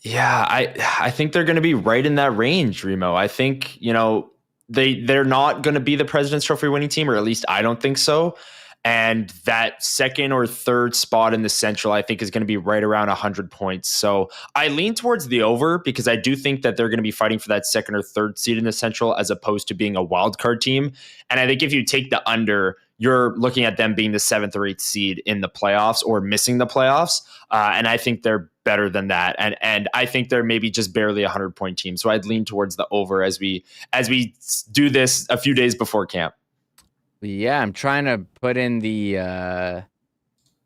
Yeah, I think they're going to be right in that range, Remo. I think, they're not going to be the President's Trophy winning team, or at least I don't think so. And that second or third spot in the Central, I think, is going to be right around 100 points. So I lean towards the over because I do think that they're going to be fighting for that second or third seed in the Central as opposed to being a wild card team. And I think if you take the under, you're looking at them being the 7th or 8th seed in the playoffs or missing the playoffs. And I think they're better than that. And I think they're maybe just barely a 100-point team. So I'd lean towards the over as we do this a few days before camp. Yeah, I'm trying to put in trying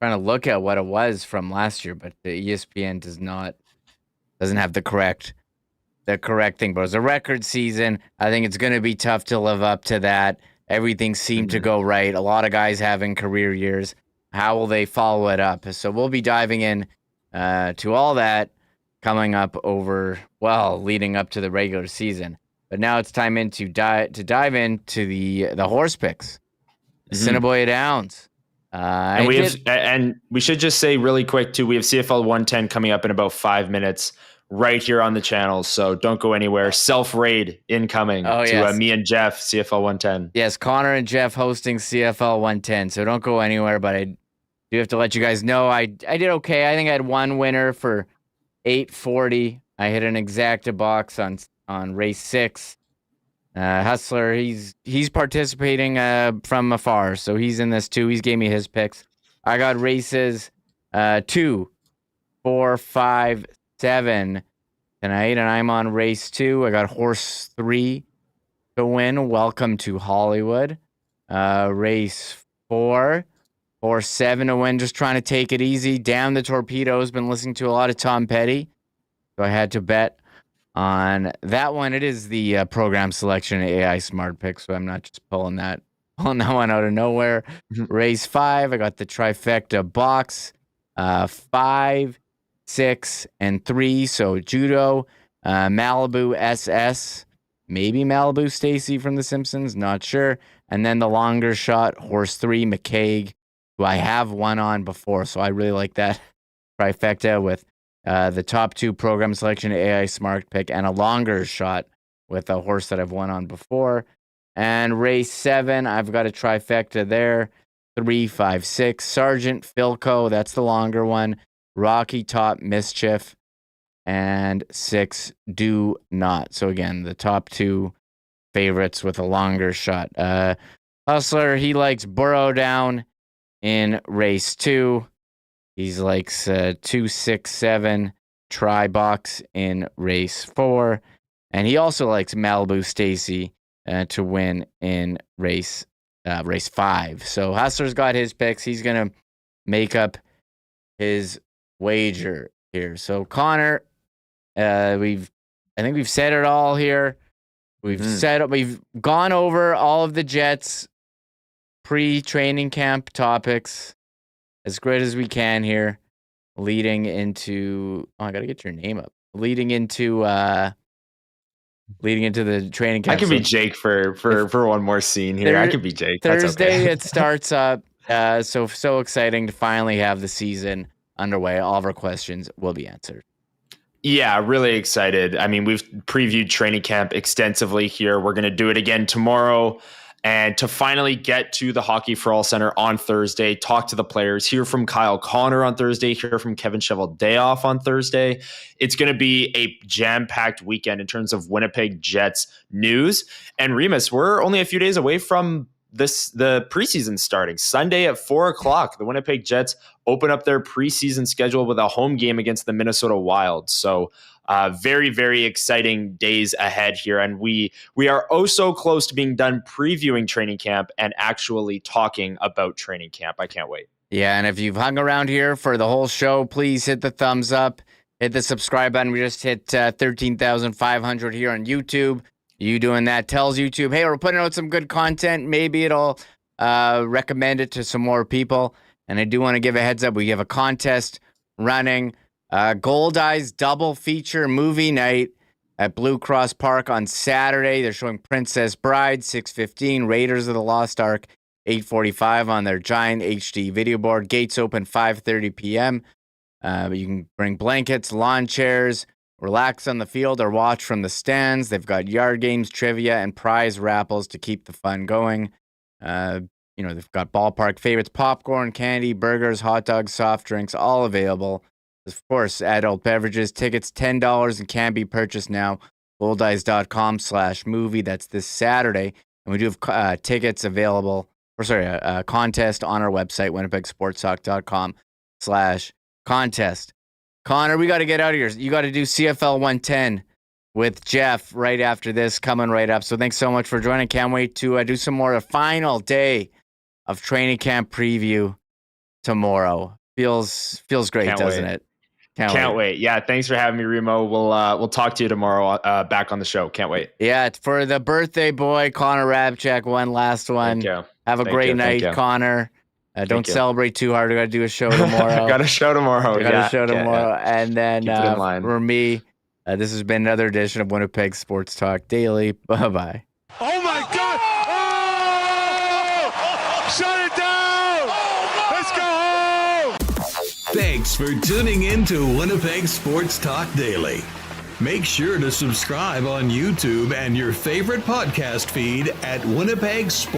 to look at what it was from last year, but the ESPN doesn't have the correct thing. But it was a record season. I think it's going to be tough to live up to that. Everything seemed to go right. A lot of guys having career years. How will they follow it up? So we'll be diving in to all that coming up leading up to the regular season. But now it's time to dive into the horse picks. Assiniboia Downs. And we should just say really quick too, we have CFL 110 coming up in about 5 minutes right here on the channel. So don't go anywhere. Self-raid incoming to me and Jeff, CFL 110. Yes, Connor and Jeff hosting CFL 110. So don't go anywhere, but I do have to let you guys know I did okay. I think I had one winner for $840. I hit an exacta box on race 6. Hustler, he's participating from afar, so he's in this too. He's gave me his picks. I got races 2, 4, 5, 7 tonight, and I'm on race 2. I got horse 3 to win. Welcome to Hollywood. Race 4, horse 7 to win. Just trying to take it easy. Down the Torpedoes. Been listening to a lot of Tom Petty, so I had to bet on that one. It is the program selection AI smart pick, so I'm not just pulling that one out of nowhere. Race 5, I got the trifecta box, 5, 6, and 3. So Judo, Malibu SS, maybe Malibu Stacy from The Simpsons, not sure. And then the longer shot, horse 3, McCaig, who I have won on before, so I really like that trifecta with the top 2 program selection AI smart pick and a longer shot with a horse that I've won on before. And race 7, I've got a trifecta there. 3, 5, 6. Sergeant Philco, that's the longer one. Rocky Top Mischief. And 6, Do Not. So again, the top 2 favorites with a longer shot. Hustler, he likes Burrow Down in race 2. He likes 2, 6, 7 try box in race 4. And he also likes Malibu Stacy to win in race 5. So Hustler's got his picks. He's going to make up his wager here. So Connor, I think we've said it all here. We've gone over all of the Jets pre-training camp topics as great as we can here, leading into I gotta get your name up. Leading into the training camp. I could be Jake for one more scene here. I could be Jake. Thursday That's okay. It starts up. So exciting to finally have the season underway. All of our questions will be answered. Yeah, really excited. I mean, we've previewed training camp extensively here. We're going to do it again tomorrow. And to finally get to the Hockey for All Center on Thursday, talk to the players, hear from Kyle Connor on Thursday, hear from Kevin Cheveldayoff on Thursday. It's going to be a jam-packed weekend in terms of Winnipeg Jets news. And Remis, we're only a few days away from the preseason starting. Sunday at 4:00, the Winnipeg Jets open up their preseason schedule with a home game against the Minnesota Wild. So very, very exciting days ahead here. And we are oh so close to being done previewing training camp and actually talking about training camp. I can't wait. Yeah, and if you've hung around here for the whole show, please hit the thumbs up, hit the subscribe button. We just hit 13,500 here on YouTube. You doing that tells YouTube, hey, we're putting out some good content. Maybe it'll recommend it to some more people. And I do want to give a heads up. We have a contest running. Gold Eyes double feature movie night at Blue Cross Park on Saturday. They're showing Princess Bride, 6:15, Raiders of the Lost Ark, 8:45 on their giant HD video board. Gates open 5:30 p.m. You can bring blankets, lawn chairs, relax on the field or watch from the stands. They've got yard games, trivia, and prize raffles to keep the fun going. They've got ballpark favorites, popcorn, candy, burgers, hot dogs, soft drinks, all available. Of course, adult beverages, tickets, $10 and can be purchased now. goldice.com/movie. That's this Saturday. And we do have tickets available, a contest on our website, winnipegsportstalk.com/contest. Connor, we got to get out of here. You got to do CFL 110 with Jeff right after this, coming right up. So thanks so much for joining. Can't wait to do some more. A final day of training camp preview tomorrow. Feels great, doesn't it? Can't wait. Yeah, thanks for having me, Remo. We'll talk to you tomorrow back on the show. Can't wait. Yeah, for the birthday boy, Connor Hrabchak, one last one. Thank you. Have a great night, Connor. Don't celebrate too hard. We got to do a show tomorrow. Got a show tomorrow. And then for me, this has been another edition of Winnipeg Sports Talk Daily. Bye-bye. Oh, my God. Oh! Shut it down. Let's go home. Thanks for tuning in to Winnipeg Sports Talk Daily. Make sure to subscribe on YouTube and your favorite podcast feed at Winnipeg Sports.